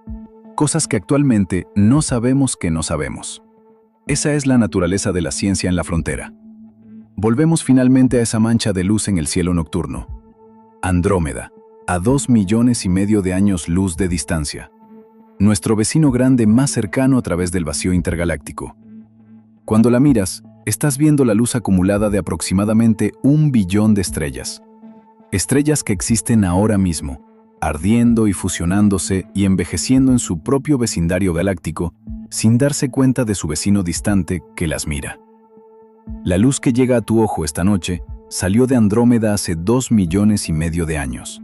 Cosas que actualmente no sabemos que no sabemos. Esa es la naturaleza de la ciencia en la frontera. Volvemos finalmente a esa mancha de luz en el cielo nocturno. Andrómeda, a 2,5 millones de años luz de distancia. Nuestro vecino grande más cercano a través del vacío intergaláctico. Cuando la miras, estás viendo la luz acumulada de aproximadamente 1 billón de estrellas. Estrellas que existen ahora mismo, ardiendo y fusionándose y envejeciendo en su propio vecindario galáctico, sin darse cuenta de su vecino distante que las mira. La luz que llega a tu ojo esta noche salió de Andrómeda hace 2,5 millones de años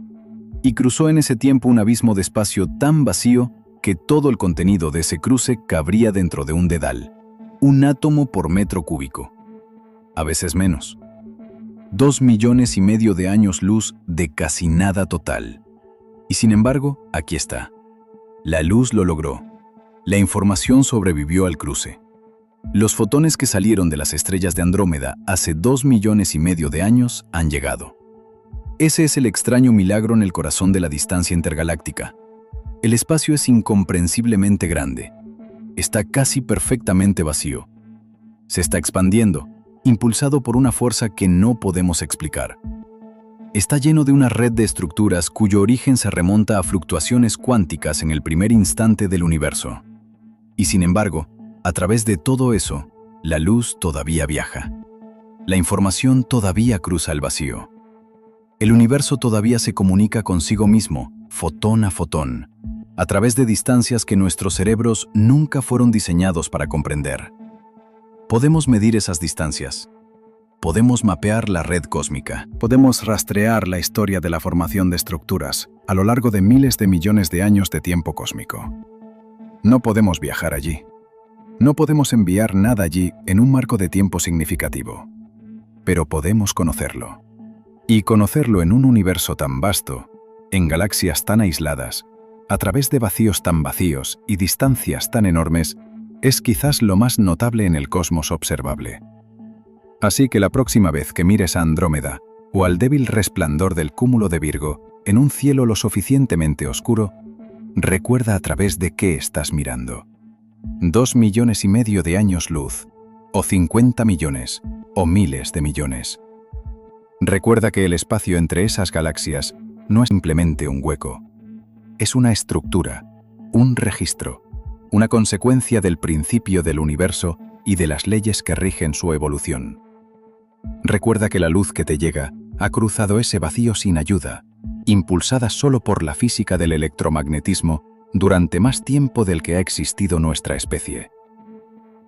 y cruzó en ese tiempo un abismo de espacio tan vacío que todo el contenido de ese cruce cabría dentro de un dedal, un átomo por metro cúbico, a veces menos. 2,5 millones de años luz de casi nada total. Y sin embargo, aquí está. La luz lo logró. La información sobrevivió al cruce. Los fotones que salieron de las estrellas de Andrómeda hace 2,5 millones de años han llegado. Ese es el extraño milagro en el corazón de la distancia intergaláctica. El espacio es incomprensiblemente grande. Está casi perfectamente vacío. Se está expandiendo, impulsado por una fuerza que no podemos explicar. Está lleno de una red de estructuras cuyo origen se remonta a fluctuaciones cuánticas en el primer instante del universo. Y sin embargo, a través de todo eso, la luz todavía viaja. La información todavía cruza el vacío. El universo todavía se comunica consigo mismo, fotón a fotón, a través de distancias que nuestros cerebros nunca fueron diseñados para comprender. Podemos medir esas distancias. Podemos mapear la red cósmica. Podemos rastrear la historia de la formación de estructuras a lo largo de miles de millones de años de tiempo cósmico. No podemos viajar allí. No podemos enviar nada allí en un marco de tiempo significativo. Pero podemos conocerlo. Y conocerlo en un universo tan vasto, en galaxias tan aisladas, a través de vacíos tan vacíos y distancias tan enormes, es quizás lo más notable en el cosmos observable. Así que la próxima vez que mires a Andrómeda o al débil resplandor del cúmulo de Virgo en un cielo lo suficientemente oscuro, recuerda a través de qué estás mirando. 2,5 millones de años luz, o 50 millones, o miles de millones. Recuerda que el espacio entre esas galaxias no es simplemente un hueco. Es una estructura, un registro, una consecuencia del principio del universo y de las leyes que rigen su evolución. Recuerda que la luz que te llega ha cruzado ese vacío sin ayuda, impulsada solo por la física del electromagnetismo durante más tiempo del que ha existido nuestra especie.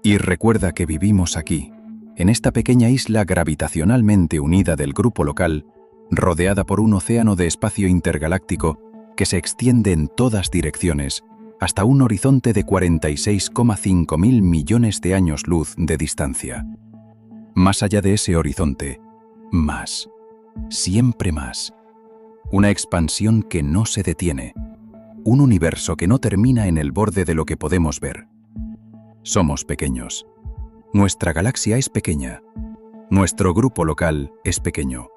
Y recuerda que vivimos aquí, en esta pequeña isla gravitacionalmente unida del grupo local, rodeada por un océano de espacio intergaláctico que se extiende en todas direcciones hasta un horizonte de 46,5 mil millones de años luz de distancia. Más allá de ese horizonte, más, siempre más. Una expansión que no se detiene. Un universo que no termina en el borde de lo que podemos ver. Somos pequeños. Nuestra galaxia es pequeña. Nuestro grupo local es pequeño.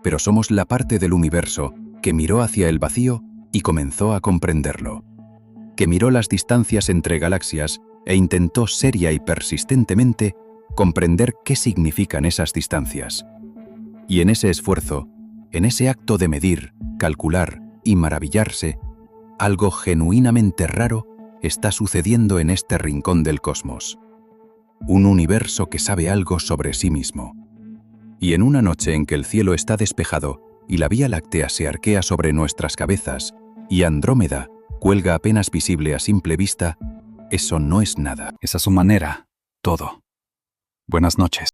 Pero somos la parte del universo que miró hacia el vacío y comenzó a comprenderlo. Que miró las distancias entre galaxias e intentó seria y persistentemente comprender qué significan esas distancias. Y en ese esfuerzo, en ese acto de medir, calcular y maravillarse, algo genuinamente raro está sucediendo en este rincón del cosmos. Un universo que sabe algo sobre sí mismo. Y en una noche en que el cielo está despejado y la Vía Láctea se arquea sobre nuestras cabezas y Andrómeda cuelga apenas visible a simple vista, eso no es nada. Es a su manera, todo. Buenas noches.